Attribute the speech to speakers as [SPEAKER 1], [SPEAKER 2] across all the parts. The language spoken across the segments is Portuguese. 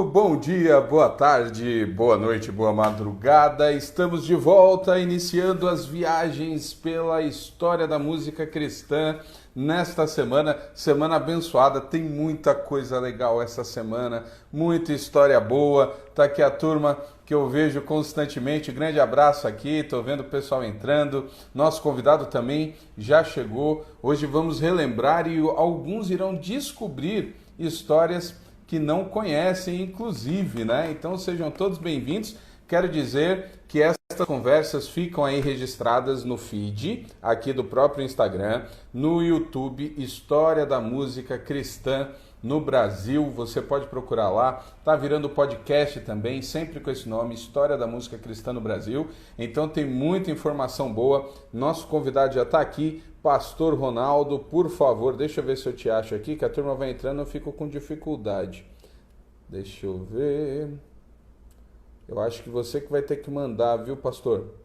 [SPEAKER 1] bom dia, boa tarde, boa noite, boa madrugada. Estamos de volta, iniciando as viagens pela história da música cristã nesta semana, semana abençoada. Tem muita coisa legal essa semana, muita história boa. Tá aqui a turma que eu vejo constantemente. Grande abraço aqui, tô vendo o pessoal entrando. Nosso convidado também já chegou. Hoje vamos relembrar e alguns irão descobrir histórias que não conhecem, inclusive, né? Então sejam todos bem-vindos. Quero dizer que essas conversas ficam aí registradas no feed aqui do próprio Instagram, no YouTube, História da Música Cristã no Brasil. Você pode procurar lá, tá virando podcast também, sempre com esse nome, História da Música Cristã no Brasil. Então tem muita informação boa. Nosso convidado já está aqui, Pastor Ronaldo. Por favor, deixa eu ver se eu te acho aqui, que a turma vai entrando, eu fico com dificuldade. Deixa eu ver. Eu acho que você que vai ter que mandar, viu, pastor?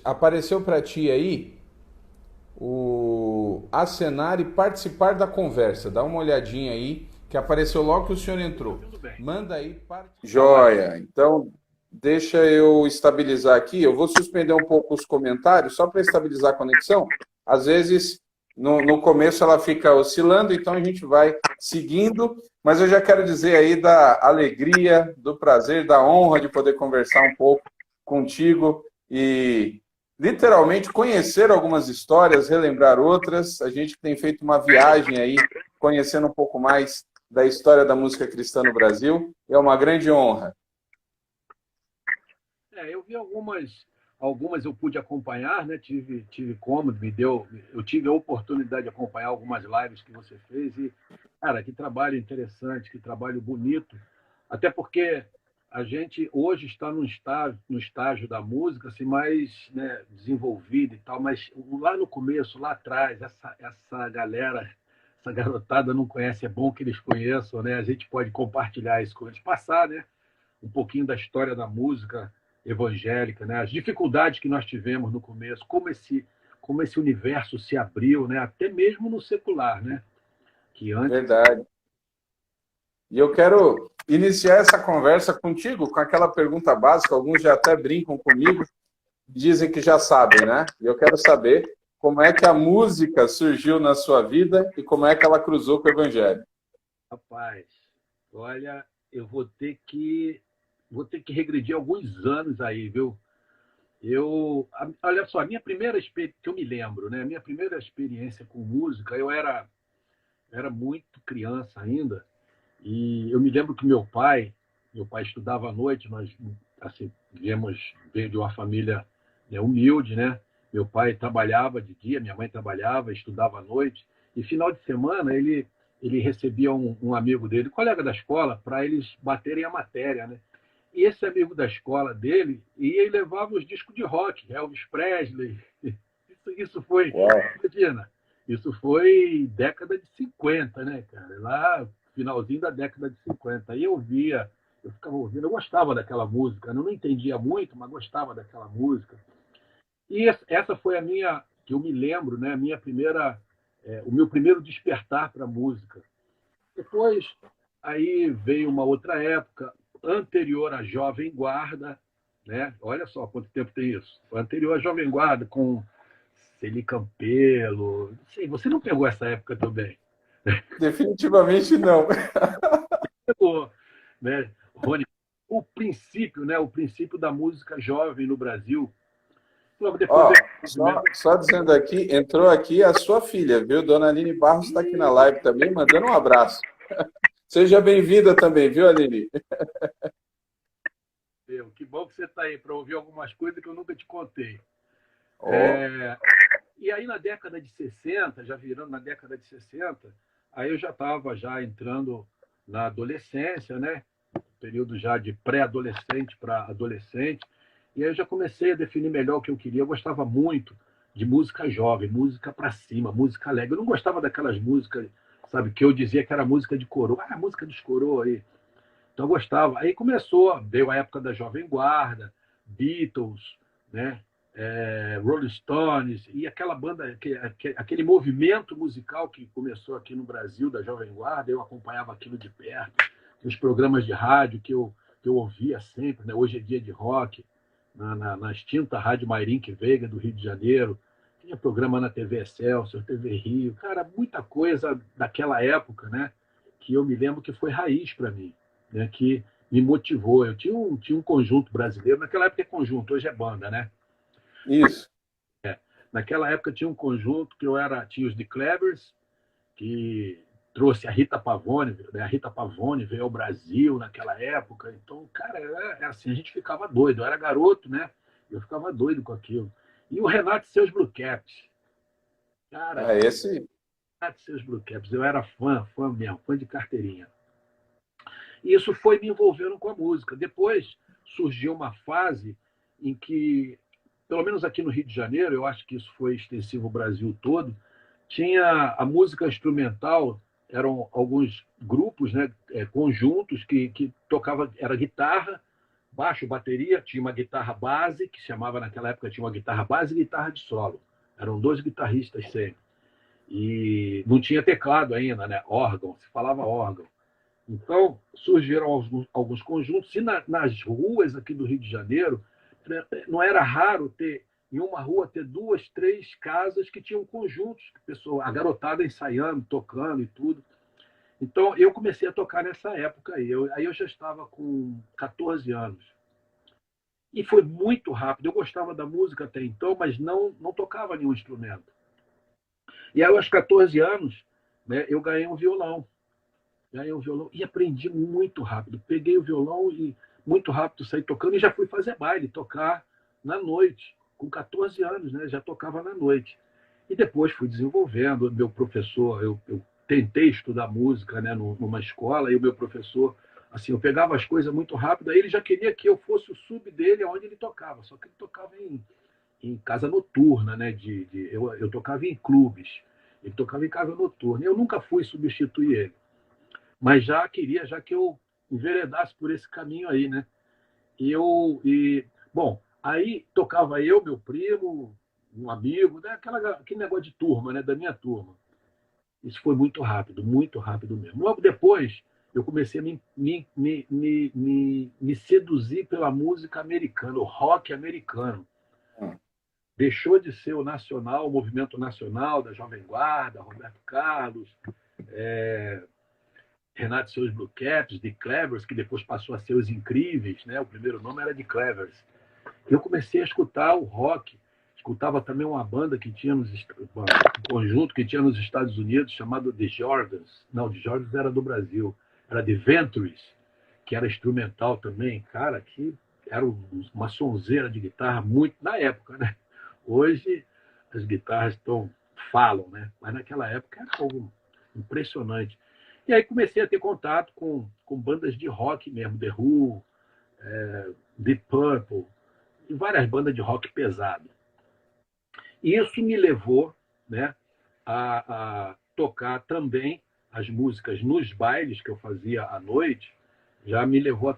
[SPEAKER 1] Apareceu para ti aí o acenar e participar da conversa. Dá uma olhadinha aí, que apareceu logo que o senhor entrou. Manda aí. Joia. Então, deixa eu estabilizar aqui. Eu vou suspender um pouco os comentários, só para estabilizar a conexão. Às vezes, no começo ela fica oscilando, então a gente vai seguindo. Mas eu já quero dizer aí da alegria, do prazer, da honra de poder conversar um pouco contigo e literalmente conhecer algumas histórias, relembrar outras. A gente tem feito uma viagem aí, conhecendo um pouco mais da história da música cristã no Brasil. É uma grande honra.
[SPEAKER 2] Eu vi algumas eu pude acompanhar, né? Tive como, eu tive a oportunidade de acompanhar algumas lives que você fez e, cara, que trabalho interessante, que trabalho bonito, até porque a gente hoje está no estágio da música assim, mais, né, desenvolvido e tal, mas lá no começo, lá atrás, essa galera, essa garotada não conhece, é bom que eles conheçam, né? A gente pode compartilhar isso com eles, passar, né, um pouquinho da história da música evangélica, né? As dificuldades que nós tivemos no começo, como esse universo se abriu, né? Até mesmo no secular, né? Que antes...
[SPEAKER 1] Verdade. E eu quero iniciar essa conversa contigo com aquela pergunta básica. Alguns já até brincam comigo, dizem que já sabem, né? E eu quero saber como é que a música surgiu na sua vida e como é que ela cruzou com o evangelho.
[SPEAKER 2] Rapaz, olha, eu vou ter que regredir alguns anos aí, viu? Olha só, a minha primeira experiência, que eu me lembro, né? A minha primeira experiência com música, era muito criança ainda, e eu me lembro que meu pai estudava à noite, nós, assim, veio de uma família, né, humilde, né? Meu pai trabalhava de dia, minha mãe trabalhava, estudava à noite, e final de semana ele recebia um amigo dele, colega da escola, para eles baterem a matéria, né? E esse amigo da escola dele ia e levava os discos de rock, Elvis Presley. Isso foi,
[SPEAKER 1] Uau.
[SPEAKER 2] imagina, isso foi década de 50, né, cara? Lá, finalzinho da década de 50. Aí eu ficava ouvindo, eu gostava daquela música, eu não entendia muito, mas gostava daquela música. E essa foi que eu me lembro, né, o meu primeiro despertar para a música. Depois, aí veio uma outra época, anterior à Jovem Guarda, né? Olha só quanto tempo tem isso. Anterior à Jovem Guarda, com Celi Campelo. Sei, você não pegou essa época também?
[SPEAKER 1] Definitivamente não.
[SPEAKER 2] Pegou, né? Rony, o princípio, né? O princípio da música jovem no Brasil. Logo depois
[SPEAKER 1] Só dizendo aqui, entrou aqui a sua filha, viu? Dona Aline Barros está aqui na live também, mandando um abraço. Seja bem-vinda também, viu, Aline?
[SPEAKER 2] Que bom que você está aí para ouvir algumas coisas que eu nunca te contei.
[SPEAKER 1] Oh.
[SPEAKER 2] E aí, na década de 60, já virando na década de 60, aí eu já estava já entrando na adolescência, né? Período já de pré-adolescente para adolescente. E aí eu já comecei a definir melhor o que eu queria. Eu gostava muito de música jovem, música para cima, música alegre. Eu não gostava daquelas músicas, sabe, que eu dizia que era música de coroa. Ah, música dos coroa aí. Então eu gostava. Aí veio a época da Jovem Guarda, Beatles, né? Rolling Stones, e aquela banda, aquele movimento musical que começou aqui no Brasil, da Jovem Guarda, eu acompanhava aquilo de perto, os programas de rádio que eu ouvia sempre, né? Hoje é Dia de Rock, na extinta Rádio Mairink Veiga, do Rio de Janeiro, tinha programa na TV Excelsior, TV Rio, cara, muita coisa daquela época, né? Que eu me lembro que foi raiz para mim, né? Que me motivou. Eu tinha um conjunto brasileiro, naquela época é conjunto, hoje é banda, né?
[SPEAKER 1] Isso.
[SPEAKER 2] Naquela época tinha um conjunto que tinha os The Clevers, que trouxe a Rita Pavone, né? A Rita Pavone veio ao Brasil naquela época. Então, cara, era assim, a gente ficava doido. Eu era garoto, né? Eu ficava doido com aquilo. E o Renato e seus Blue Caps. Cara,
[SPEAKER 1] Esse.
[SPEAKER 2] Renato e seus Blue Caps. Eu era fã mesmo, fã de carteirinha. E isso foi me envolvendo com a música. Depois surgiu uma fase em que, pelo menos aqui no Rio de Janeiro, eu acho que isso foi extensivo ao Brasil todo, tinha a música instrumental, eram alguns grupos, né, conjuntos que tocava, era guitarra, baixo, bateria, tinha uma guitarra base, que se chamava naquela época, tinha uma guitarra base e guitarra de solo. Eram dois guitarristas sempre. E não tinha teclado ainda, né? Órgão, se falava órgão. Então, surgiram alguns conjuntos, e nas ruas aqui do Rio de Janeiro, não era raro ter, em uma rua, ter duas, três casas que tinham conjuntos, a garotada ensaiando, tocando e tudo. Então, eu comecei a tocar nessa época aí. Aí eu já estava com 14 anos. E foi muito rápido. Eu gostava da música até então, mas não tocava nenhum instrumento. E aí, aos 14 anos, né, eu ganhei um violão. Ganhei um violão e aprendi muito rápido. Peguei o violão e muito rápido saí tocando e já fui fazer baile, tocar na noite. Com 14 anos, né, já tocava na noite. E depois fui desenvolvendo. Meu professor, eu tentei estudar música, né, numa escola, e o meu professor, assim, eu pegava as coisas muito rápido, aí ele já queria que eu fosse o sub dele aonde ele tocava, só que ele tocava em casa noturna, né, eu tocava em clubes, ele tocava em casa noturna. Eu nunca fui substituir ele, mas já queria, já que eu enveredasse por esse caminho aí, né? Bom, aí tocava eu, meu primo, um amigo, né? Aquele negócio de turma, né? Da minha turma. Isso foi muito rápido mesmo. Logo depois, eu comecei a me seduzir pela música americana, o rock americano. Deixou de ser o nacional, o movimento nacional da Jovem Guarda, Roberto Carlos, Renato e seus Blue Caps, The Clevers, que depois passou a ser os Incríveis, né? O primeiro nome era The Clevers. Eu comecei a escutar o rock, escutava também uma banda que tinha um conjunto que tinha nos Estados Unidos, chamado The Jordans. Não, The Jordans era do Brasil. Era The Ventures, que era instrumental também. Cara, que era uma sonzeira de guitarra, muito na época, né? Hoje as guitarras falam, né? Mas naquela época era algo impressionante. E aí comecei a ter contato com bandas de rock mesmo, The Who, Deep Purple, e várias bandas de rock pesado. E isso me levou, né, a tocar também as músicas nos bailes que eu fazia à noite, já me levou a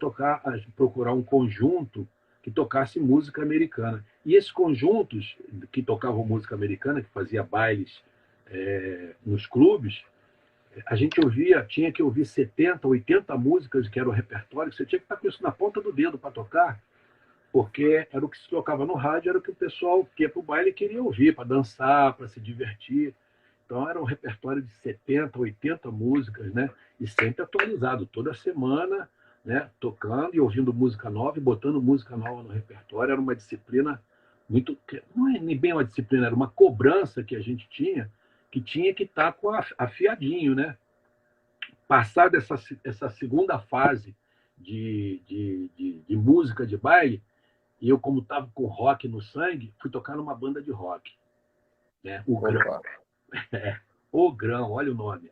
[SPEAKER 2] procurar um conjunto que tocasse música americana. E esses conjuntos que tocavam música americana, que fazia bailes nos clubes, a gente tinha que ouvir 70, 80 músicas, que era o repertório, que você tinha que estar com isso na ponta do dedo para tocar, porque era o que se tocava no rádio, era o que o pessoal que ia para o baile queria ouvir, para dançar, para se divertir. Então era um repertório de 70, 80 músicas, né? E sempre atualizado, toda semana, né? Tocando e ouvindo música nova e botando música nova no repertório. Era uma disciplina muito... Não é nem bem uma disciplina, era uma cobrança que a gente tinha, que tinha que estar com afiadinho, né? Passar essa segunda fase de música de baile, e eu, como estava com rock no sangue, fui tocar numa banda de rock. Né? O Grão. O Grão, olha o nome.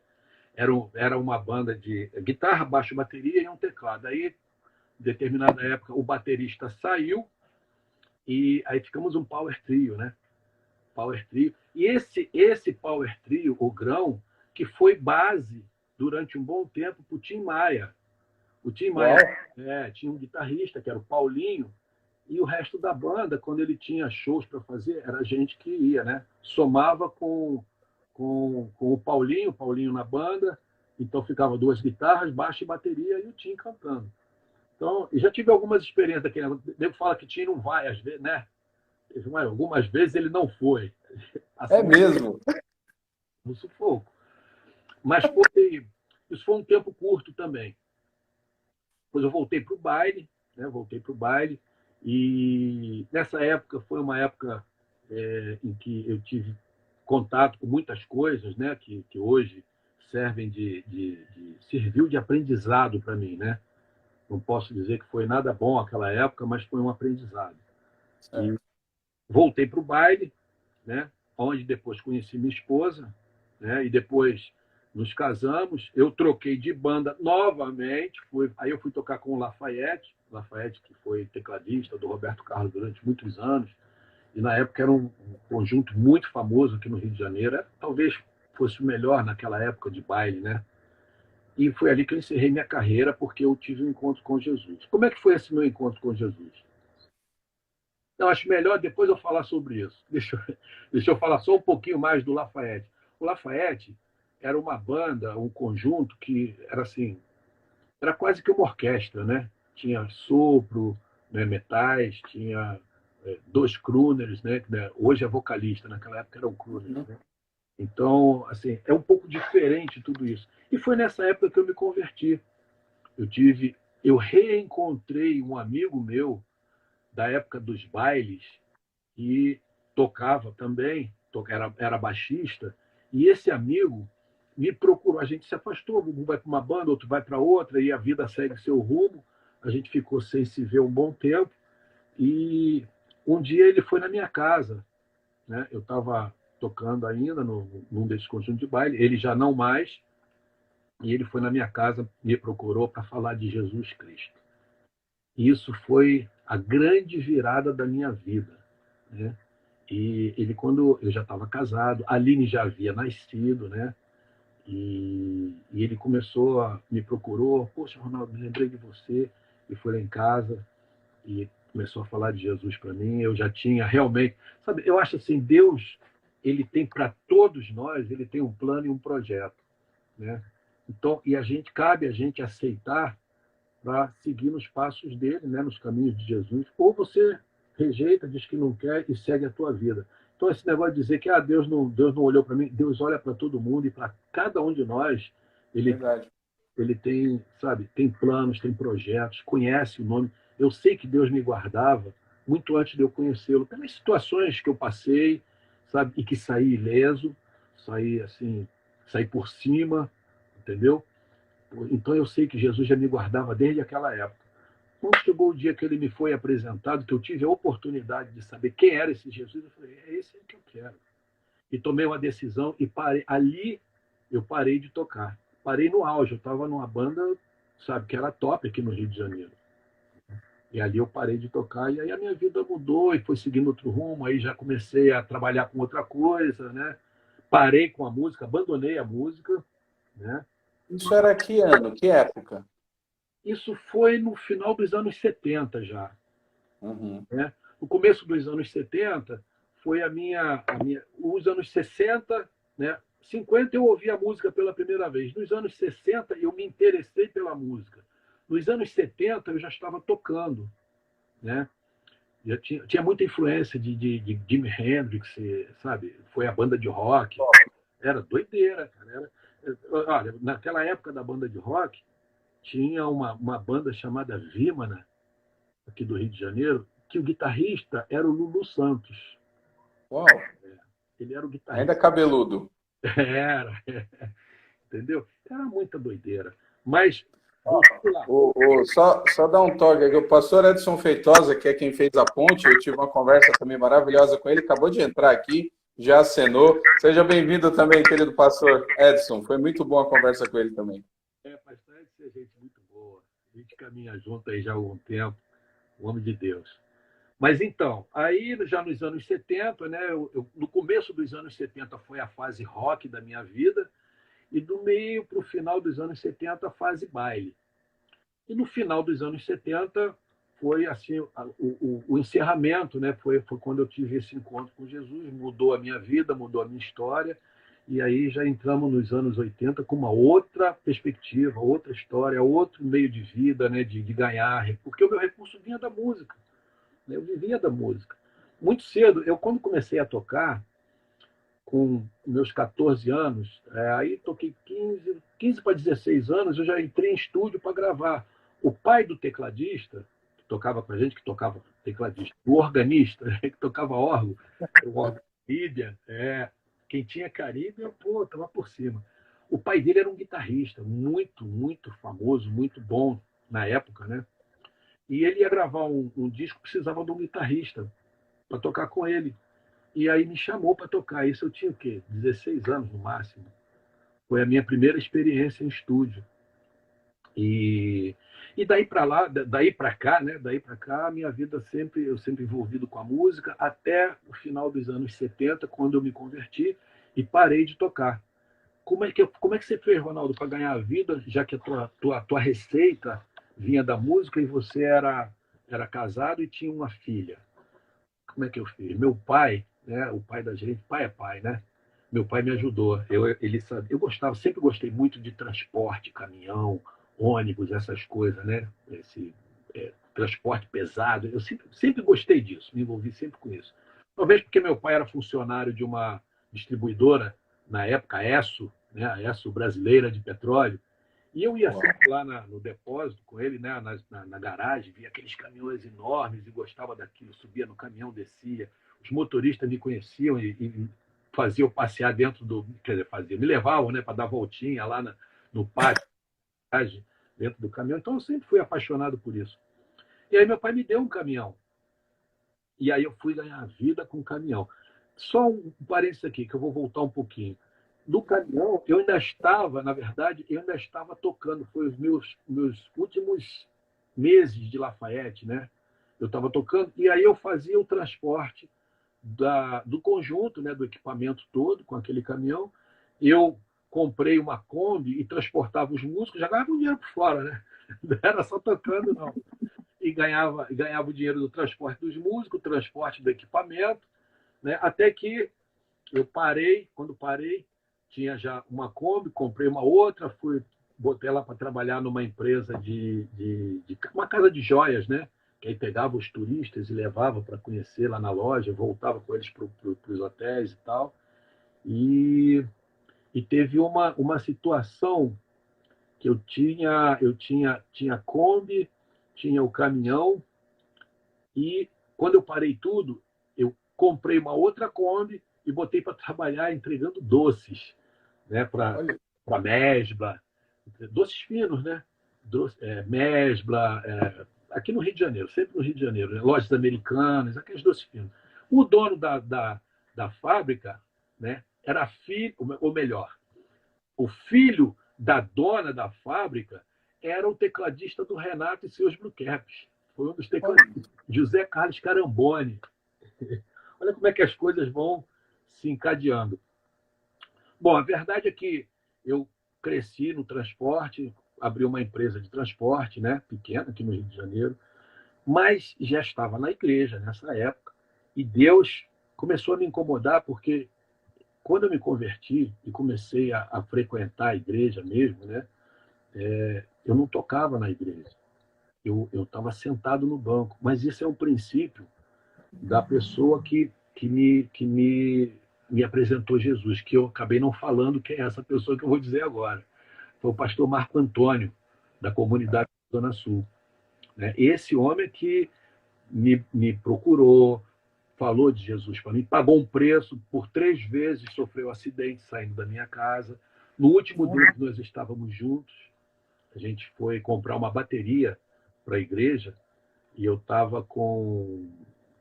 [SPEAKER 2] Era uma banda de guitarra, baixo, bateria e um teclado. Aí, em determinada época, o baterista saiu e aí ficamos um power trio, né? Power trio. E esse power trio, o Grão, que foi base durante um bom tempo para o Tim Maia. O Tim Maia tinha um guitarrista, que era o Paulinho, E o resto da banda, quando ele tinha shows para fazer, era a gente que ia, né? Somava com o Paulinho na banda, então ficava duas guitarras, baixo e bateria, e o Tim cantando. Então, já tive algumas experiências aqui. Devo falar que Tim não vai, às vezes, né? Algumas vezes ele não foi.
[SPEAKER 1] É
[SPEAKER 2] Assim,
[SPEAKER 1] mesmo?
[SPEAKER 2] no sufoco. Mas isso foi um tempo curto também. Depois eu voltei para o baile, né? Voltei para o baile. E nessa época foi uma época em que eu tive contato com muitas coisas, né? Que hoje servem serviu de aprendizado para mim, né? Não posso dizer que foi nada bom aquela época, mas foi um aprendizado. E
[SPEAKER 1] Certo.
[SPEAKER 2] voltei para o baile, né? Onde depois conheci minha esposa, né? E depois nos casamos. Eu troquei de banda novamente. Aí eu fui tocar com o Lafayette, que foi tecladista do Roberto Carlos durante muitos anos. E na época era um conjunto muito famoso aqui no Rio de Janeiro. Talvez fosse o melhor naquela época de baile, né? E foi ali que eu encerrei minha carreira, porque eu tive um encontro com Jesus. Como é que foi esse meu encontro com Jesus? Eu acho melhor depois eu falar sobre isso. Deixa eu falar só um pouquinho mais do Lafayette. O Lafayette era uma banda, um conjunto que era assim, era quase que uma orquestra, né? Tinha sopro, né, metais, tinha dois crooners, né? Hoje é vocalista, naquela época eram crooners,
[SPEAKER 1] Uhum.
[SPEAKER 2] né? Então, assim, é um pouco diferente tudo isso. E foi nessa época que eu me converti. Eu tive, eu reencontrei um amigo meu da época dos bailes que tocava também, era baixista, e esse amigo me procurou. A gente se afastou, um vai para uma banda, outro vai para outra, e a vida segue seu rumo. A gente ficou sem se ver um bom tempo, e um dia ele foi na minha casa, né? Eu estava tocando ainda num desses conjuntos de baile, ele já não mais, e ele foi na minha casa, me procurou para falar de Jesus Cristo. E isso foi a grande virada da minha vida, né? E ele, quando eu já estava casado, a Aline já havia nascido, né? E ele me procurou, poxa, Ronaldo, me lembrei de você, e foi lá em casa e começou a falar de Jesus para mim. Eu já tinha realmente, sabe, eu acho assim, Deus, ele tem para todos nós, ele tem um plano e um projeto, né? Então, cabe a gente aceitar para seguir nos passos dele, né, nos caminhos de Jesus, ou você rejeita, diz que não quer e segue a tua vida. Então, esse negócio de dizer que Deus não olhou para mim, Deus olha para todo mundo e para cada um de nós, ele,
[SPEAKER 1] Verdade.
[SPEAKER 2] ele tem, sabe, tem planos, tem projetos, conhece o nome. Eu sei que Deus me guardava muito antes de eu conhecê-lo, pelas situações que eu passei, sabe, e que saí ileso, saí assim, saí por cima, entendeu? Então eu sei que Jesus já me guardava desde aquela época. Quando chegou o dia que ele me foi apresentado, que eu tive a oportunidade de saber quem era esse Jesus, eu falei, é esse que eu quero. E tomei uma decisão e parei. Ali eu parei de tocar. Parei no auge. Eu estava numa banda, sabe, que era top aqui no Rio de Janeiro. E ali eu parei de tocar e aí a minha vida mudou e foi seguindo outro rumo. Aí já comecei a trabalhar com outra coisa, né? Parei com a música, abandonei a música, né?
[SPEAKER 1] Isso era que ano? Que época?
[SPEAKER 2] Isso foi no final dos anos 70 já.
[SPEAKER 1] Uhum.
[SPEAKER 2] Né? No começo dos anos 70 foi os anos 60, né? 50 eu ouvi a música pela primeira vez. Nos anos 60 eu me interessei pela música. Nos anos 70 eu já estava tocando, né? Já tinha muita influência de Jimi Hendrix, sabe? Foi a banda de rock. Era doideira, cara. Olha, naquela época da banda de rock, tinha uma banda chamada Vimana, aqui do Rio de Janeiro, que o guitarrista era o Lulu Santos.
[SPEAKER 1] Uau,
[SPEAKER 2] Ele era o
[SPEAKER 1] ainda
[SPEAKER 2] guitarrista.
[SPEAKER 1] cabeludo.
[SPEAKER 2] Era, entendeu? Era muita doideira. Mas, voltando lá.
[SPEAKER 1] Só dar um toque aqui. O pastor Edson Feitosa, que é quem fez a ponte, eu tive uma conversa também maravilhosa com ele, acabou de entrar aqui, já acenou. Seja bem-vindo também, querido pastor Edson. Foi muito boa a conversa com ele também.
[SPEAKER 2] Pastor Edson é gente muito boa. A gente caminha junto aí já há algum tempo. O homem de Deus. Mas então, aí já nos anos 70, né, no começo dos anos 70 foi a fase rock da minha vida, e do meio para o final dos anos 70 a fase baile. E no final dos anos 70 foi assim o encerramento, né? Foi quando eu tive esse encontro com Jesus, mudou a minha vida, mudou a minha história, e aí já entramos nos anos 80 com uma outra perspectiva, outra história, outro meio de vida, né? De ganhar, porque o meu recurso vinha da música, né? Eu vivia da música. Muito cedo, eu quando comecei a tocar, com meus 14 anos, aí toquei 15 para 16 anos, eu já entrei em estúdio para gravar. O pai do tecladista, que tocava com a gente, que tocava tecladista, o organista, que tocava órgão, o órgão Caribbean, quem tinha Caribbean, pô, estava por cima. O pai dele era um guitarrista muito, muito famoso, muito bom na época, né? E ele ia gravar um disco, precisava de um guitarrista para tocar com ele. E aí me chamou para tocar. Isso eu tinha o quê? 16 anos no máximo. Foi a minha primeira experiência em estúdio. E, e daí para lá, daí para cá, né? Daí para cá, a minha vida sempre, eu sempre envolvido com a música, até o final dos anos 70, quando eu me converti e parei de tocar. Como é que você fez, Ronaldo, para ganhar a vida, já que a tua receita vinha da música e você era casado e tinha uma filha? Como é que eu fiz? Meu pai, né, o pai da gente, pai é pai, né? Meu pai me ajudou. Ele sabe, eu gostava, sempre gostei muito de transporte, caminhão, ônibus, essas coisas, né? Esse transporte pesado. Eu sempre gostei disso, me envolvi sempre com isso. Talvez porque meu pai era funcionário de uma distribuidora, na época, a ESSO, né? A ESSO brasileira de petróleo, e eu ia sempre lá no depósito com ele, né, na garagem, via aqueles caminhões enormes e gostava daquilo. Subia no caminhão, descia. Os motoristas me conheciam e faziam passear dentro do. Quer dizer, faziam, me levavam, né, para dar voltinha lá no pátio, dentro do caminhão. Então eu sempre fui apaixonado por isso. E aí meu pai me deu um caminhão. E aí eu fui ganhar vida com o caminhão. Só um parênteses aqui, que eu vou voltar um pouquinho. No caminhão, eu ainda estava, na verdade, eu ainda estava tocando. Foi os meus últimos meses de Lafayette, né? Eu estava tocando, e aí eu fazia o transporte do conjunto, né, do equipamento todo, com aquele caminhão. Eu comprei uma Kombi e transportava os músicos, já ganhava o dinheiro por fora, né? Não era só tocando, não. E ganhava o dinheiro do transporte dos músicos, o transporte do equipamento, né? Até que eu parei, quando parei, tinha já uma Kombi, comprei uma outra, botei ela para trabalhar numa empresa de uma casa de joias, né? Que aí pegava os turistas e levava para conhecer lá na loja, voltava com eles para os hotéis e tal. E, e teve uma situação que tinha Kombi, tinha o caminhão, e quando eu parei tudo, eu comprei uma outra Kombi e botei para trabalhar entregando doces, né, para Mesbla, doces finos, né? Mesbla, aqui no Rio de Janeiro, sempre no Rio de Janeiro, né? Lojas americanas, aqueles doces finos. O dono da fábrica, né, era filho, ou melhor, o filho da dona da fábrica era o tecladista do Renato e seus Blue Caps. Foi um dos tecladistas, José Carlos Carambone. Olha como é que as coisas vão se encadeando. Bom, a verdade é que eu cresci no transporte, abri uma empresa de transporte, né, pequena aqui no Rio de Janeiro, mas já estava na igreja nessa época, e Deus começou a me incomodar porque quando eu me converti e comecei a frequentar a igreja mesmo, né, eu não tocava na igreja. Eu estava sentado no banco, mas isso é um princípio da pessoa que me apresentou Jesus, que eu acabei não falando quem é essa pessoa que eu vou dizer agora. Foi o pastor Marco Antônio, da comunidade da Zona Sul. Né? Esse homem que me procurou, falou de Jesus para mim, pagou um preço, por 3 vezes sofreu um acidente saindo da minha casa. No último dia nós estávamos juntos, a gente foi comprar uma bateria para a igreja, e eu estava com.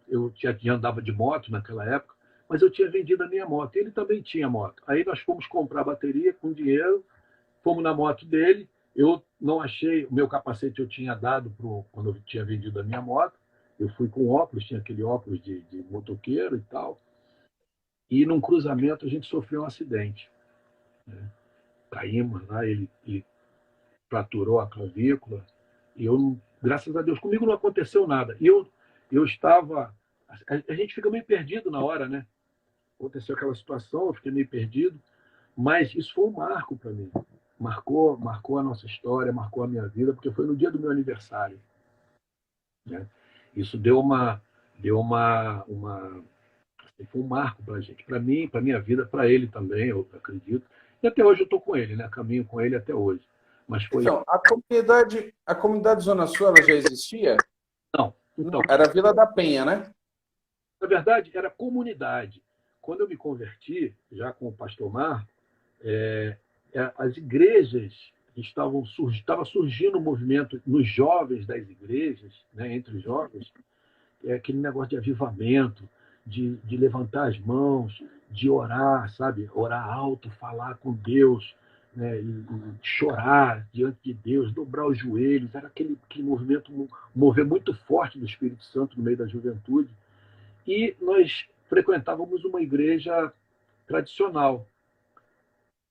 [SPEAKER 2] Eu já andava de moto naquela época, mas eu tinha vendido a minha moto. Ele também tinha moto. Aí nós fomos comprar bateria com dinheiro, fomos na moto dele. Eu não achei, o meu capacete eu tinha dado quando eu tinha vendido a minha moto. Eu fui com óculos, tinha aquele óculos de motoqueiro e tal. E num cruzamento a gente sofreu um acidente. Caímos lá, ele fraturou a clavícula. E eu graças a Deus, comigo não aconteceu nada. E eu estava... A gente fica meio perdido na hora, né? Aconteceu aquela situação, eu fiquei meio perdido, mas isso foi um marco para mim. Marcou a nossa história, marcou a minha vida, porque foi no dia do meu aniversário, né? Isso foi um marco para a gente, para mim, para minha vida, para ele também, eu acredito. E até hoje eu estou com ele, né? Caminho com ele até hoje. Mas foi...
[SPEAKER 1] Então, a comunidade Zona Sul, ela já existia?
[SPEAKER 2] Não, então,
[SPEAKER 1] Era Vila da Penha, né?
[SPEAKER 2] na verdade, era comunidade. Quando eu me converti, já com o pastor Mar, as igrejas estava surgindo um movimento nos jovens das igrejas, né, entre os jovens, aquele negócio de avivamento, de levantar as mãos, de orar, sabe? Orar alto, falar com Deus, né? E chorar diante de Deus, dobrar os joelhos. Era aquele movimento, mover muito forte do Espírito Santo no meio da juventude. E nós frequentávamos uma igreja tradicional.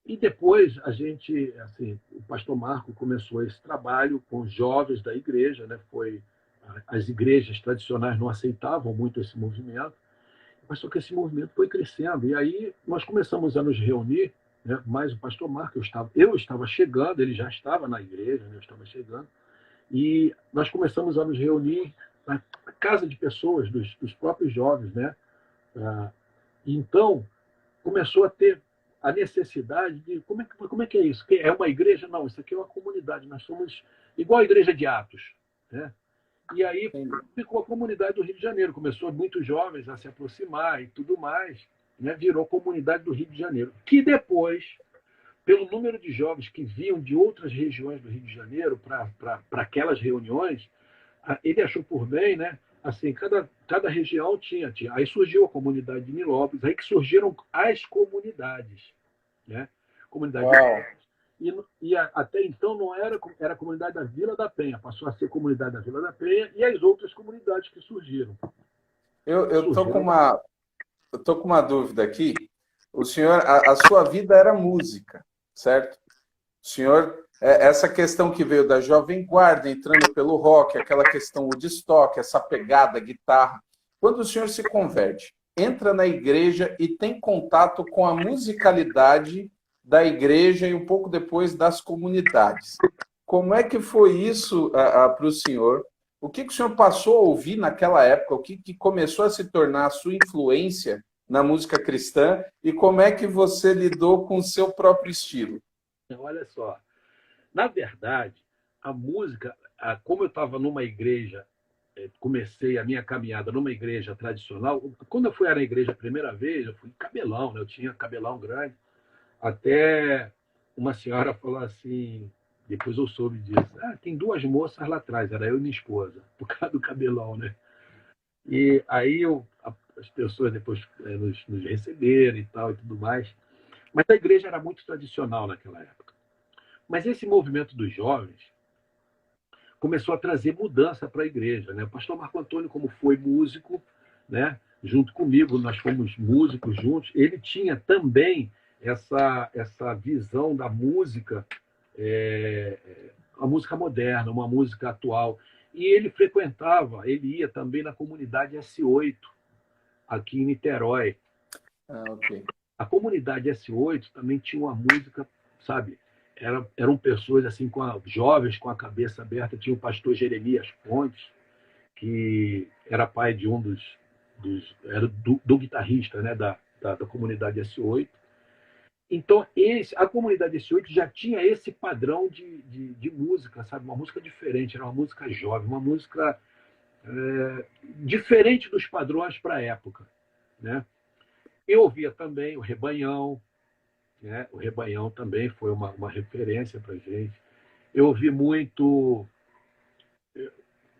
[SPEAKER 2] E depois a gente, assim, o pastor Marco começou esse trabalho com os jovens da igreja, né? As igrejas tradicionais não aceitavam muito esse movimento, mas só que esse movimento foi crescendo. E aí nós começamos a nos reunir, né? Mais o pastor Marco, eu estava chegando, ele já estava na igreja, né? Eu estava chegando, e nós começamos a nos reunir na casa de pessoas, dos próprios jovens, né? Então, começou a ter a necessidade de... Como é que é isso? É uma igreja? Não, isso aqui é uma comunidade. Nós somos igual a igreja de Atos, né? E aí ficou a comunidade do Rio de Janeiro. Começou muitos jovens a se aproximar e tudo mais, né? Virou comunidade do Rio de Janeiro. Que depois, pelo número de jovens que vinham de outras regiões do Rio de Janeiro para aquelas reuniões, ele achou por bem, né? Assim, cada região tinha. Aí surgiu a comunidade de Nilópolis, aí que surgiram as comunidades, né? Comunidade até então não era a comunidade da Vila da Penha, passou a ser comunidade da Vila da Penha e as outras comunidades que surgiram.
[SPEAKER 1] Eu tô com uma dúvida aqui. O senhor, a sua vida era música, certo? O senhor, essa questão que veio da Jovem Guarda, entrando pelo rock, aquela questão Woodstock, essa pegada, guitarra. Quando o senhor se converte, entra na igreja e tem contato com a musicalidade da igreja e um pouco depois das comunidades. Como é que foi isso para o senhor? O que o senhor passou a ouvir naquela época? O que começou a se tornar a sua influência na música cristã? E como é que você lidou com o seu próprio estilo?
[SPEAKER 2] Olha só, na verdade, a música, como eu estava numa igreja, comecei a minha caminhada numa igreja tradicional. Quando eu fui à igreja a primeira vez, eu fui cabelão, né? Eu tinha cabelão grande. Até uma senhora falou assim, depois eu soube disso, tem duas moças lá atrás, era eu e minha esposa, por causa do cabelão, né? E aí as pessoas depois nos receberam e tal e tudo mais. Mas a igreja era muito tradicional naquela época. Mas esse movimento dos jovens começou a trazer mudança para a igreja, né? O pastor Marco Antônio, como foi músico, né? Junto comigo, nós fomos músicos juntos. Ele tinha também essa visão da música, a música moderna, uma música atual. E ele ia também na comunidade S8, aqui em Niterói.
[SPEAKER 1] Okay.
[SPEAKER 2] A comunidade S8 também tinha uma música, sabe? Eram pessoas assim, jovens com a cabeça aberta. Tinha o pastor Jeremias Pontes, que era pai de um era do guitarrista, né, da comunidade S8. Então, a comunidade S8 já tinha esse padrão de música, sabe? Uma música diferente, era uma música jovem, uma música diferente dos padrões para a época, né? Eu ouvia também o Rebanhão, né? O Rebanhão também foi uma referência para a gente. Eu ouvi muito...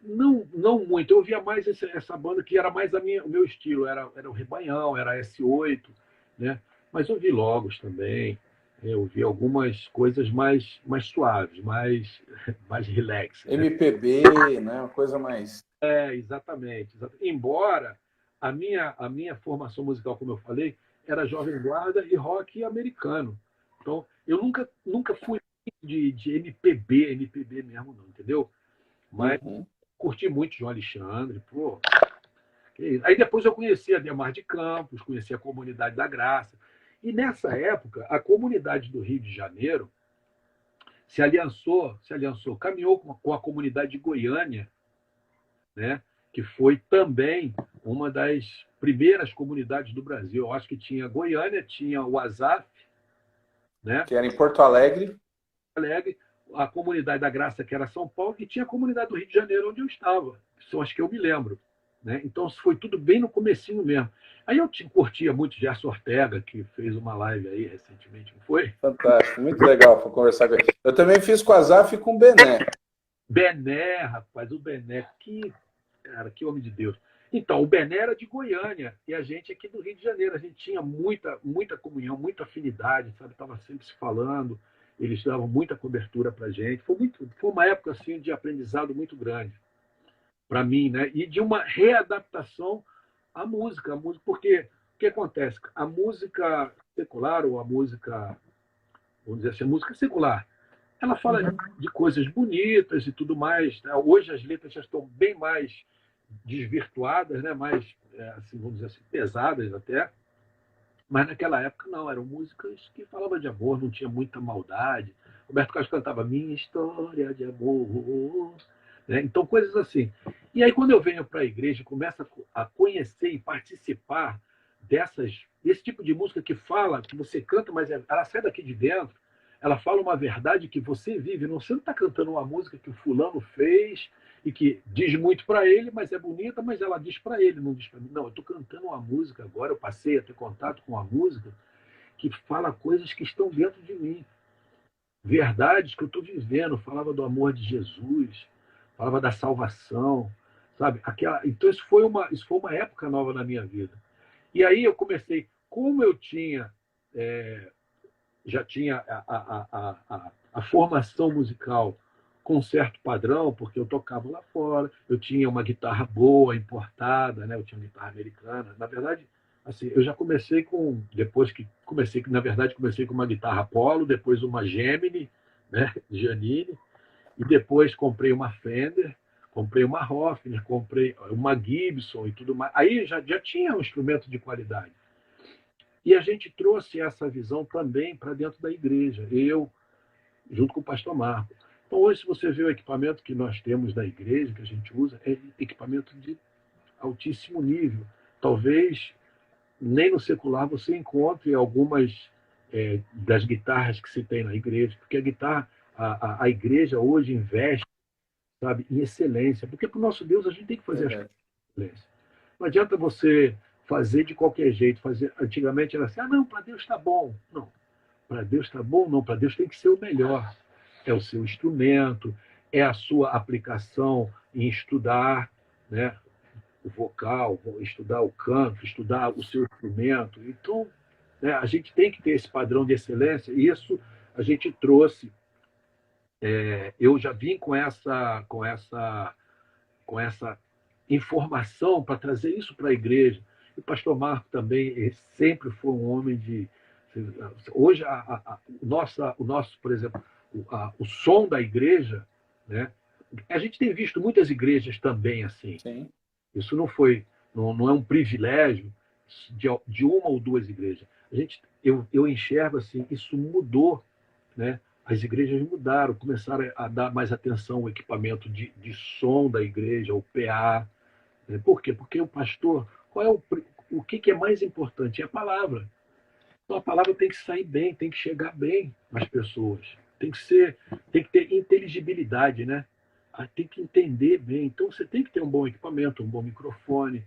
[SPEAKER 2] Não muito, eu ouvia mais essa banda que era mais o meu estilo, era o Rebanhão, era S8, né? Mas eu ouvi Logos também, eu ouvi algumas coisas mais suaves, mais relax. Né?
[SPEAKER 1] MPB, né? Uma coisa mais...
[SPEAKER 2] Exatamente. Embora a minha formação musical, como eu falei, era Jovem Guarda e rock americano. Então, eu nunca fui de MPB mesmo, não, entendeu? Mas curti muito João Alexandre, pô. Que isso. Aí depois eu conheci a Ademar de Campos, conheci a Comunidade da Graça. E nessa época, a comunidade do Rio de Janeiro caminhou com a comunidade de Goiânia, né? Que foi também uma das primeiras comunidades do Brasil. Eu acho que tinha Goiânia, tinha o Azaf, né?
[SPEAKER 1] Que era em Porto Alegre.
[SPEAKER 2] Alegre, a comunidade da Graça, que era São Paulo, e tinha a comunidade do Rio de Janeiro, onde eu estava. São as que eu me lembro. Né? Então, foi tudo bem no comecinho mesmo. Aí eu curtia muito Gerson Ortega, que fez uma live aí recentemente, não foi?
[SPEAKER 1] Fantástico, muito legal para conversar com ele. Eu também fiz com a Zaf e com o Bené.
[SPEAKER 2] Bené, rapaz, o Bené, cara, que homem de Deus. Então, o Bené era de Goiânia, e a gente aqui do Rio de Janeiro, a gente tinha muita comunhão, muita afinidade, sabe? Estava sempre se falando, eles davam muita cobertura para a gente. Foi uma época assim, de aprendizado muito grande para mim, né? E de uma readaptação à música, porque o que acontece? A música secular, ou a música, vamos dizer assim, a música secular, ela fala de coisas bonitas e tudo mais. Né? Hoje as letras já estão bem mais desvirtuadas, né? Mais, assim, vamos dizer assim, pesadas até. Mas naquela época não, eram músicas que falavam de amor, não tinha muita maldade. Roberto Carlos cantava Minha História de Amor. Né? Então, coisas assim. E aí, quando eu venho para a igreja, começo a conhecer e participar desse tipo de música que fala, que você canta, mas ela sai daqui de dentro, ela fala uma verdade que você vive. Você não está cantando uma música que o fulano fez e que diz muito para ele, mas é bonita, mas ela diz para ele, não diz para mim. Não, eu estou cantando uma música agora, eu passei a ter contato com uma música que fala coisas que estão dentro de mim. Verdades que eu estou vivendo. Falava do amor de Jesus, falava da salvação, sabe? Então isso foi uma época nova na minha vida. E aí eu comecei, como eu tinha, já tinha a formação musical com um certo padrão, porque eu tocava lá fora, eu tinha uma guitarra boa, importada, né? Eu tinha uma guitarra americana. Na verdade, assim, eu já comecei comecei com uma guitarra Apollo, depois uma Gemini, né? Janine, e depois comprei uma Fender, comprei uma Hofner, comprei uma Gibson e tudo mais. Aí já tinha um instrumento de qualidade. E a gente trouxe essa visão também para dentro da igreja, eu, junto com o pastor Marco. Então, hoje, se você vê o equipamento que nós temos da igreja, que a gente usa, é equipamento de altíssimo nível. Talvez nem no secular você encontre algumas das guitarras que se tem na igreja, porque a guitarra, a igreja hoje investe, sabe, em excelência, porque para o nosso Deus a gente tem que fazer as coisas com excelência. Não adianta você fazer de qualquer jeito. Antigamente era assim, não, para Deus está bom. Não, para Deus está bom, não, para Deus tem que ser o melhor. É o seu instrumento, é a sua aplicação em estudar, né, o vocal, estudar o canto, estudar o seu instrumento. Então, né, a gente tem que ter esse padrão de excelência, e isso a gente trouxe. Eu já vim com essa informação para trazer isso para a igreja. E o pastor Marco também sempre foi um homem de. Hoje, o nosso, por exemplo, o som da igreja, né? A gente tem visto muitas igrejas também assim.
[SPEAKER 1] Sim.
[SPEAKER 2] Isso não é um privilégio de uma ou duas igrejas. Eu enxergo assim, isso mudou, né? As igrejas mudaram, começaram a dar mais atenção ao equipamento de som da igreja, o PA. Né? Por quê? Porque o pastor, o que é mais importante? É a palavra. Então a palavra tem que sair bem, tem que chegar bem às pessoas. Tem que ter inteligibilidade, né? Tem que entender bem. Então você tem que ter um bom equipamento, um bom microfone.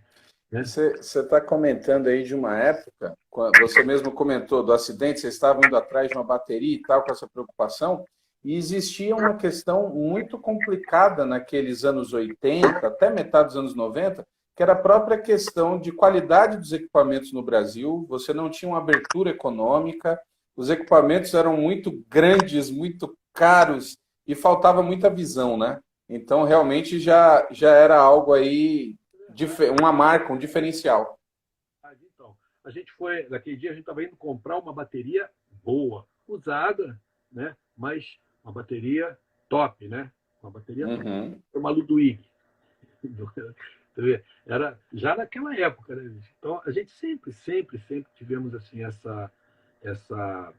[SPEAKER 2] Né?
[SPEAKER 1] Você está comentando aí de uma época, você mesmo comentou do acidente, você estava indo atrás de uma bateria e tal, com essa preocupação, e existia uma questão muito complicada naqueles anos 80, até metade dos anos 90, que era a própria questão de qualidade dos equipamentos no Brasil. Você não tinha uma abertura econômica, os equipamentos eram muito grandes, muito caros, e faltava muita visão, né? Então, realmente, já era algo aí, uma marca, um diferencial.
[SPEAKER 2] Então, naquele dia a gente estava indo comprar uma bateria boa, usada, né? Mas uma bateria top, né? uma bateria
[SPEAKER 1] Uhum.
[SPEAKER 2] uma Ludwig. Era já naquela época, né? Então a gente sempre tivemos assim essa essa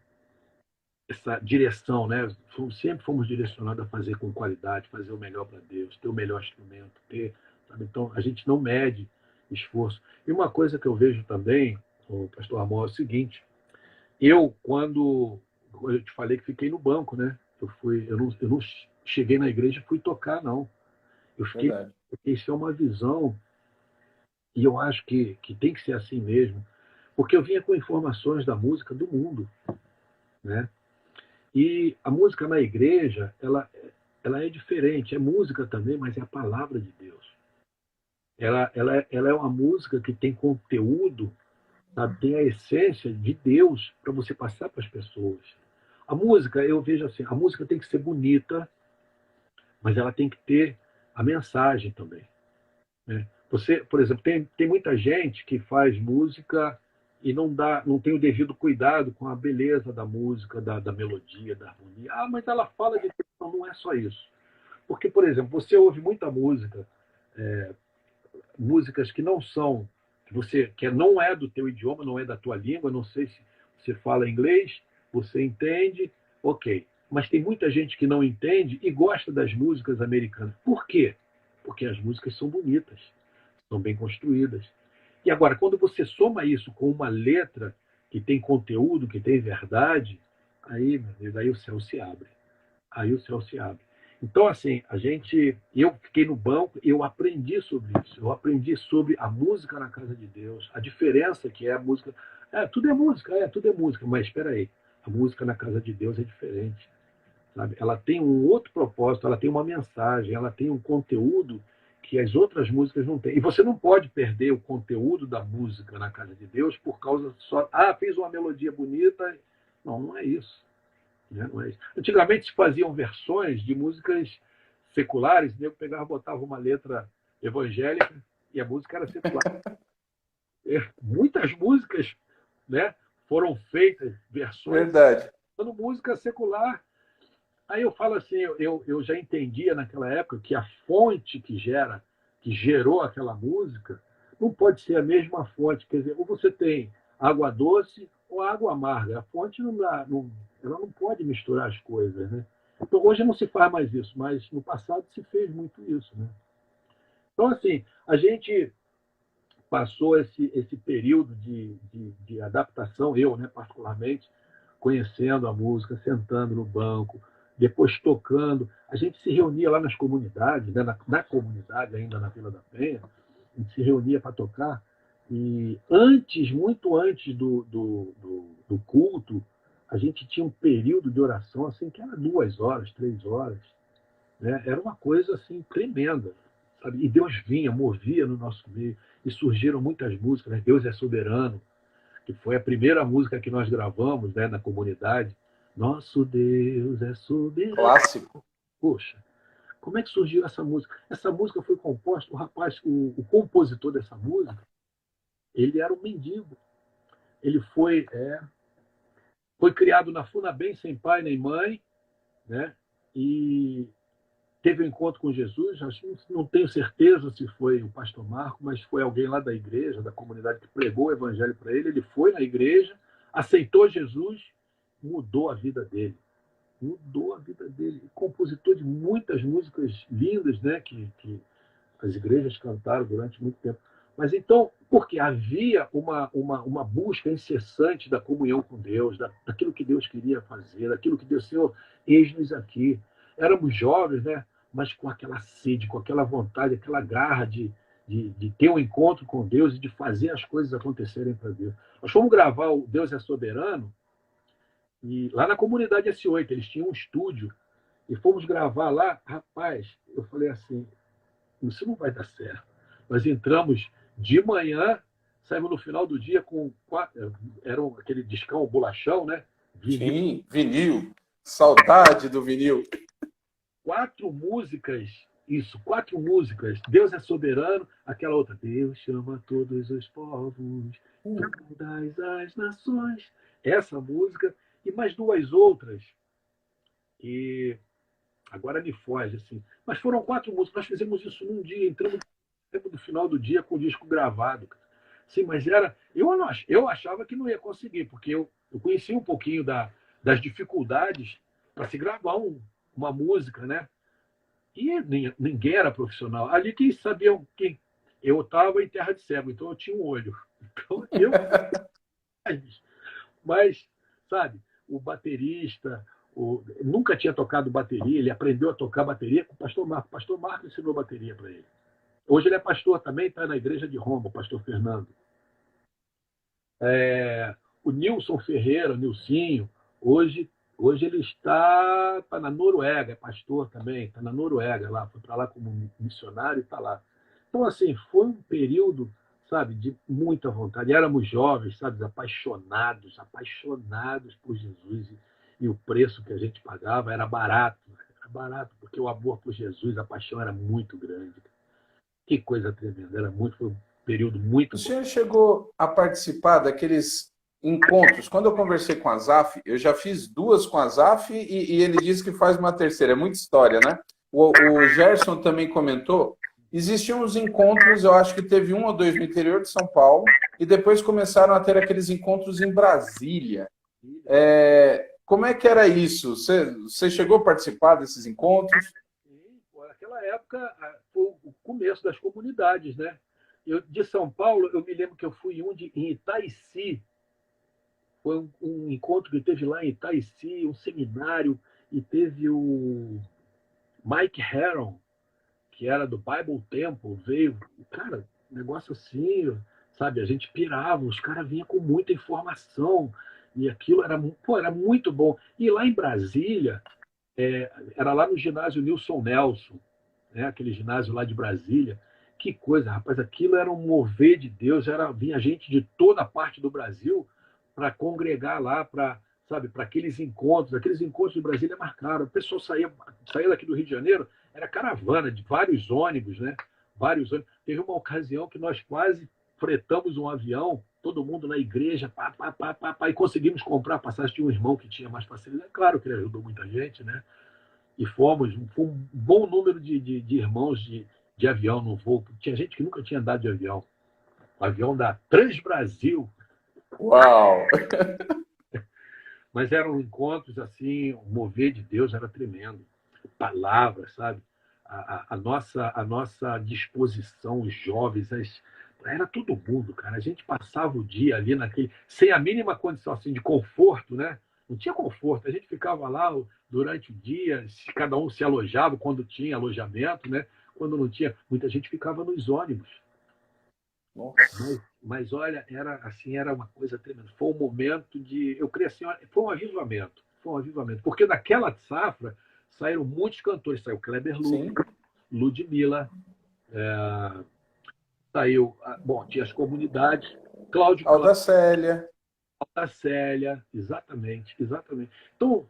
[SPEAKER 2] direção, né? Sempre fomos direcionados a fazer com qualidade, fazer o melhor para Deus, ter o melhor instrumento, ter, sabe? Então a gente não mede esforço. E uma coisa que eu vejo também, o pastor Amor, é o seguinte: quando eu te falei que fiquei no banco, né? Eu não cheguei na igreja e fui tocar, não. Eu fiquei,
[SPEAKER 1] Verdade.
[SPEAKER 2] porque isso é uma visão e eu acho que tem que ser assim mesmo, porque eu vinha com informações da música do mundo, né? E a música na igreja, ela é diferente, é música também, mas é a palavra de Deus. Ela é uma música que tem conteúdo, sabe? Tem a essência de Deus para você passar para as pessoas. A música, eu vejo assim, a música tem que ser bonita, mas ela tem que ter a mensagem também, né? Você, por exemplo, tem muita gente que faz música e não tem o devido cuidado com a beleza da música, da melodia, da harmonia. Ah, mas ela fala de Deus. Não é só isso. Porque, por exemplo, você ouve muita música, músicas que não são, que não é do teu idioma, não é da tua língua, não sei se você fala inglês, você entende, ok. Mas tem muita gente que não entende e gosta das músicas americanas. Por quê? Porque as músicas são bonitas, são bem construídas. E agora, quando você soma isso com uma letra que tem conteúdo, que tem verdade, aí, meu Deus, aí o céu se abre. Aí o céu se abre. Então, assim, eu fiquei no banco, eu aprendi sobre isso. Eu aprendi sobre a música na casa de Deus, a diferença que é a música. Tudo é música, mas espera aí, a música na casa de Deus é diferente, sabe? Ela tem um outro propósito, ela tem uma mensagem, ela tem um conteúdo que as outras músicas não têm. E você não pode perder o conteúdo da música na casa de Deus por causa só, fiz uma melodia bonita. Não, não é isso. Né? Não é isso. Antigamente se faziam versões de músicas seculares, o nego pegava, botava uma letra evangélica e a música era secular. Muitas músicas, né, foram feitas, versões,
[SPEAKER 1] Verdade.
[SPEAKER 2] dando música secular. Aí eu falo assim, eu já entendia naquela época que a fonte que gerou aquela música, não pode ser a mesma fonte. Quer dizer, ou você tem água doce ou água amarga. A fonte ela não pode misturar as coisas, né? Então hoje não se faz mais isso, mas no passado se fez muito isso, né? Então assim, a gente passou esse período de adaptação, eu, né, particularmente, conhecendo a música, sentando no banco, depois tocando. A gente se reunia lá nas comunidades, né, na comunidade, ainda na Vila da Penha, a gente se reunia para tocar. E muito antes do culto, a gente tinha um período de oração assim que era 2 horas, 3 horas, né? Era uma coisa assim tremenda, sabe? E Deus vinha, movia no nosso meio e surgiram muitas músicas, né? Deus é soberano, que foi a primeira música que nós gravamos, né, na comunidade. Nosso Deus é soberano.
[SPEAKER 1] Clássico.
[SPEAKER 2] Poxa, como é que surgiu essa música? Essa música foi composta, o rapaz, o compositor dessa música, ele era um mendigo. Ele foi criado na Funabem sem pai nem mãe, né? E teve um encontro com Jesus, não tenho certeza se foi o pastor Marco, mas foi alguém lá da igreja, da comunidade, que pregou o evangelho para ele. Ele foi na igreja, aceitou Jesus, mudou a vida dele. Mudou a vida dele. Compositor de muitas músicas lindas, né, que as igrejas cantaram durante muito tempo. Mas então, porque havia uma busca incessante da comunhão com Deus, daquilo que Deus queria fazer, daquilo que Deus, Senhor, eis-nos aqui. Éramos jovens, né? Mas com aquela sede, com aquela vontade, aquela garra de ter um encontro com Deus e de fazer as coisas acontecerem para Deus. Nós fomos gravar o Deus é Soberano, e lá na comunidade S8, eles tinham um estúdio, e fomos gravar lá. Rapaz, eu falei assim, isso não vai dar certo. Nós entramos de manhã, saímos no final do dia com era aquele discão, bolachão, né? Vinil.
[SPEAKER 1] Sim, vinil. Saudade do vinil.
[SPEAKER 2] 4 músicas, isso, 4 músicas. Deus é soberano, aquela outra. Deus chama todos os povos, todas as nações. Essa música e mais 2 outras. E Agora me foge, assim. Mas foram 4 músicas, nós fizemos isso num dia, entramos no final do dia com o disco gravado. Sim, mas era. Eu achava que não ia conseguir, porque eu conhecia um pouquinho das dificuldades para se gravar uma música, né? E ninguém era profissional. Ali quem sabia quem eu estava em terra de cego, então eu tinha um olho. Então eu. Mas, sabe, o baterista, nunca tinha tocado bateria, ele aprendeu a tocar bateria com o pastor Marco. O pastor Marco ensinou bateria para ele. Hoje ele é pastor também, está na igreja de Roma, o pastor Fernando. O Nilson Ferreira, o Nilcinho, hoje ele está na Noruega, é pastor também, está na Noruega, lá, foi para lá como missionário e está lá. Então, assim, foi um período, sabe, de muita vontade. Éramos jovens, sabe, apaixonados por Jesus. E o preço que a gente pagava era barato, porque o amor por Jesus, a paixão era muito grande. Que coisa tremenda, foi um período muito
[SPEAKER 1] O
[SPEAKER 2] bom.
[SPEAKER 1] senhor chegou a participar daqueles encontros? Quando eu conversei com a Zaf, eu já fiz 2 com a Zaf e ele disse que faz uma terceira. É muita história, né? O Gerson também comentou. Existiam uns encontros, eu acho que teve 1 ou 2 no interior de São Paulo, e depois começaram a ter aqueles encontros em Brasília. Como é que era isso? Você chegou a participar desses encontros?
[SPEAKER 2] Naquela época, foi o começo das comunidades, né? De São Paulo, eu me lembro que eu fui em Itaici. Foi um encontro que teve lá em Itaici, um seminário, e teve o Mike Heron, que era do Bible Temple, veio. Cara, negócio assim, sabe? A gente pirava, os caras vinham com muita informação, e aquilo era muito bom. E lá em Brasília, era lá no ginásio Nilson Nelson, né? Aquele ginásio lá de Brasília. Que coisa, rapaz, aquilo era um mover de Deus, vinha gente de toda a parte do Brasil para congregar lá, para aqueles encontros de Brasília marcaram. O pessoal saía daqui do Rio de Janeiro, era caravana de vários ônibus, né? Vários ônibus. Teve uma ocasião que nós quase fretamos um avião, todo mundo na igreja, e conseguimos comprar passagem. Tinha um irmão que tinha mais facilidade, claro que ele ajudou muita gente, né? E foi um bom número de irmãos de avião no voo. Tinha gente que nunca tinha andado de avião. O avião da Transbrasil.
[SPEAKER 1] Uau!
[SPEAKER 2] Mas eram encontros assim, o mover de Deus era tremendo. Palavras, sabe? A nossa disposição, os jovens, era todo mundo, cara. A gente passava o dia ali sem a mínima condição assim, de conforto, né? Não tinha conforto. A gente ficava lá durante o dia, cada um se alojava quando tinha alojamento, né? Quando não tinha, muita gente ficava nos ônibus. Mas olha, era uma coisa tremenda. Foi um momento eu creio assim, foi um avivamento. Porque daquela safra saíram muitos cantores. Saiu Kleber Ludmilla, saiu, tinha as comunidades, Cláudio
[SPEAKER 1] Alda Célia,
[SPEAKER 2] exatamente. Então,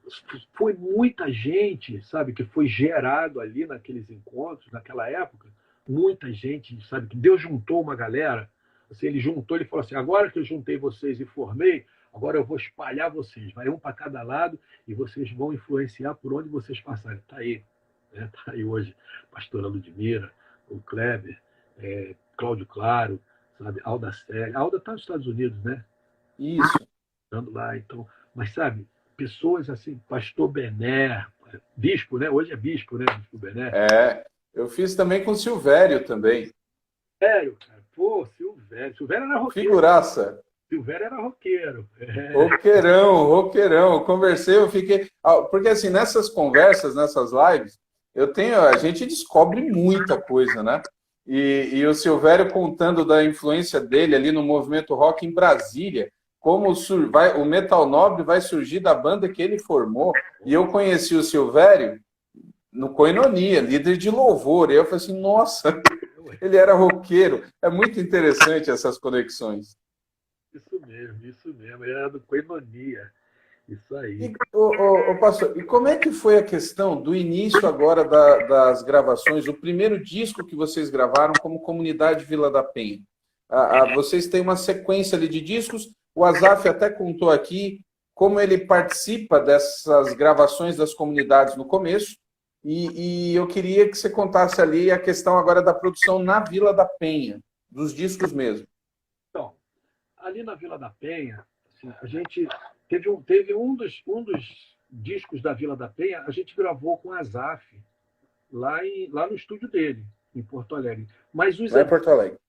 [SPEAKER 2] foi muita gente, sabe, que foi gerado ali naqueles encontros, naquela época, muita gente, sabe, que Deus juntou uma galera, assim, ele falou assim, agora que eu juntei vocês e formei, agora eu vou espalhar vocês, vai um para cada lado e vocês vão influenciar por onde vocês passarem. Está aí, né? Tá aí hoje a pastora Ludmilla, o Kleber, Cláudio Claro, sabe, Alda Célia. A Alda está nos Estados Unidos, né?
[SPEAKER 1] Isso.
[SPEAKER 2] Estando lá, então, mas sabe, pessoas assim, pastor Bené, bispo, né? Hoje é bispo, né? Bispo Bené.
[SPEAKER 1] Eu fiz também com o Silvério também.
[SPEAKER 2] Sério, cara. Pô, Silvério era roqueiro.
[SPEAKER 1] Figuraça.
[SPEAKER 2] Silvério era roqueiro.
[SPEAKER 1] Roqueirão. Eu conversei, eu fiquei... Porque assim, nessas conversas, nessas lives, a gente descobre muita coisa, né? E o Silvério contando da influência dele ali no movimento rock em Brasília, como o Metal Nobre vai surgir da banda que ele formou. E eu conheci o Silvério no Koinonia, líder de louvor. E eu falei assim, nossa, ele era roqueiro. É muito interessante essas conexões.
[SPEAKER 2] Isso mesmo. Ele era do Koinonia. Isso aí.
[SPEAKER 1] Pastor, e como é que foi a questão do início agora das gravações, o primeiro disco que vocês gravaram como Comunidade Vila da Penha? Vocês têm uma sequência ali de discos, o Azaf até contou aqui como ele participa dessas gravações das comunidades no começo, e eu queria que você contasse ali a questão agora da produção na Vila da Penha, dos discos mesmo.
[SPEAKER 2] Então, ali na Vila da Penha, assim, a gente teve um dos discos da Vila da Penha, a gente gravou com a Azaf, lá no estúdio dele, em Porto Alegre. Mas
[SPEAKER 1] Lá em Porto Alegre.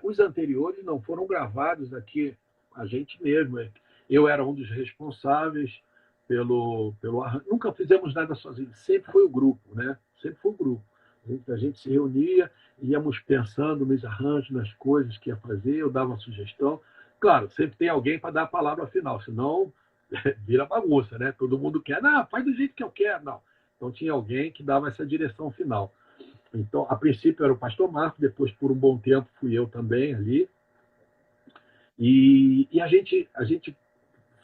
[SPEAKER 2] os anteriores não foram gravados aqui, a gente mesmo. Eu era um dos responsáveis pelo arranjo. Nunca fizemos nada sozinho, sempre foi o grupo, né? Sempre foi o grupo. A gente se reunia, íamos pensando nos arranjos, nas coisas que ia fazer, eu dava uma sugestão. Claro, sempre tem alguém para dar a palavra final, senão vira bagunça, né? Todo mundo quer, não, faz do jeito que eu quero, não. Então tinha alguém que dava essa direção final. Então, a princípio era o pastor Marco, depois, por um bom tempo, fui eu também ali. E a gente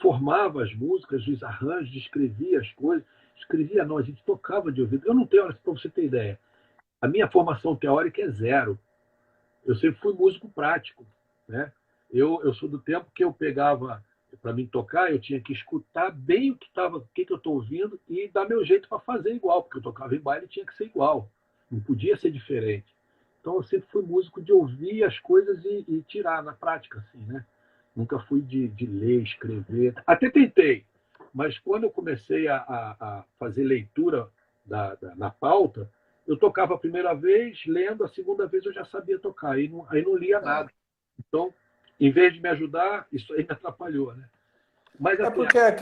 [SPEAKER 2] formava as músicas, os arranjos, escrevia as coisas. Escrevia, não, a gente tocava de ouvido. Eu não tenho, para você ter ideia, a minha formação teórica é zero. Eu sempre fui músico prático, né? Eu sou do tempo que eu pegava, para mim tocar, eu tinha que escutar bem o que eu estou ouvindo e dar meu jeito para fazer igual, porque eu tocava em baile e tinha que ser igual. Não podia ser diferente. Então eu sempre fui músico de ouvir as coisas e tirar na prática, assim, né? Nunca fui de ler, escrever. Até tentei, mas quando eu comecei a fazer leitura na pauta, eu tocava a primeira vez, lendo, a segunda vez eu já sabia tocar, aí não lia nada. Então, em vez de me ajudar, isso aí me atrapalhou, né? Mas,
[SPEAKER 1] É
[SPEAKER 2] assim,
[SPEAKER 1] porque a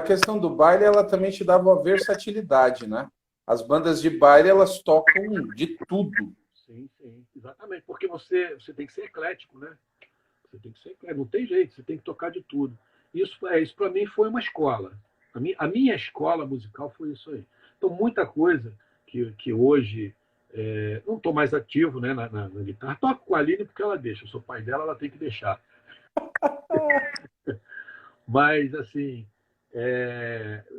[SPEAKER 1] questão do baile, ela também te dava uma versatilidade, né? As bandas de baile, elas tocam de tudo.
[SPEAKER 2] sim, exatamente, porque você tem que ser eclético, né? Você tem que ser eclético, não tem jeito, você tem que tocar de tudo. Isso para mim foi uma escola. A minha escola musical foi isso aí. Então, muita coisa que hoje não estou mais ativo, né, na guitarra. Toco com a Aline porque ela deixa. Eu sou pai dela, ela tem que deixar. Mas, assim,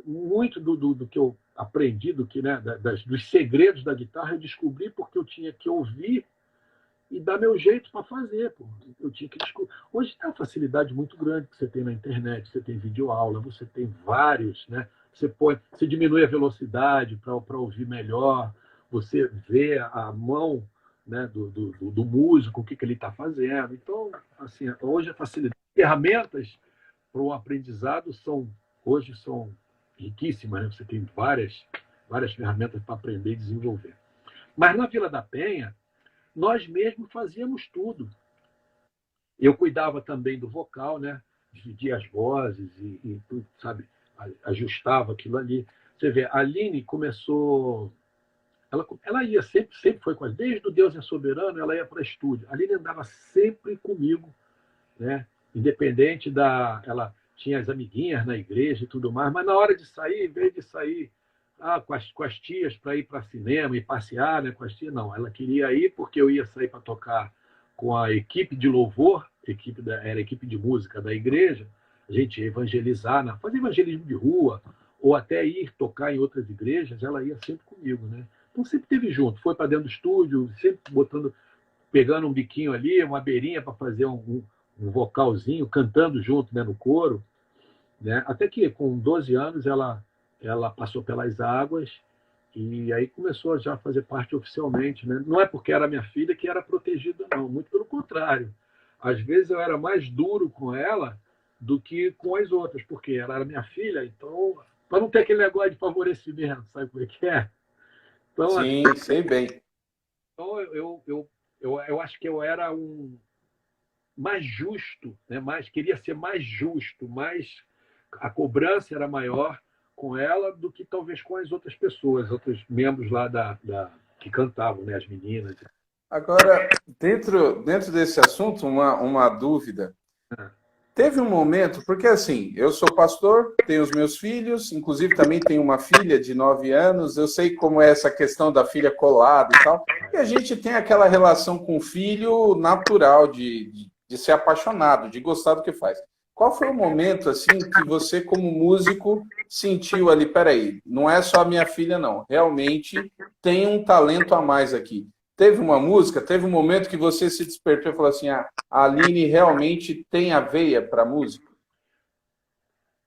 [SPEAKER 2] muito do que eu aprendi, né, dos segredos da guitarra, eu descobri porque eu tinha que ouvir e dar meu jeito para fazer. Pô. Eu tinha que descobrir. Hoje tem uma facilidade muito grande que você tem na internet, você tem videoaula, você tem vários, né? Você diminui a velocidade para ouvir melhor, você vê a mão, né, do músico, o que ele está fazendo. Então, assim, hoje a facilidade, ferramentas para o aprendizado hoje são riquíssimas, né? Você tem várias ferramentas para aprender e desenvolver. Mas na Vila da Penha, nós mesmos fazíamos tudo. Eu cuidava também do vocal, né? Dividia as vozes e tudo, sabe? Ajustava aquilo ali. Você vê, a Aline começou. Ela ia sempre foi com a. Desde o Deus é Soberano, ela ia para estúdio. A Aline andava sempre comigo, né? Independente da. Ela tinha as amiguinhas na igreja e tudo mais, mas na hora de sair, em vez de sair com as tias para ir para cinema e passear, né, com as tias, não. Ela queria ir porque eu ia sair para tocar com a equipe de louvor, era a equipe de música da igreja, a gente ia evangelizar, fazer evangelismo de rua, ou até ir tocar em outras igrejas, ela ia sempre comigo, né? Então sempre teve junto, foi para dentro do estúdio, sempre pegando um biquinho ali, uma beirinha para fazer um vocalzinho, cantando junto, né, no coro, né? Até que com 12 anos ela passou pelas águas e aí começou a já fazer parte oficialmente, né? Não é porque era minha filha que era protegida, não, muito pelo contrário. Às vezes eu era mais duro com ela do que com as outras, porque ela era minha filha, então, para não ter aquele negócio de favorecimento, sabe como é que é? Então, assim,
[SPEAKER 1] Sim, sei bem.
[SPEAKER 2] então eu acho que eu era mais justo, né? Queria ser mais justo, a cobrança era maior com ela do que talvez com as outras pessoas, outros membros lá que cantavam, né? As meninas.
[SPEAKER 1] Agora, dentro desse assunto, uma dúvida. Teve um momento, porque assim, eu sou pastor, tenho os meus filhos, inclusive também tenho uma filha de 9 anos, eu sei como é essa questão da filha colada e tal, e a gente tem aquela relação com o filho natural de ser apaixonado, de gostar do que faz. Qual foi o momento, assim, que você, como músico, sentiu ali, peraí, não é só a minha filha, não, realmente tem um talento a mais aqui. Teve uma música, teve um momento que você se despertou e falou assim, a Aline realmente tem a veia para música?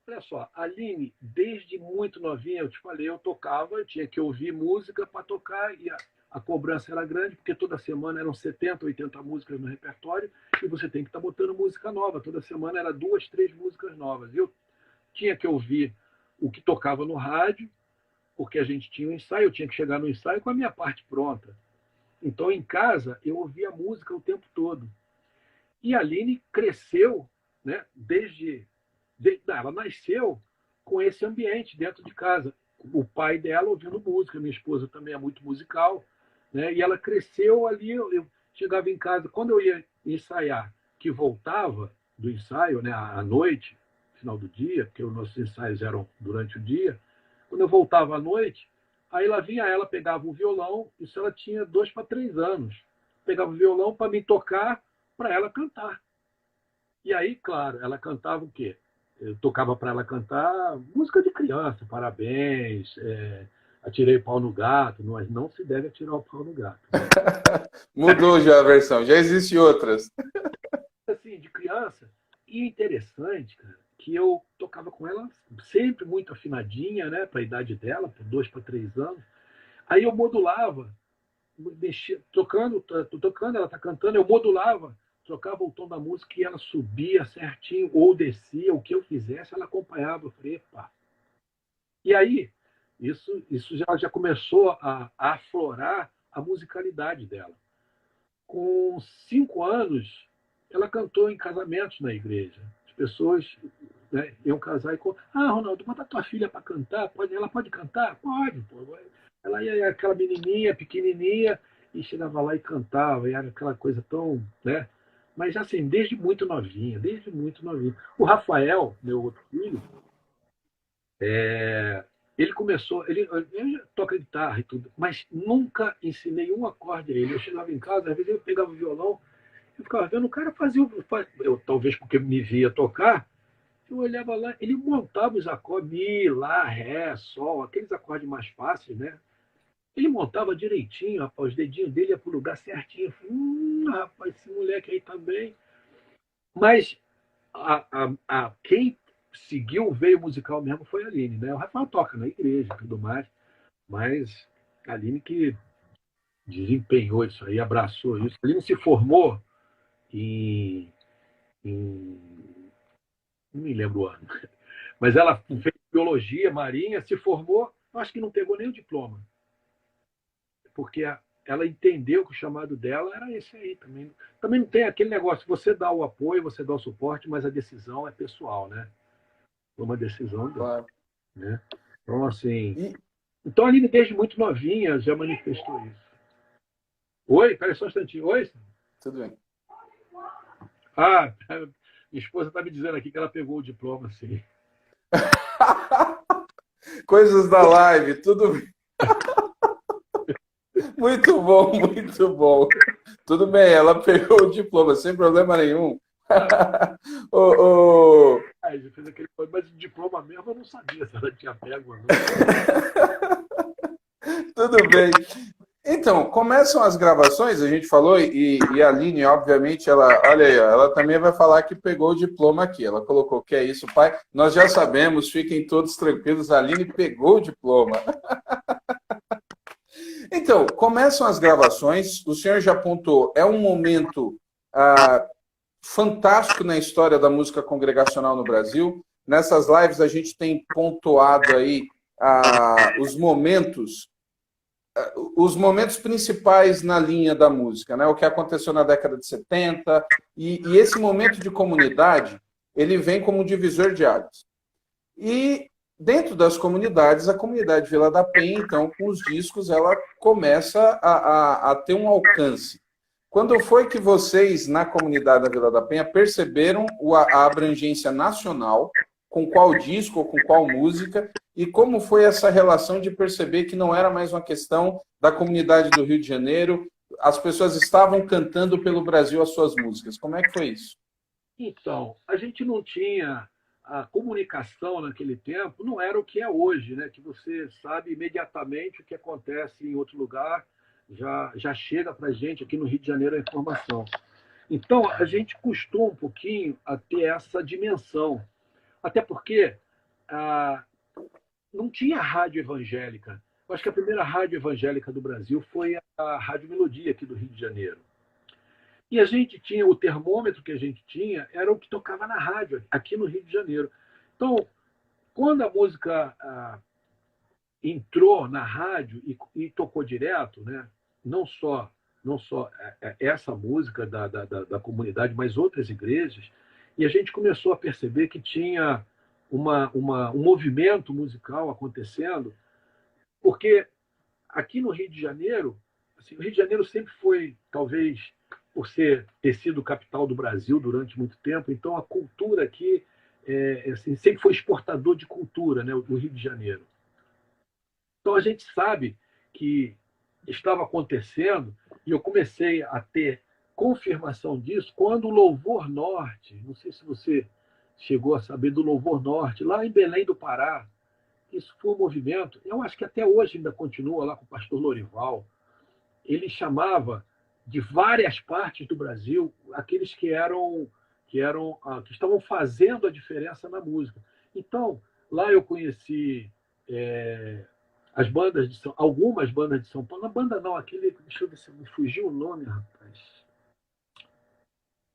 [SPEAKER 2] Olha só, a Aline, desde muito novinha, eu te falei, eu tocava, eu tinha que ouvir música para tocar, e a cobrança era grande, porque toda semana eram 70, 80 músicas no repertório, e você tem que estar botando música nova. Toda semana era 2, 3 músicas novas. Eu tinha que ouvir o que tocava no rádio, porque a gente tinha um ensaio, eu tinha que chegar no ensaio com a minha parte pronta. Então, em casa, eu ouvia música o tempo todo. E a Aline cresceu, né, ela nasceu com esse ambiente dentro de casa. O pai dela ouvindo música, minha esposa também é muito musical, né, e ela cresceu ali. Eu chegava em casa, quando eu ia ensaiar, que voltava do ensaio, né, à noite, final do dia, porque os nossos ensaios eram durante o dia, quando eu voltava à noite, aí lá vinha ela, pegava o violão, isso ela tinha 2 para 3 anos, pegava o violão para me tocar, para ela cantar. E aí, claro, ela cantava o quê? Eu tocava para ela cantar música de criança, parabéns, atirei o pau no gato, mas não se deve atirar o pau no gato. Né?
[SPEAKER 1] Mudou já a versão, já existem outras.
[SPEAKER 2] Assim, de criança, e interessante, cara, que eu tocava com ela sempre muito afinadinha, né, para a idade dela, por 2 para 3 anos. Aí eu modulava, mexia, tocando, ela tá cantando, eu modulava, trocava o tom da música e ela subia certinho ou descia, o que eu fizesse, ela acompanhava. Eu falei, pá. E aí, isso já começou a aflorar a musicalidade dela. Com 5 anos, ela cantou em casamentos na igreja. As pessoas, né, iam casar e Ronaldo, bota tua filha para cantar, ela pode cantar? Pode, pô. Ela ia aquela menininha, pequenininha, e chegava lá e cantava, e era aquela coisa tão, né? Mas assim, desde muito novinha, desde muito novinha. O Rafael, meu outro filho, ele começou, ele toca guitarra e tudo, mas nunca ensinei um acorde a ele. Eu chegava em casa, às vezes eu pegava o violão, eu ficava vendo o cara fazia, eu, talvez porque me via tocar, eu olhava lá, ele montava os acordes, mi, lá, ré, sol, aqueles acordes mais fáceis, né? Ele montava direitinho, rapaz, os dedinhos dele iam para o lugar certinho. Eu falei, rapaz, esse moleque aí também. Mas quem seguiu o veio musical mesmo foi a Aline, né? O Rafael toca na igreja e tudo mais, mas a Aline que desempenhou isso aí, abraçou isso. A Aline se formou em não me lembro o ano, mas ela fez biologia marinha, se formou, acho que não pegou nem o diploma, porque ela entendeu que o chamado dela era esse aí também. Também não tem aquele negócio, você dá o apoio, você dá o suporte, mas a decisão é pessoal, né? Foi uma decisão dela,
[SPEAKER 1] Claro.
[SPEAKER 2] né? Então, assim...
[SPEAKER 1] E,
[SPEAKER 2] Então, a Aline, desde muito novinha, já manifestou isso. Oi, peraí só um instantinho. Oi?
[SPEAKER 1] tudo bem.
[SPEAKER 2] Minha esposa está me dizendo aqui que ela pegou o diploma, sim.
[SPEAKER 1] Coisas da live, tudo bem. Muito bom, muito bom. Tudo bem, ela pegou o diploma, sem problema nenhum. ô,
[SPEAKER 2] Já fez aquele... Mas o diploma mesmo eu não sabia se ela tinha pego ou não.
[SPEAKER 1] Tudo bem. Então, começam as gravações, a gente falou, e a Aline, obviamente, ela, olha aí, ela também vai falar que pegou o diploma aqui. Ela colocou que é isso, pai. Nós já sabemos, fiquem todos tranquilos, a Aline pegou o diploma. Então, começam as gravações, o senhor já apontou, é um momento fantástico na história da música congregacional no Brasil. Nessas lives a gente tem pontuado aí os momentos principais na linha da música, né? O que aconteceu na década de 70, e esse momento de comunidade, ele vem como um divisor de águas. E dentro das comunidades, a comunidade Vila da Penha, então, com os discos, ela começa a ter um alcance. Quando foi que vocês, na comunidade da Vila da Penha, perceberam a abrangência nacional, com qual disco ou com qual música, e como foi essa relação de perceber que não era mais uma questão da comunidade do Rio de Janeiro, as pessoas estavam cantando pelo Brasil as suas músicas? Como é que foi isso?
[SPEAKER 2] Então, a gente não tinha... A comunicação naquele tempo não era o que é hoje, né? Que você sabe imediatamente o que acontece em outro lugar, já chega para a gente aqui no Rio de Janeiro a informação. Então, a gente custou um pouquinho a ter essa dimensão. Até porque não tinha rádio evangélica. Eu acho que a primeira rádio evangélica do Brasil foi a Rádio Melodia, aqui do Rio de Janeiro. E a gente tinha, o termômetro que a gente tinha era o que tocava na rádio, aqui no Rio de Janeiro. Então, quando a música entrou na rádio e tocou direto, né? Não só essa música da comunidade, mas outras igrejas, e a gente começou a perceber que tinha um movimento musical acontecendo, porque aqui no Rio de Janeiro, assim, o Rio de Janeiro sempre foi, talvez, por ter sido capital do Brasil durante muito tempo, então a cultura aqui assim, sempre foi exportador de cultura, né, o Rio de Janeiro. Então a gente sabe que estava acontecendo, e eu comecei a ter confirmação disso quando o Louvor Norte, não sei se você chegou a saber do Louvor Norte, lá em Belém do Pará, isso foi um movimento, eu acho que até hoje ainda continua lá com o pastor Lorival, ele chamava de várias partes do Brasil aqueles que estavam fazendo a diferença na música. Então, lá eu conheci as bandas algumas bandas de São Paulo. A banda não, deixa eu ver se me fugiu o nome, rapaz.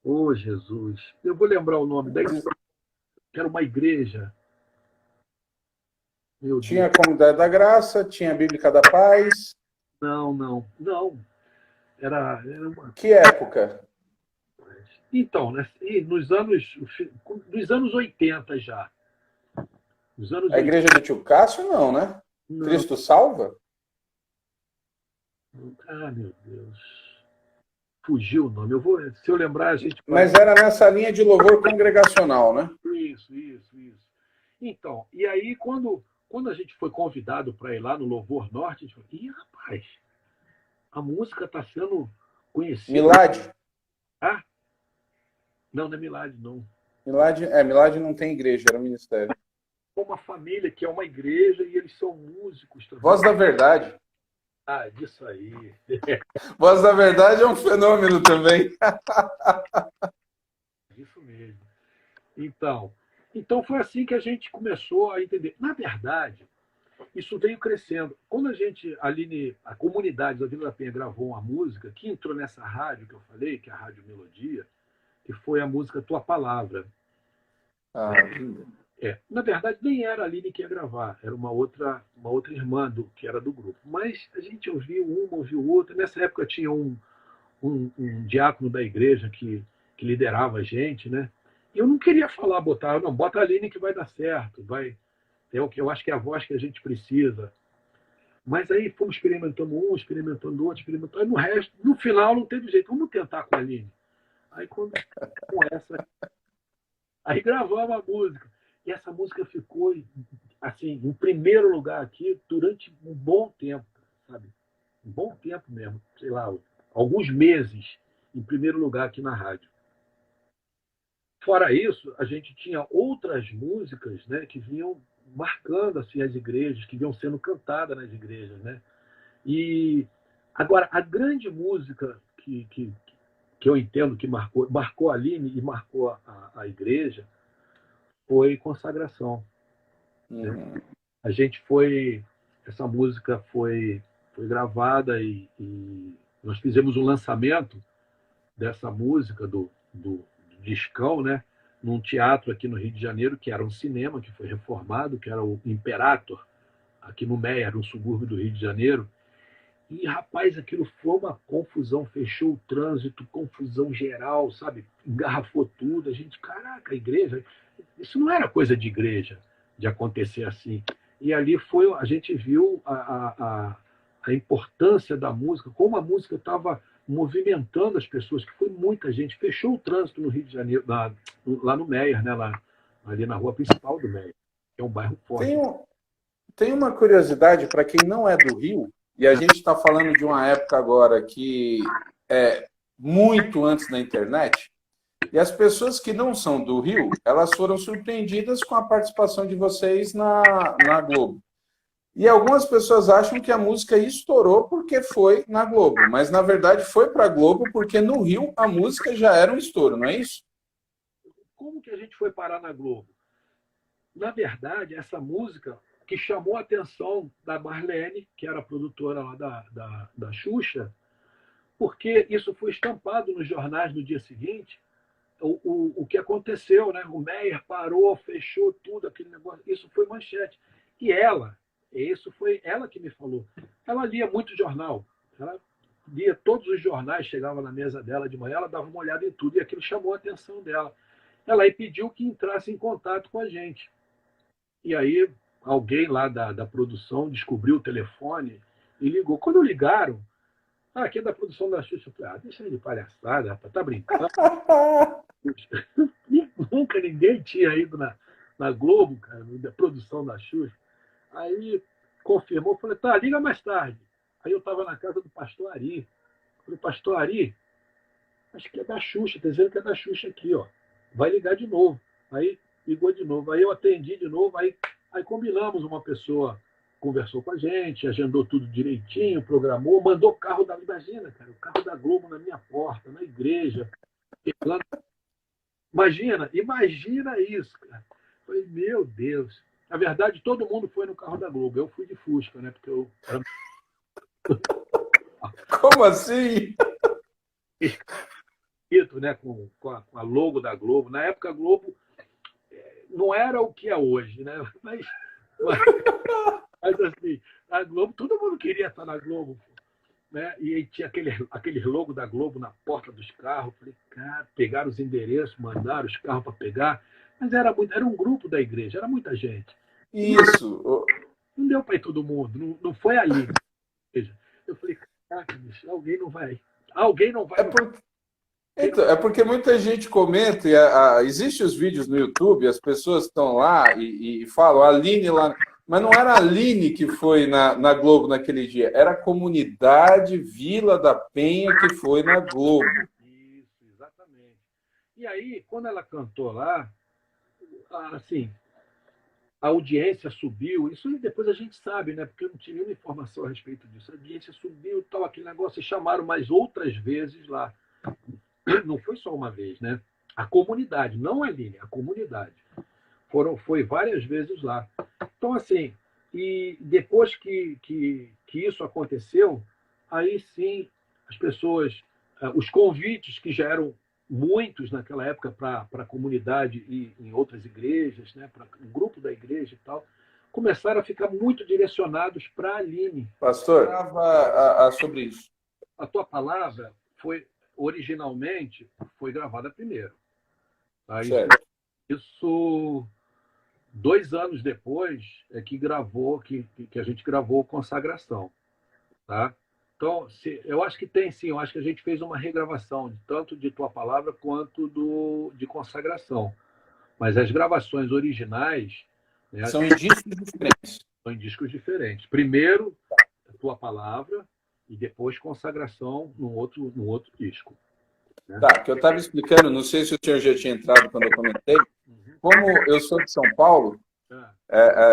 [SPEAKER 2] Oh, Jesus. Eu vou lembrar o nome da igreja, que era uma igreja.
[SPEAKER 1] Meu tinha Deus. A Comunidade da Graça, tinha a Bíblica da Paz.
[SPEAKER 2] Não. Era uma...
[SPEAKER 1] Que época?
[SPEAKER 2] Então, né, nos anos 80 já. Nos anos
[SPEAKER 1] a igreja do Tio Cássio, não, né? Não. Cristo Salva?
[SPEAKER 2] Meu Deus. Fugiu o nome. Se eu lembrar, a gente...
[SPEAKER 1] Mas era nessa linha de louvor congregacional, né?
[SPEAKER 2] Isso. Então, e aí, quando a gente foi convidado para ir lá no Louvor Norte, a gente falou, rapaz, a música está sendo conhecida.
[SPEAKER 1] Milad?
[SPEAKER 2] Não é Milad, não.
[SPEAKER 1] Milad não tem igreja, era um ministério.
[SPEAKER 2] Uma família que é uma igreja e eles são músicos também.
[SPEAKER 1] Voz da Verdade.
[SPEAKER 2] Disso aí.
[SPEAKER 1] Voz da Verdade é um fenômeno também.
[SPEAKER 2] Isso mesmo. Então foi assim que a gente começou a entender. Na verdade, isso veio crescendo. Quando a comunidade da Vila da Penha gravou uma música que entrou nessa rádio que eu falei, que é a Rádio Melodia, que foi a música Tua Palavra. Na verdade, nem era a Aline que ia gravar, era uma outra irmã que era do grupo. Mas a gente ouviu uma, ouviu outra. Nessa época tinha um diácono da igreja que liderava a gente, né? E eu não queria bota a Aline que vai dar certo, é o que eu acho que é a voz que a gente precisa. Mas aí fomos experimentando experimentando outro, aí no final não teve jeito, vamos tentar com a Aline. Aí com essa, aí gravamos a música. E essa música ficou, assim, em primeiro lugar aqui durante um bom tempo, sabe? Um bom tempo mesmo, sei lá, alguns meses em primeiro lugar aqui na rádio. Fora isso, a gente tinha outras músicas, né, que vinham marcando assim, as igrejas, que vinham sendo cantadas nas igrejas, né? E agora, a grande música que eu entendo que marcou a Aline e marcou a igreja, foi Consagração. Né? Essa música foi gravada e nós fizemos um lançamento dessa música do discão, né? Num teatro aqui no Rio de Janeiro, que era um cinema que foi reformado, que era o Imperator, aqui no Meia, no subúrbio do Rio de Janeiro. E, rapaz, aquilo foi uma confusão, fechou o trânsito, confusão geral, sabe? Engarrafou tudo. A gente, caraca, a igreja... Isso não era coisa de igreja, de acontecer assim. E ali a gente viu a importância da música, como a música estava movimentando as pessoas, que foi muita gente. Fechou o trânsito no Rio de Janeiro, lá no Meier, né? Ali na rua principal do Meier, que é um bairro forte.
[SPEAKER 1] Tem uma curiosidade para quem não é do Rio, e a gente está falando de uma época agora que é muito antes da internet, e as pessoas que não são do Rio, elas foram surpreendidas com a participação de vocês na Globo. E algumas pessoas acham que a música estourou porque foi na Globo, mas na verdade foi para a Globo porque no Rio a música já era um estouro, não é isso?
[SPEAKER 2] Como que a gente foi parar na Globo? na verdade, essa música que chamou a atenção da Marlene, que era a produtora lá da Xuxa, porque isso foi estampado nos jornais no dia seguinte, o que aconteceu, né? O Meyer parou, fechou tudo, aquele negócio, isso foi manchete. E isso foi ela que me falou. Ela lia muito jornal, ela lia todos os jornais, chegava na mesa dela de manhã, ela dava uma olhada em tudo, e aquilo chamou a atenção dela. Ela aí pediu que entrasse em contato com a gente. E aí alguém lá da produção descobriu o telefone e ligou. Quando ligaram, aqui é da produção da Xuxa, eu falei, deixa ele de palhaçada, rapaz, tá brincando? Nunca ninguém tinha ido na Globo, cara, da produção da Xuxa. Aí confirmou, falei, tá, liga mais tarde. Aí eu estava na casa do pastor Ari. Falei, pastor Ari, acho que é da Xuxa, tá dizendo que é da Xuxa aqui, ó. Vai ligar de novo. Aí ligou de novo. Aí eu atendi de novo, aí combinamos, uma pessoa conversou com a gente, agendou tudo direitinho, programou, mandou o carro da... Imagina, cara, o carro da Globo na minha porta, na igreja. Imagina isso, cara. Falei, meu Deus. Na verdade, todo mundo foi no carro da Globo. Eu fui de Fusca, né? Porque eu era...
[SPEAKER 1] Como assim?
[SPEAKER 2] né? Com a logo da Globo. Na época, a Globo não era o que é hoje, né? Mas assim, a Globo, todo mundo queria estar na Globo, né? E aí tinha aquele logo da Globo na porta dos carros. Falei, cara, pegaram os endereços, mandaram os carros para pegar. Mas era um grupo da igreja, era muita gente.
[SPEAKER 1] Isso.
[SPEAKER 2] Não deu para ir todo mundo, não foi ali. Eu falei, caraca, bicho, alguém não vai.
[SPEAKER 1] É porque muita gente comenta, existe os vídeos no YouTube, as pessoas estão lá e falam, a Aline lá. Mas não era a Aline que foi na Globo naquele dia, era a comunidade Vila da Penha que foi na Globo.
[SPEAKER 2] Isso, exatamente. E aí, quando ela cantou lá, assim, a audiência subiu, isso depois a gente sabe, né? Porque eu não tinha nenhuma informação a respeito disso. A audiência subiu, tal, aquele negócio, e chamaram mais outras vezes lá. Não foi só uma vez, né? A comunidade, não a Aline, a comunidade. Foi várias vezes lá. Então, assim, e depois que isso aconteceu, aí sim as pessoas, os convites que já eram muitos naquela época para a comunidade e em outras igrejas, né, para um grupo da igreja e tal, começaram a ficar muito direcionados para a Aline.
[SPEAKER 1] Pastor, sobre isso.
[SPEAKER 2] A tua palavra originalmente foi gravada primeiro. Tá? Isso 2 anos depois é que a gente gravou Consagração. Tá? Então, eu acho que tem sim, eu acho que a gente fez uma regravação, tanto de Tua Palavra quanto de Consagração. Mas as gravações originais... Né,
[SPEAKER 1] são em discos diferentes.
[SPEAKER 2] São em discos diferentes. Primeiro, Tua Palavra, e depois Consagração num outro disco. Né?
[SPEAKER 1] Tá, que eu estava explicando, não sei se o senhor já tinha entrado quando eu comentei, como eu sou de São Paulo,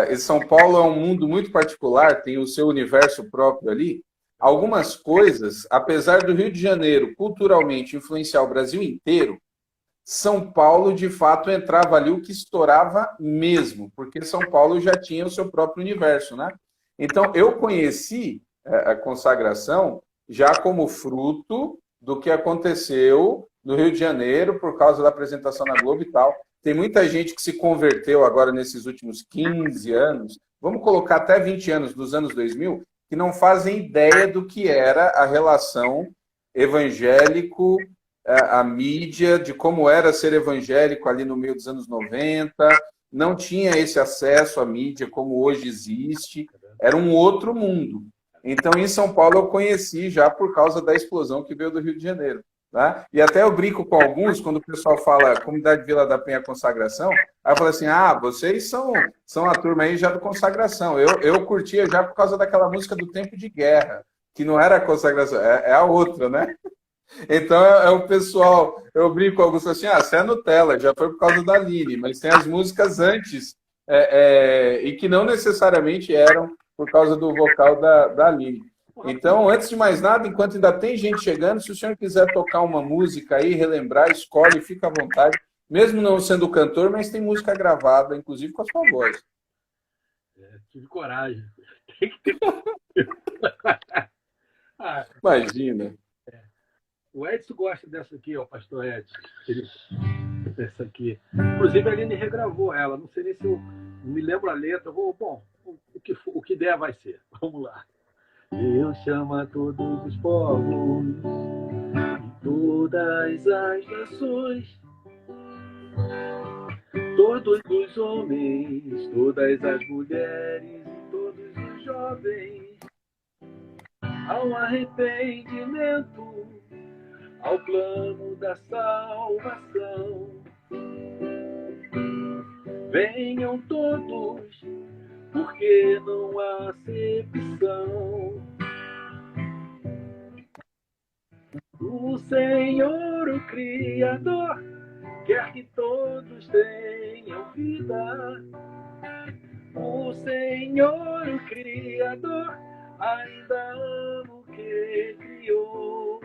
[SPEAKER 1] e São Paulo é um mundo muito particular, tem o seu universo próprio ali. Algumas coisas, apesar do Rio de Janeiro culturalmente influenciar o Brasil inteiro, São Paulo, de fato, entrava ali o que estourava mesmo, porque São Paulo já tinha o seu próprio universo, né? Então, eu conheci a Consagração já como fruto do que aconteceu no Rio de Janeiro, por causa da apresentação na Globo e tal. Tem muita gente que se converteu agora nesses últimos 15 anos, vamos colocar até 20 anos, dos anos 2000, que não fazem ideia do que era a relação evangélico, a mídia, de como era ser evangélico ali no meio dos anos 90, não tinha esse acesso à mídia como hoje existe, era um outro mundo. Então, em São Paulo, eu conheci já por causa da explosão que veio do Rio de Janeiro. Tá? E até eu brinco com alguns, quando o pessoal fala Comunidade Vila da Penha Consagração, aí eu falo assim, vocês são a turma aí já do Consagração. Eu curtia já por causa daquela música do Tempo de Guerra, que não era a Consagração, é a outra, né? Então é o pessoal, eu brinco com alguns, assim, você é Nutella, já foi por causa da Aline, mas tem as músicas antes, e que não necessariamente eram por causa do vocal da Aline. Então, antes de mais nada, enquanto ainda tem gente chegando, se o senhor quiser tocar uma música aí, relembrar, escolhe, fica à vontade, mesmo não sendo cantor, mas tem música gravada, inclusive com a sua voz.
[SPEAKER 2] Tive coragem. Tem que ter. Ah,
[SPEAKER 1] Imagina.
[SPEAKER 2] o Edson gosta dessa aqui, ó, o pastor Edson. Essa aqui. Inclusive, a Aline regravou ela. Não sei nem se eu não me lembro a letra. Bom, o que der vai ser. Vamos lá. Deus chama todos os povos e todas as nações, todos os homens, todas as mulheres e todos os jovens, ao arrependimento, ao plano da salvação. Venham todos, porque não há acepção. O Senhor, o Criador, quer que todos tenham vida. O Senhor, o Criador, ainda ama o que criou.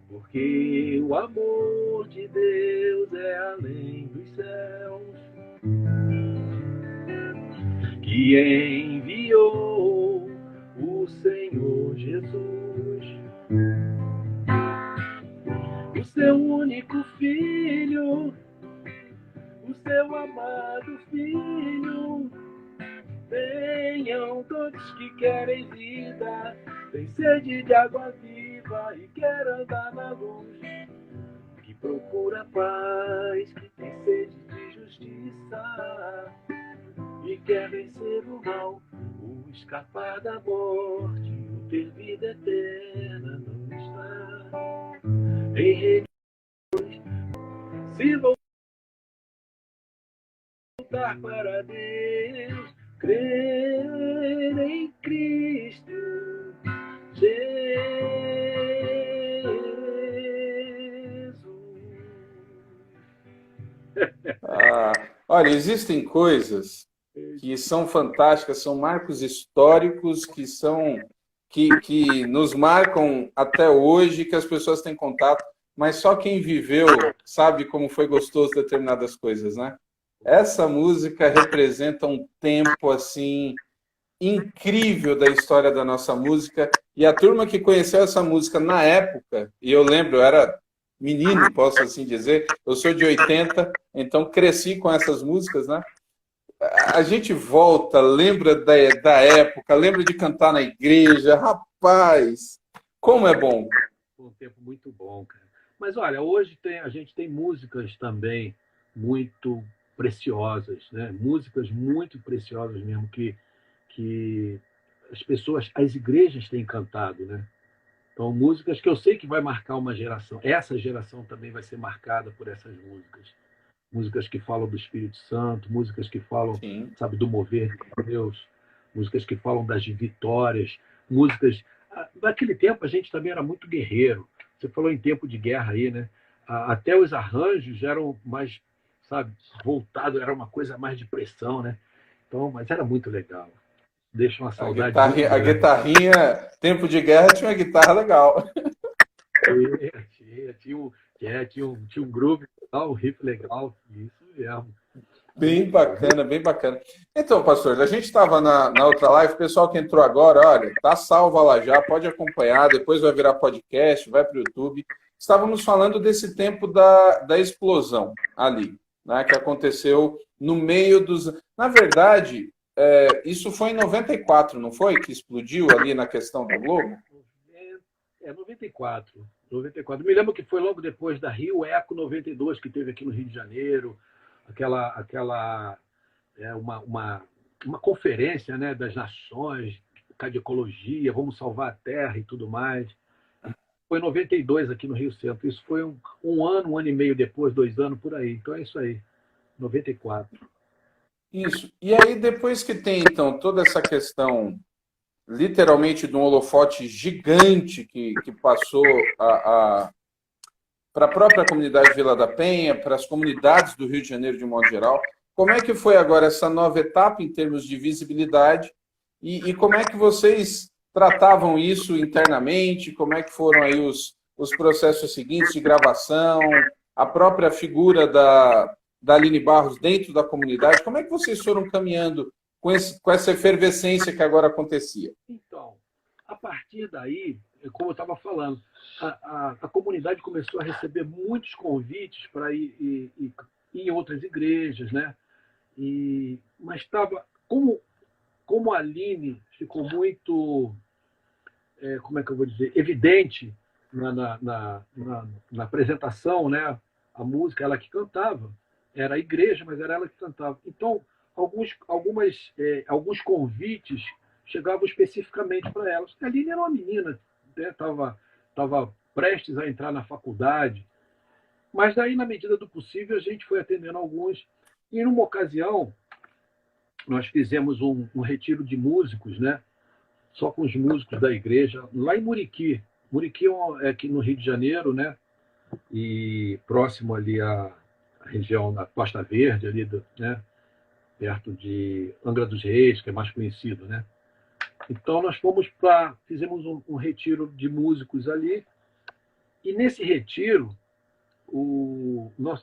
[SPEAKER 2] Porque o amor de Deus é além dos céus, que enviou o Senhor Jesus, o seu único Filho, o seu amado Filho. Venham todos que querem vida, tem sede de água viva e quer andar na luz, que procura paz, que tem sede de justiça e quer vencer o mal, o escapar da morte, o ter vida eterna não está em religiões. Se voltar para Deus, crer em Cristo Jesus.
[SPEAKER 1] Olha, existem coisas que são fantásticas, são marcos históricos que nos marcam até hoje, que as pessoas têm contato, mas só quem viveu sabe como foi gostoso determinadas coisas, né? Essa música representa um tempo assim incrível da história da nossa música, e a turma que conheceu essa música na época, e eu lembro, eu era menino, posso assim dizer, eu sou de 80, então cresci com essas músicas, né? A gente volta, lembra da época, lembra de cantar na igreja, rapaz, como é bom.
[SPEAKER 2] Um tempo muito bom, cara. Mas olha, hoje a gente tem músicas também muito preciosas, né? Músicas muito preciosas mesmo, que as pessoas, as igrejas têm cantado, né? Então, músicas que eu sei que vai marcar uma geração. Essa geração também vai ser marcada por essas músicas. Músicas que falam do Espírito Santo, músicas que falam,
[SPEAKER 1] Sim.
[SPEAKER 2] sabe, do mover de Deus, músicas que falam das vitórias, músicas... Naquele tempo a gente também era muito guerreiro. Você falou em tempo de guerra aí, né? Até os arranjos eram mais, sabe, voltados, era uma coisa mais de pressão, né? Então, mas era muito legal. Deixa uma saudade.
[SPEAKER 1] A guitarrinha, tempo de guerra, tinha uma guitarra legal.
[SPEAKER 2] Tinha um groove legal, um riff legal, isso mesmo.
[SPEAKER 1] Bem bacana, bem bacana. Então, pastor, a gente estava na outra live, o pessoal que entrou agora, olha, tá salva lá já, pode acompanhar, depois vai virar podcast, vai para o YouTube. Estávamos falando desse tempo da explosão ali, né, que aconteceu no meio dos... Na verdade, isso foi em 94, não foi? Que explodiu ali na questão do Globo?
[SPEAKER 2] 94. Me lembro que foi logo depois da Rio Eco 92, que teve aqui no Rio de Janeiro, uma conferência, né, das nações, de ecologia, vamos salvar a Terra e tudo mais. Foi em 92 aqui no Rio Centro. Isso foi um ano e meio depois, 2 anos por aí. Então é isso aí, 94.
[SPEAKER 1] Isso. E aí, depois que tem, então, toda essa questão, literalmente, de um holofote gigante que passou para a própria comunidade de Vila da Penha, para as comunidades do Rio de Janeiro de um modo geral, como é que foi agora essa nova etapa em termos de visibilidade e como é que vocês tratavam isso internamente? Como é que foram aí os processos seguintes de gravação, a própria figura da Aline Barros dentro da comunidade? Como é que vocês foram caminhando com essa efervescência que agora acontecia?
[SPEAKER 2] Então, a partir daí, como eu estava falando, a comunidade começou a receber muitos convites para ir em outras igrejas, né? Mas estava, como a Aline ficou muito, como é que eu vou dizer, evidente na apresentação, né? A música, ela que cantava, era a igreja, mas era ela que cantava. Então, alguns convites chegavam especificamente para ela. A Aline era uma menina, estava, né? Tava prestes a entrar na faculdade, mas daí, na medida do possível, a gente foi atendendo alguns. E numa ocasião, nós fizemos um retiro de músicos, né? Só com os músicos da igreja, lá em Muriqui. Muriqui é aqui no Rio de Janeiro, né? E próximo ali à região da Costa Verde, ali né? Perto de Angra dos Reis, que é mais conhecido, né? Então nós fizemos um retiro de músicos ali, e nesse retiro,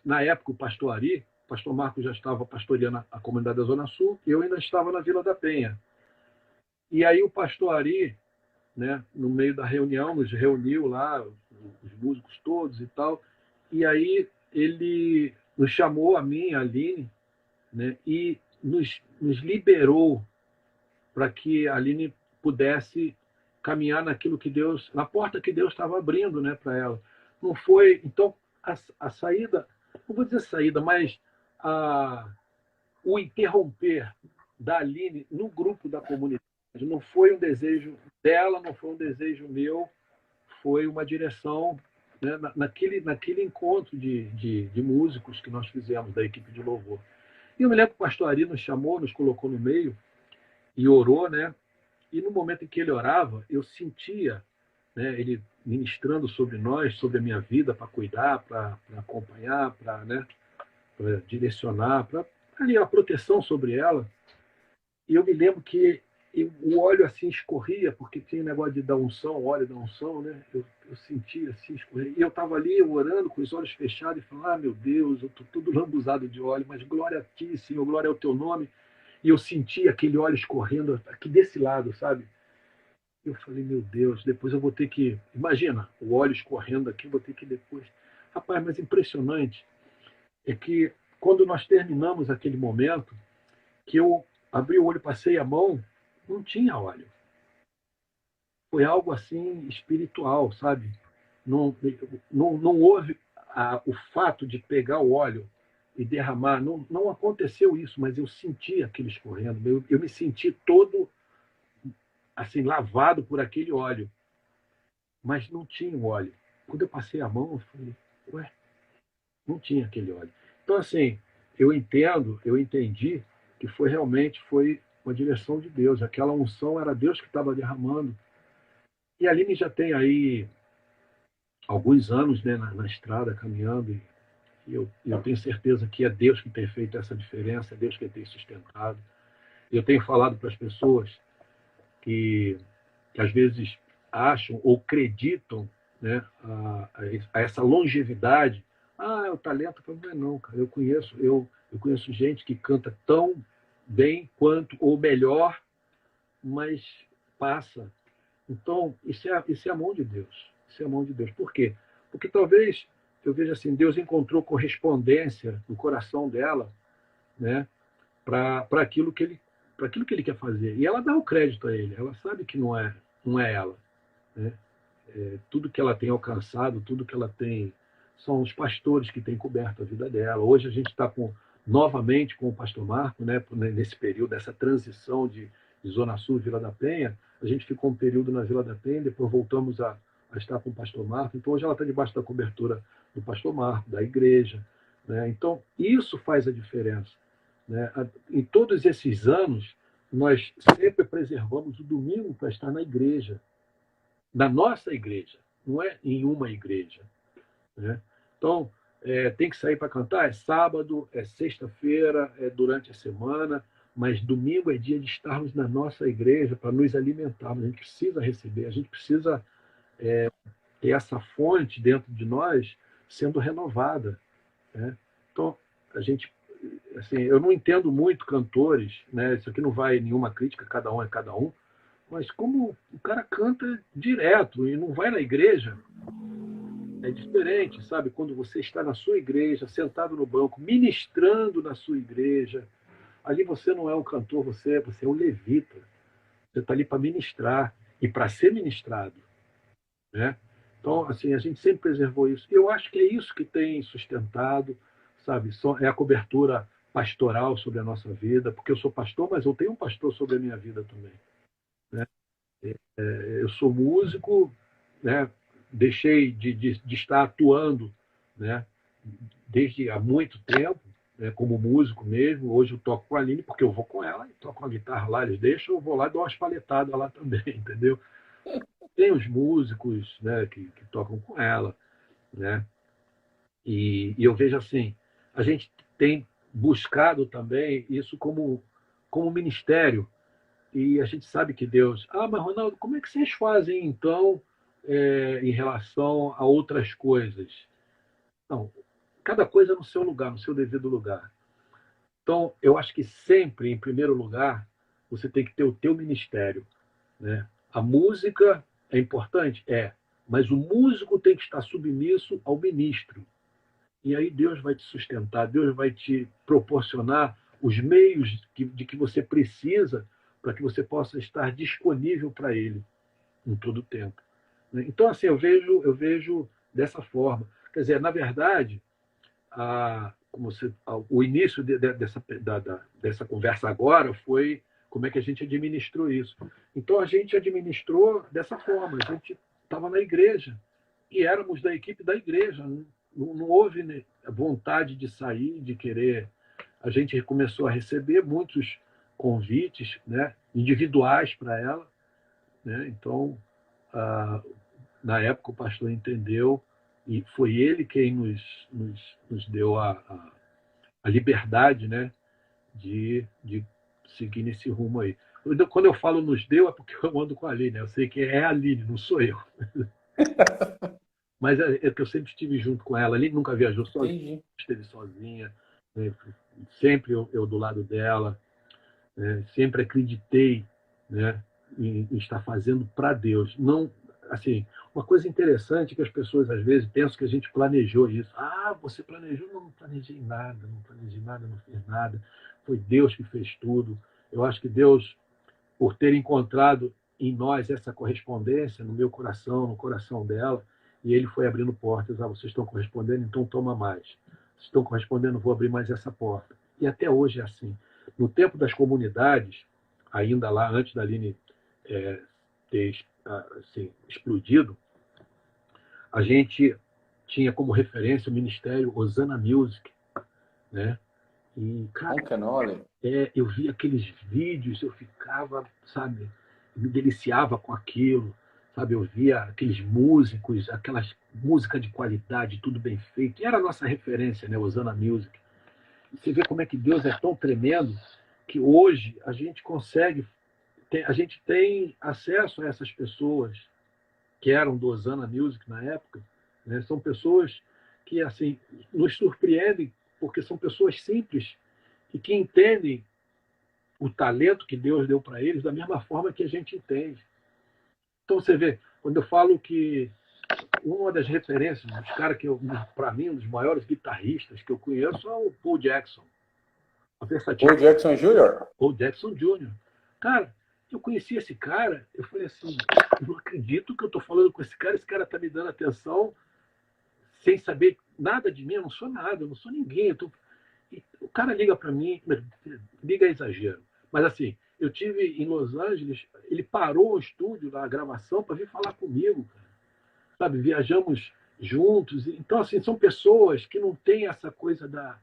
[SPEAKER 2] na época o pastor Marcos já estava pastoreando a comunidade da Zona Sul, e eu ainda estava na Vila da Penha. E aí o pastor Ari, né, no meio da reunião, nos reuniu lá, os músicos todos e tal, e aí ele nos chamou, a mim, a Aline, né, e nos liberou para que a Aline pudesse caminhar na porta que Deus estava abrindo, né, para ela. Não foi, então, a saída, não vou dizer saída, mas o interromper da Aline no grupo da comunidade não foi um desejo dela, não foi um desejo meu, foi uma direção, né, naquele encontro de músicos que nós fizemos da equipe de louvor. E eu me lembro que o pastor Ari nos chamou, nos colocou no meio e orou, né? E no momento em que ele orava, eu sentia, né, ele ministrando sobre nós, sobre a minha vida, para cuidar, para acompanhar, né, para direcionar, para ali a proteção sobre ela. E eu me lembro que o óleo assim escorria, porque tinha negócio de dar unção, óleo da unção, né? Eu sentia assim escorrer. E eu estava ali orando com os olhos fechados e falando: meu Deus, eu estou todo lambuzado de óleo, mas glória a ti, Senhor, glória ao teu nome. E eu sentia aquele óleo escorrendo aqui desse lado, sabe? Eu falei: meu Deus, depois eu vou ter que... Imagina, o óleo escorrendo aqui, eu vou ter que depois... Rapaz, mas impressionante é que quando nós terminamos aquele momento, que eu abri o olho, passei a mão, não tinha óleo. Foi algo assim espiritual, sabe? Não houve o fato de pegar o óleo e derramar. Não aconteceu isso, mas eu senti aquilo escorrendo. Eu me senti todo assim lavado por aquele óleo, mas não tinha o óleo. Quando eu passei a mão, eu falei: ué, não tinha aquele óleo. Então, assim, eu entendi que realmente foi uma direção de Deus. Aquela unção era Deus que estava derramando. E a Aline já tem aí alguns anos, né, na estrada, caminhando, e eu tenho certeza que é Deus que tem feito essa diferença, é Deus que tem sustentado. Eu tenho falado para as pessoas que às vezes acham ou acreditam, né, a essa longevidade. É o talento. Não é não, cara. Eu conheço gente que canta tão bem quanto, ou melhor, mas passa. Então, isso é a mão de Deus. Isso é a mão de Deus. Por quê? Porque talvez, eu veja assim, Deus encontrou correspondência no coração dela, né, para aquilo que ele quer fazer. E ela dá o crédito a ele. Ela sabe que não é ela, né? Tudo que ela tem alcançado, tudo que ela tem, são os pastores que têm coberto a vida dela. Hoje a gente está novamente com o pastor Marco, né, nesse período, dessa transição de Zona Sul, Vila da Penha. A gente ficou um período na Vila da Penha, depois voltamos a estar com o pastor Marco. Então hoje ela está debaixo da cobertura do pastor Marco, da igreja, né? Então isso faz a diferença, né? Em todos esses anos, nós sempre preservamos o domingo para estar na igreja, na nossa igreja, não é em uma igreja, né? Então, tem que sair para cantar? É sábado, é sexta-feira, é durante a semana, mas domingo é dia de estarmos na nossa igreja para nos alimentarmos. A gente precisa receber, a gente precisa ter essa fonte dentro de nós sendo renovada, né? Então, a gente, assim, eu não entendo muito cantores, né? Isso aqui não vai nenhuma crítica, cada um é cada um, mas como o cara canta direto e não vai na igreja, é diferente, sabe? Quando você está na sua igreja, sentado no banco, ministrando na sua igreja, ali você não é um cantor, você é um levita. Você está ali para ministrar e para ser ministrado, né? Então, assim, a gente sempre preservou isso. Eu acho que é isso que tem sustentado, sabe? É a cobertura pastoral sobre a nossa vida, porque eu sou pastor, mas eu tenho um pastor sobre a minha vida também, né? Eu sou músico, né? Deixei de estar atuando, né? Desde há muito tempo, né? Como músico mesmo. Hoje eu toco com a Aline, porque eu vou com ela e toco a guitarra lá, eles deixam, eu vou lá e dou umas paletadas lá também, entendeu? Tem os músicos, né, que tocam com ela, né? E eu vejo assim, a gente tem buscado também isso como ministério. E a gente sabe que Deus. Ah, mas Ronaldo, como é que vocês fazem então em relação a outras coisas? Não, cada coisa no seu lugar, no seu devido lugar. Então, eu acho que sempre, em primeiro lugar, você tem que ter o teu ministério, né? A música é importante? É. Mas o músico tem que estar submisso ao ministro. E aí Deus vai te sustentar, Deus vai te proporcionar os meios de que você precisa para que você possa estar disponível para Ele em todo o tempo. Então, assim, eu vejo dessa forma. Quer dizer, na verdade, o início dessa conversa agora foi como é que a gente administrou isso. Então, a gente administrou dessa forma. A gente estava na igreja e éramos da equipe da igreja. Não houve vontade de sair, de querer. A gente começou a receber muitos convites, né, individuais para ela, né? Então, ah, na época, o pastor entendeu e foi ele quem nos deu a liberdade, né, de seguir nesse rumo aí. Quando eu falo nos deu, é porque eu ando com a Aline, né? Eu sei que é a Aline, não sou eu. Mas é que eu sempre estive junto com ela. A Aline nunca viajou sozinha,
[SPEAKER 1] Entendi.
[SPEAKER 2] esteve sozinha, né? Sempre eu do lado dela, né? Sempre acreditei, né, em estar fazendo para Deus. Não, assim, uma coisa interessante que as pessoas às vezes pensam que a gente planejou isso. Ah, você planejou? Não, não planejei nada, não planejei nada, não fiz nada. Foi Deus que fez tudo. Eu acho que Deus, por ter encontrado em nós essa correspondência no meu coração, no coração dela, e ele foi abrindo portas. Ah, vocês estão correspondendo, então toma mais. Vocês estão correspondendo, vou abrir mais essa porta. E até hoje é assim. No tempo das comunidades, ainda lá antes da Aline ter assim, explodido, a gente tinha como referência o ministério Osana Music, né? E, cara,
[SPEAKER 1] Um canole.
[SPEAKER 2] eu via aqueles vídeos, eu ficava, sabe, me deliciava com aquilo, sabe? Eu via aqueles músicos, aquelas música de qualidade, tudo bem feito. E era a nossa referência, né? Osana Music. E você vê como é que Deus é tão tremendo que hoje a gente consegue, a gente tem acesso a essas pessoas que eram do Osana Music na época, né? São pessoas que assim nos surpreendem porque são pessoas simples e que entendem o talento que Deus deu para eles da mesma forma que a gente entende. Então você vê, quando eu falo que uma das referências dos caras que para mim um dos maiores guitarristas que eu conheço é o Paul Jackson. A
[SPEAKER 1] Paul Jackson Jr.
[SPEAKER 2] Paul Jackson Jr. Cara, eu conheci esse cara, eu falei assim, eu não acredito que eu estou falando com esse cara está me dando atenção sem saber nada de mim, eu não sou nada, eu não sou ninguém. E o cara liga para mim, liga é exagero, mas assim, eu tive em Los Angeles, ele parou o estúdio, a gravação, para vir falar comigo, cara. Sabe? Viajamos juntos. Então, assim, são pessoas que não têm essa coisa da,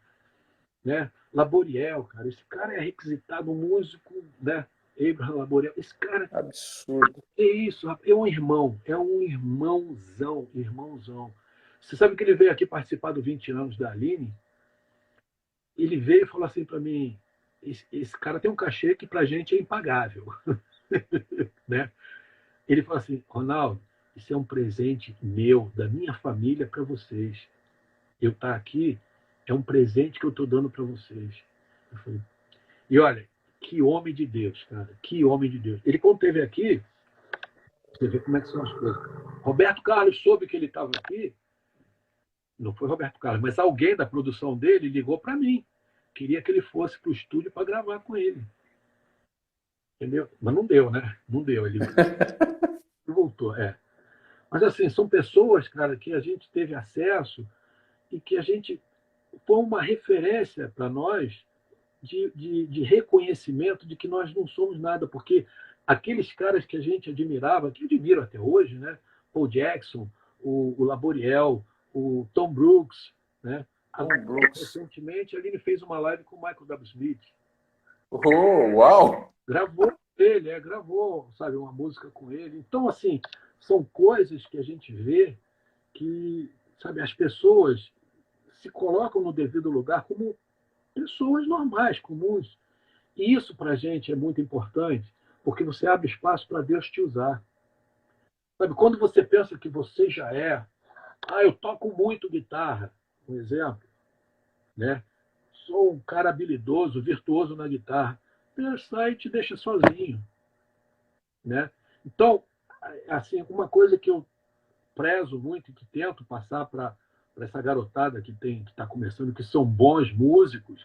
[SPEAKER 2] né? Laboriel, cara. Esse cara é requisitado, um músico, né? Abraham Laboriel. Esse cara
[SPEAKER 1] Absurdo.
[SPEAKER 2] é isso, é um irmãozão, irmãozão. Você sabe que ele veio aqui participar do 20 anos da Aline? Ele veio e falou assim para mim: esse cara tem um cachê que pra gente é impagável. Né? Ele falou assim: Ronaldo, isso é um presente meu, da minha família, para vocês. Eu estar aqui é um presente que eu estou dando para vocês. Eu falei, e olha, que homem de Deus, cara, que homem de Deus. Ele, quando esteve aqui, você vê como é que são as coisas. Roberto Carlos soube que ele estava aqui, não foi Roberto Carlos, mas alguém da produção dele ligou para mim. Queria que ele fosse para o estúdio para gravar com ele. Entendeu? Mas não deu, né? Não deu. Ele voltou, é. Mas, assim, são pessoas, cara, que a gente teve acesso e que a gente foi uma referência para nós de reconhecimento de que nós não somos nada, porque aqueles caras que a gente admirava, que eu admiro até hoje, né? Paul Jackson, o Laboriel, o Tom Brooks, né? Recentemente, a Aline fez uma live com o Michael W. Smith.
[SPEAKER 1] Oh, uau!
[SPEAKER 2] Gravou ele, gravou, sabe, uma música com ele. Então, assim, são coisas que a gente vê que, sabe, as pessoas se colocam no devido lugar como pessoas normais, comuns. E isso, para a gente, é muito importante, porque você abre espaço para Deus te usar. Sabe, quando você pensa que você já é, eu toco muito guitarra, por exemplo, né? Sou um cara habilidoso, virtuoso na guitarra. Deus sai e te deixa sozinho, né? Então, assim, uma coisa que eu prezo muito e que tento passar para essa garotada que está começando, que são bons músicos,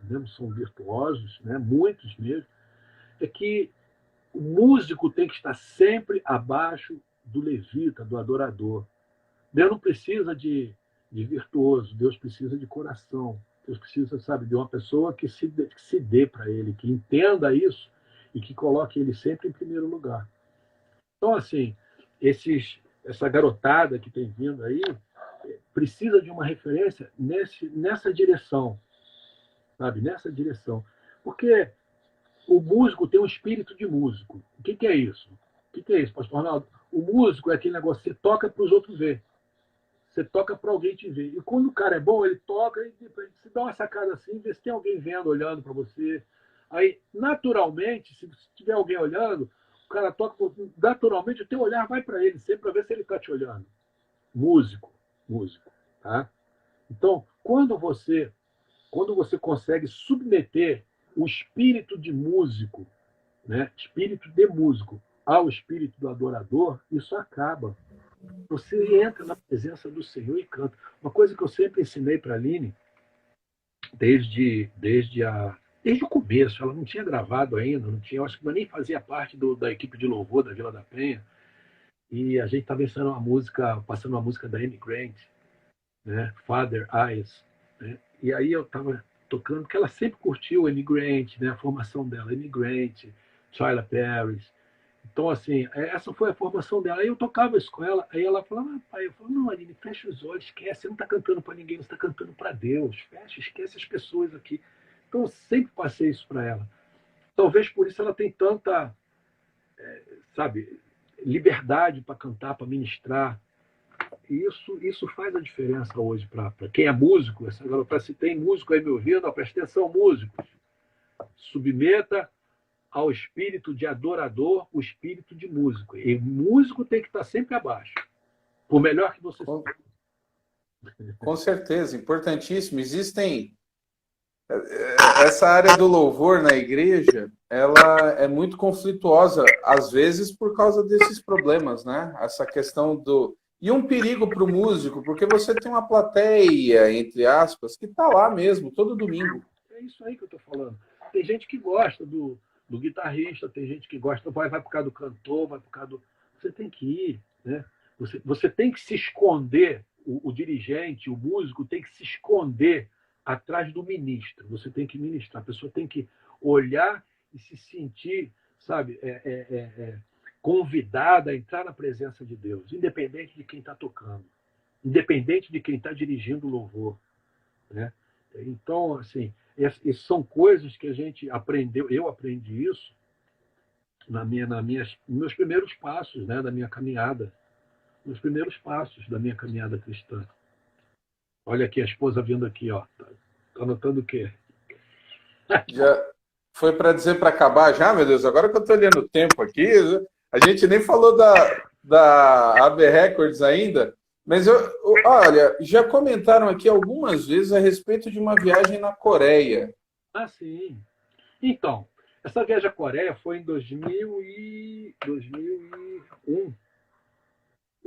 [SPEAKER 2] mesmo, são virtuosos, né? Muitos mesmo, é que o músico tem que estar sempre abaixo do levita, do adorador. Deus não precisa de virtuoso, Deus precisa de coração. Deus precisa, sabe, de uma pessoa que se dê para ele, que entenda isso e que coloque ele sempre em primeiro lugar. Então, assim, essa garotada que tem vindo aí precisa de uma referência nessa direção, sabe? Nessa direção. Porque o músico tem um espírito de músico. O que é isso? O que é isso, pastor Ronaldo? O músico é aquele negócio que você toca para os outros ver. Você toca para alguém te ver. E quando o cara é bom, ele toca e se dá uma sacada assim, vê se tem alguém vendo, olhando para você. Aí, naturalmente, se tiver alguém olhando, o cara toca, naturalmente o teu olhar vai para ele, sempre para ver se ele está te olhando. Músico, tá? Então, quando você consegue submeter o espírito de músico, né, espírito de músico, ao espírito do adorador, isso acaba. Você entra na presença do Senhor e canta. Uma coisa que eu sempre ensinei para a Aline, desde o começo, ela não tinha gravado ainda, não tinha, eu acho que nem fazia parte da equipe de louvor da Vila da Penha, e a gente estava passando uma música da Amy Grant, né, Father Eyes, né, e aí eu estava tocando, porque ela sempre curtiu Amy Grant, né, a formação dela, Amy Grant, Tyler Perry. Então, assim, essa foi a formação dela. Aí eu tocava isso com ela, aí ela falava, pai, eu falo, não, Aline, fecha os olhos, esquece, você não está cantando para ninguém, você está cantando para Deus, fecha, esquece as pessoas aqui. Então, eu sempre passei isso para ela. Talvez por isso ela tem tanta, sabe, liberdade para cantar, para ministrar. E isso faz a diferença hoje para quem é músico. Para se tem músico aí me ouvindo, presta atenção, músicos. Submeta ao espírito de adorador, o espírito de músico. E músico tem que estar sempre abaixo, por melhor que você seja.
[SPEAKER 1] Com certeza, importantíssimo. Essa área do louvor na igreja, ela é muito conflituosa, às vezes por causa desses problemas, né? Essa questão E um perigo para o músico, porque você tem uma plateia, entre aspas, que está lá mesmo, todo domingo.
[SPEAKER 2] É isso aí que eu estou falando. Tem gente que gosta do guitarrista, tem gente que gosta, vai por causa do cantor, vai por causa do... Você tem que ir, né? Você tem que se esconder, o dirigente, o músico tem que se esconder atrás do ministro. Você tem que ministrar, a pessoa tem que olhar e se sentir, sabe, convidada a entrar na presença de Deus, independente de quem está tocando, independente de quem está dirigindo o louvor, né? Então, assim, são coisas que a gente aprendeu, eu aprendi isso nos meus primeiros passos, né, da minha caminhada, nos primeiros passos da minha caminhada cristã. Olha aqui a esposa vindo aqui, ó. Tá anotando o quê?
[SPEAKER 1] Já foi para dizer para acabar já, meu Deus, agora que eu estou olhando o tempo aqui, a gente nem falou da AB Records ainda, mas olha, já comentaram aqui algumas vezes a respeito de uma viagem na Coreia.
[SPEAKER 2] Ah, sim. Então, essa viagem à Coreia foi em 2001.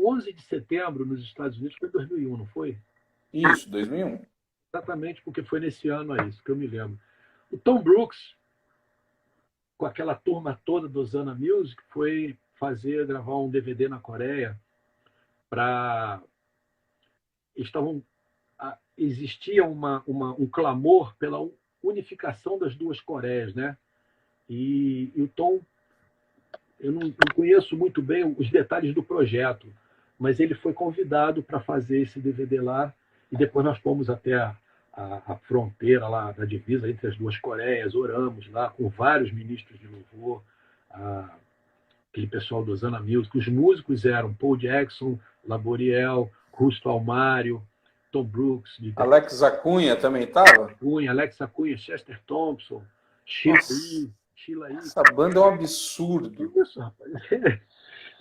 [SPEAKER 2] 11 de setembro nos Estados Unidos foi em 2001, não foi?
[SPEAKER 1] Isso, 2001.
[SPEAKER 2] Exatamente porque foi nesse ano aí, isso que eu me lembro. O Tom Brooks, com aquela turma toda do Zana Music, foi gravar um DVD na Coreia para estavam existia um clamor pela unificação das duas Coreias, né? E o Tom, eu não conheço muito bem os detalhes do projeto, mas ele foi convidado para fazer esse DVD lá, e depois nós fomos até a fronteira lá da divisa entre as duas Coreias, oramos lá com vários ministros de louvor, aquele pessoal do Zana Music. Os músicos eram Paul Jackson, Laboriel, Rusto Almário, Tom Brooks,
[SPEAKER 1] Alex Acunha também estava?
[SPEAKER 2] Alex Acunha, Chester Thompson, Sheila E.
[SPEAKER 1] Essa banda é um absurdo.
[SPEAKER 2] Isso, rapaz.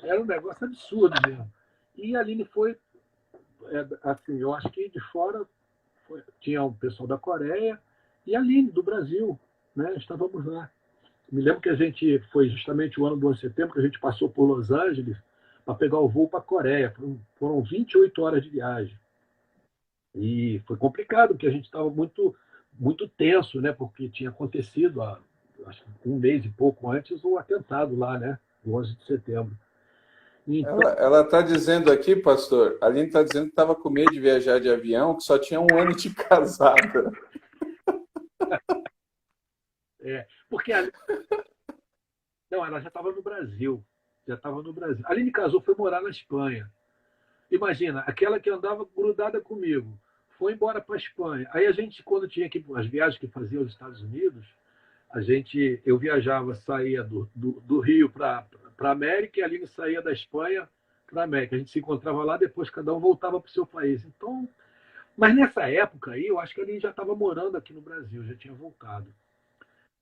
[SPEAKER 2] Era um negócio absurdo mesmo. E a Aline foi, assim, eu acho que de fora tinha o pessoal da Coreia e a Aline do Brasil, né? Estávamos lá. Me lembro que a gente foi justamente o ano do 11 de setembro, que a gente passou por Los Angeles para pegar o voo para a Coreia. Foram 28 horas de viagem. E foi complicado, porque a gente estava muito, muito tenso, né? Porque tinha acontecido, acho que um mês e pouco antes, um atentado lá, né? Do 11 de setembro. Então,
[SPEAKER 1] Ela está dizendo aqui, pastor, a Aline está dizendo que estava com medo de viajar de avião, que só tinha um ano de casada.
[SPEAKER 2] porque não, ela já estava no Brasil. Já estava no Brasil. A Aline casou, foi morar na Espanha. Imagina, aquela que andava grudada comigo, foi embora para a Espanha. Aí a gente, quando tinha as viagens que fazia aos Estados Unidos, eu viajava, saía do Rio para a América, e a Aline saía da Espanha para a América. A gente se encontrava lá, depois cada um voltava para o seu país. Então, mas nessa época aí, eu acho que a Aline já estava morando aqui no Brasil, já tinha voltado.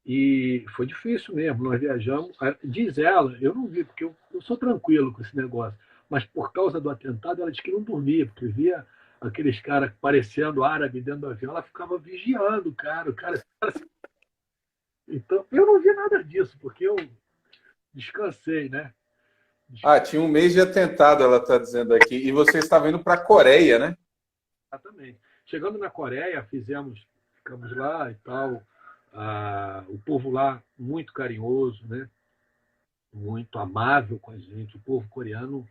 [SPEAKER 2] E foi difícil mesmo, nós viajamos. Diz ela, eu não vi, porque eu sou tranquilo com esse negócio, mas por causa do atentado, ela disse que não dormia, porque via aqueles caras parecendo árabe dentro do avião, ela ficava vigiando o cara. Então, eu não vi nada disso, porque eu descansei, né?
[SPEAKER 1] Tinha um mês de atentado, ela está dizendo aqui, e você estava indo para a Coreia, né?
[SPEAKER 2] Exatamente. Chegando na Coreia, ficamos lá e tal. O povo lá muito carinhoso, né? Muito amável com a gente. O povo coreano,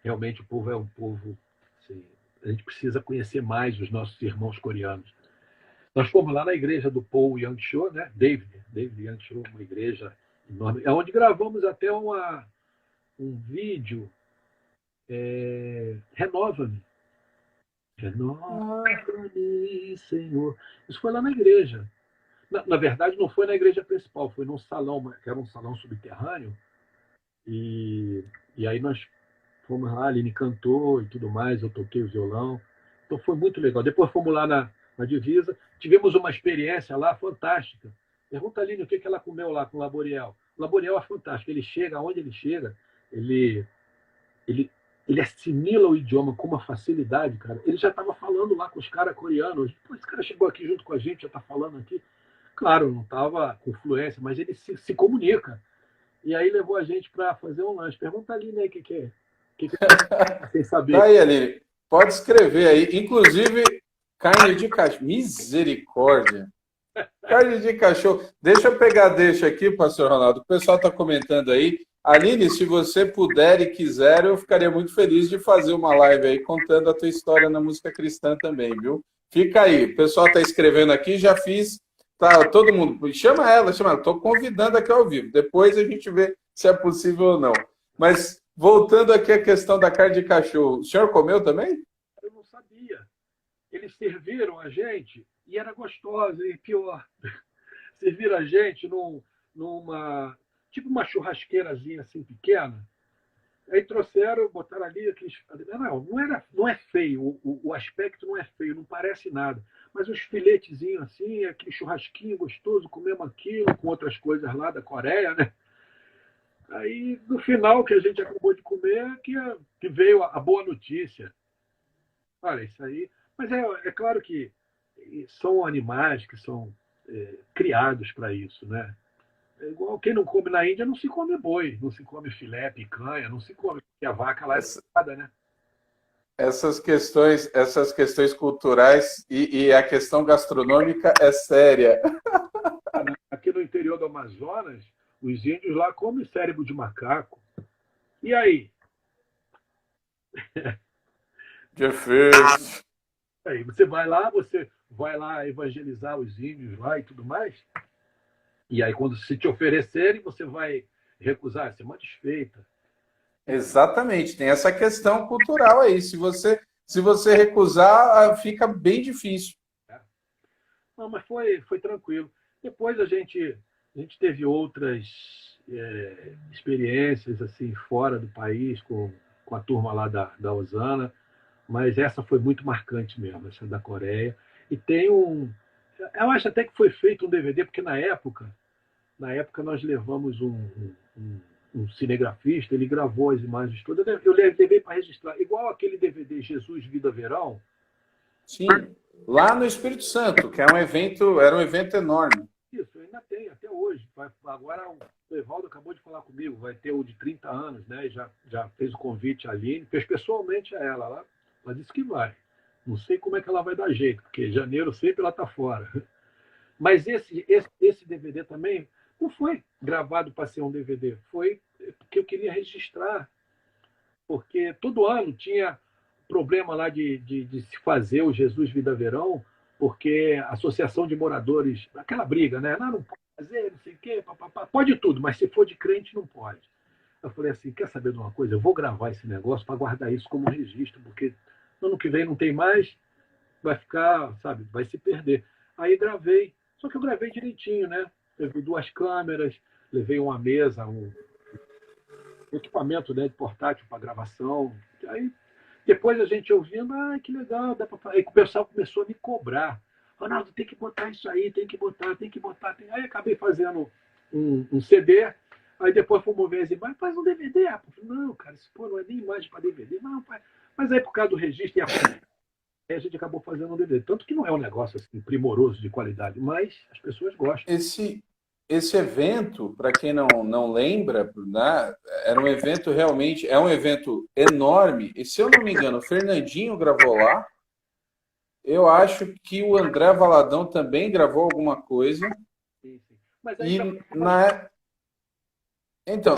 [SPEAKER 2] realmente, o povo é um povo. Assim, a gente precisa conhecer mais os nossos irmãos coreanos. Nós fomos lá na igreja do Paul Yang-cho, né? David Yang-cho, uma igreja enorme, é onde gravamos até um vídeo, Renova-me. Renova-me, Senhor. Isso foi lá na igreja. Na verdade, não foi na igreja principal, foi num salão, que era um salão subterrâneo. E aí nós fomos lá, a Aline cantou e tudo mais, eu toquei o violão. Então foi muito legal. Depois fomos lá na divisa, tivemos uma experiência lá fantástica. Pergunta a Aline o que ela comeu lá com o Laboriel. O Laboriel é fantástico. Ele chega, onde ele chega, ele, ele assimila o idioma com uma facilidade, cara. Ele já estava falando lá com os caras coreanos. Pô, esse cara chegou aqui junto com a gente, já está falando aqui. Claro, não estava com fluência, mas ele se comunica. E aí levou a gente para fazer um lanche. Pergunta ali, né, o que é. Sem saber.
[SPEAKER 1] Tá aí, Aline. Pode escrever aí. Inclusive, carne de cachorro. Misericórdia. Carne de cachorro. Deixa eu pegar deixa aqui, pastor Ronaldo. O pessoal está comentando aí. Aline, se você puder e quiser, eu ficaria muito feliz de fazer uma live aí contando a tua história na música cristã também, viu? Fica aí. O pessoal está escrevendo aqui, já fiz. Tá, todo mundo. Chama ela. Estou convidando aqui ao vivo. Depois a gente vê se é possível ou não. Mas, voltando aqui à questão da carne de cachorro, o senhor comeu também?
[SPEAKER 2] Eu não sabia. Eles serviram a gente e era gostosa, e pior. Serviram a gente numa. Tipo uma churrasqueirazinha assim pequena. Aí trouxeram, botaram ali aqueles. Não é feio, o aspecto não é feio, não parece nada. Mas os filetezinhos assim, aquele churrasquinho gostoso, comemos aquilo com outras coisas lá da Coreia, né? Aí, no final, que a gente acabou de comer, que veio a boa notícia. Olha, isso aí. Mas é claro que são animais que são criados para isso, né? É igual quem não come na Índia não se come boi, não se come filé, picanha, não se come, porque a vaca lá é
[SPEAKER 1] Essa-
[SPEAKER 2] criada, né?
[SPEAKER 1] essas questões culturais e a questão gastronômica é séria.
[SPEAKER 2] Aqui no interior do Amazonas, os índios lá comem cérebro de macaco. E aí?
[SPEAKER 1] Difícil.
[SPEAKER 2] Aí você vai lá evangelizar os índios lá e tudo mais. E aí, quando se te oferecerem, você vai recusar, ser uma desfeita.
[SPEAKER 1] Exatamente, tem essa questão cultural aí. Se você recusar, fica bem difícil.
[SPEAKER 2] Né? Não, mas foi tranquilo. Depois a gente teve outras experiências assim fora do país com a turma lá da Osana, mas essa foi muito marcante mesmo, essa da Coreia. E tem um. Eu acho até que foi feito um DVD, porque na época nós levamos um cinegrafista, ele gravou as imagens todas. Eu levei para registrar, igual aquele DVD Jesus Vida Verão.
[SPEAKER 1] Sim, lá no Espírito Santo, que era um evento enorme.
[SPEAKER 2] Isso, ainda tem, até hoje. Agora o Evaldo acabou de falar comigo, vai ter o de 30 anos, né? E já fez o convite à Aline, fez pessoalmente a ela. Ela disse que vai. Não sei como é que ela vai dar jeito, porque janeiro sempre ela está fora. Mas esse DVD também não foi gravado para ser um DVD, foi porque eu queria registrar, porque todo ano tinha problema lá de se fazer o Jesus Vida Verão, porque a Associação de Moradores, aquela briga, né? Não pode fazer, não sei o quê, papapá. Pode tudo, mas se for de crente, não pode. Eu falei assim: quer saber de uma coisa? Eu vou gravar esse negócio para guardar isso como registro, porque ano que vem não tem mais, vai ficar, sabe, vai se perder. Aí gravei, só que eu gravei direitinho, né? Levei 2 câmeras, levei uma mesa, um equipamento, né, de portátil para gravação. Aí depois a gente ouvindo, que legal, dá pra... Aí o pessoal começou a me cobrar. Ronaldo, tem que botar isso aí, tem que botar, tem que botar. Aí acabei fazendo um CD, aí depois fomos ver as imagens, faz um DVD. Não, cara, isso pô, não é nem imagem para DVD. Não, pai. Mas aí por causa do registro, aí a gente acabou fazendo um DVD. Tanto que não é um negócio assim, primoroso de qualidade, mas as pessoas gostam.
[SPEAKER 1] Esse, esse evento, para quem não lembra, né, era um evento realmente, é um evento enorme. E se eu não me engano, o Fernandinho gravou lá. Eu acho que o André Valadão também gravou alguma coisa.
[SPEAKER 2] Sim, sim. Mas aí
[SPEAKER 1] E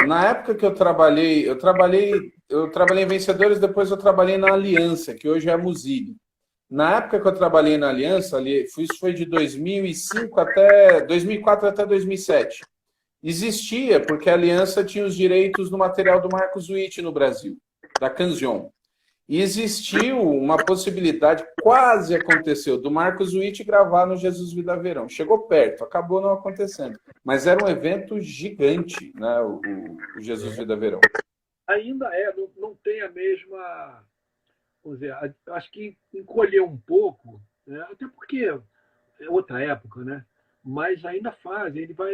[SPEAKER 1] na época que eu trabalhei em Vencedores, depois eu trabalhei na Aliança, que hoje é a Musile. Na época que eu trabalhei na Aliança, isso foi de 2004 até 2007. Existia, porque a Aliança tinha os direitos do material do Marcos Witt no Brasil, da Canzion. E existiu uma possibilidade, quase aconteceu, do Marcos Witt gravar no Jesus Vida Verão. Chegou perto, acabou não acontecendo. Mas era um evento gigante, né, o Jesus Vida Verão.
[SPEAKER 2] ainda não tem a mesma. Vamos dizer, acho que encolheu um pouco, né? Até porque é outra época, né? Mas ainda faz.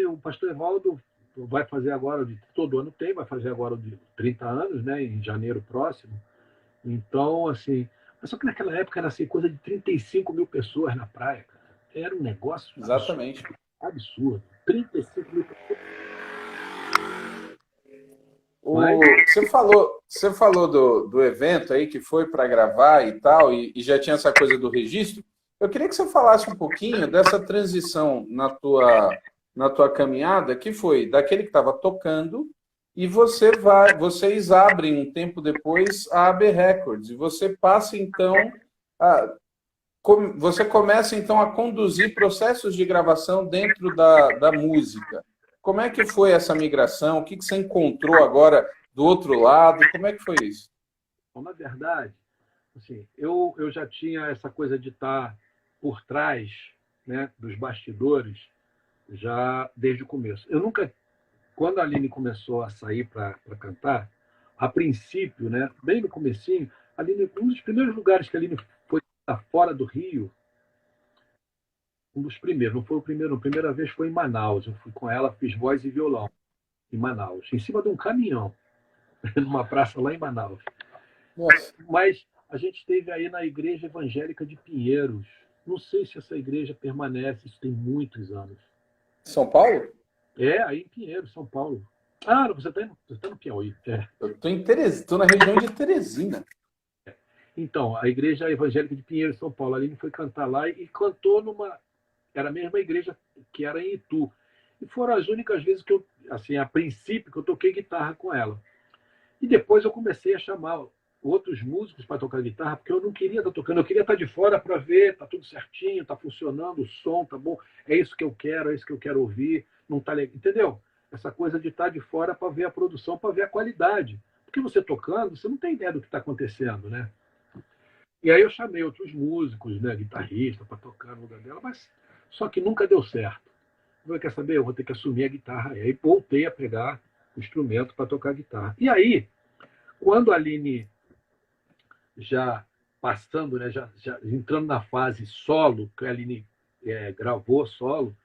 [SPEAKER 2] O pastor Evaldo vai fazer agora, todo ano tem, vai fazer agora o de 30 anos, né? Em janeiro próximo. Então, assim, mas só que naquela época era assim, coisa de 35 mil pessoas na praia, cara. Era um negócio absurdo.
[SPEAKER 1] Exatamente.
[SPEAKER 2] Absurdo. 35 mil pessoas. Mas,
[SPEAKER 1] Você falou do evento aí que foi para gravar e tal, e já tinha essa coisa do registro. Eu queria que você falasse um pouquinho dessa transição na tua caminhada, que foi daquele que estava tocando, e vocês abrem um tempo depois a AB Records, e você passa então a, você começa então a conduzir processos de gravação dentro da música. Como é que foi essa migração? O que você encontrou agora do outro lado? Como é que foi isso?
[SPEAKER 2] na verdade, assim, eu já tinha essa coisa de estar por trás, né, dos bastidores já desde o começo. Eu nunca, quando a Aline começou a sair para cantar, a princípio, né, bem no comecinho, a Aline, um dos primeiros lugares que a Aline foi fora do Rio, um dos primeiros, não foi o primeiro, a primeira vez foi em Manaus. Eu fui com ela, fiz voz e violão. em Manaus, em cima de um caminhão, numa praça lá em Manaus.
[SPEAKER 1] Nossa.
[SPEAKER 2] Mas a gente esteve aí na Igreja Evangélica de Pinheiros. Não sei se essa igreja permanece, isso tem muitos anos.
[SPEAKER 1] São Paulo?
[SPEAKER 2] É, aí em Pinheiros, São Paulo. Ah, você está no Piauí. É.
[SPEAKER 1] Eu estou em Teresina, estou na região de Teresina.
[SPEAKER 2] Então, a Igreja Evangélica de Pinheiros, São Paulo, a Aline foi cantar lá e cantou numa. Era a mesma igreja que era em Itu. E foram as únicas vezes que eu, assim, a princípio, que eu toquei guitarra com ela. E depois eu comecei a chamar outros músicos para tocar guitarra, porque eu não queria estar tocando, eu queria estar de fora para ver, tá tudo certinho, tá funcionando, o som tá bom, é isso que eu quero, é isso que eu quero ouvir, não tá legal, entendeu? Essa coisa de estar de fora para ver a produção, para ver a qualidade. Porque você tocando, você não tem ideia do que está acontecendo, né? E aí eu chamei outros músicos, né, guitarrista, para tocar no lugar dela, mas só que nunca deu certo. Eu falei, quer saber? Eu vou ter que assumir a guitarra. E aí voltei a pegar o instrumento para tocar guitarra. E aí, quando a Aline já passando, né, já entrando na fase solo, que a Aline gravou solo,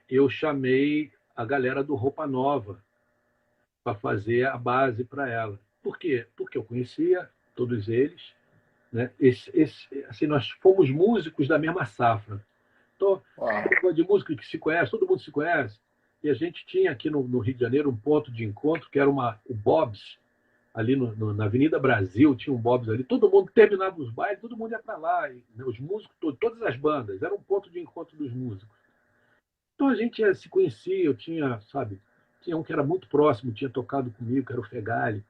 [SPEAKER 2] eu chamei a galera do Roupa Nova para fazer a base para ela. Por quê? Porque eu conhecia todos eles, né? Assim, nós fomos músicos da mesma safra. Então, de música que se conhece, todo mundo se conhece. E a gente tinha aqui no Rio de Janeiro um ponto de encontro que era o Bob's, ali na Avenida Brasil, tinha um Bob's ali. Todo mundo terminava os bailes, todo mundo ia para lá. E, né, os músicos, todas as bandas, era um ponto de encontro dos músicos. Então a gente se conhecia, eu tinha, sabe, tinha um que era muito próximo, tinha tocado comigo, que era o Fegali,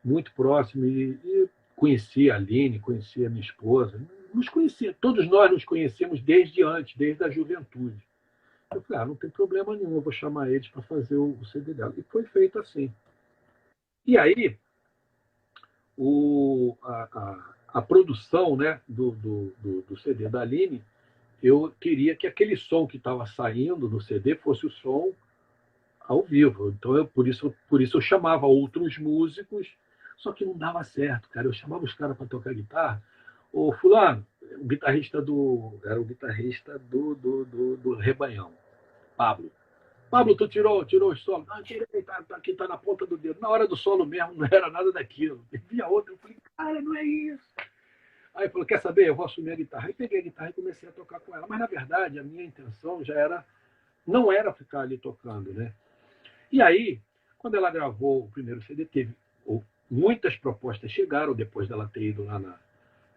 [SPEAKER 2] muito próximo, e conhecia a Aline, conhecia a minha esposa, nos conhecia, todos nós nos conhecemos desde antes, desde a juventude. Eu falei, não tem problema nenhum, eu vou chamar eles para fazer o CD dela. E foi feito assim. E aí, a produção, né, do CD da Aline, eu queria que aquele som que estava saindo no CD fosse o som ao vivo. Então, por isso eu chamava outros músicos, só que não dava certo, cara. Eu chamava os caras para tocar guitarra. O fulano, era o guitarrista do Rebanhão, Pablo. Pablo, tu tirou o solo? Não, tirei, aqui tá na ponta do dedo. Na hora do solo mesmo, não era nada daquilo. Via outro, eu falei, cara, não é isso. Aí ele falou, quer saber? Eu vou assumir a guitarra. Aí peguei a guitarra e comecei a tocar com ela. Mas, na verdade, a minha intenção não era ficar ali tocando, né? E aí, quando ela gravou o primeiro CD, muitas propostas chegaram, depois dela ter ido lá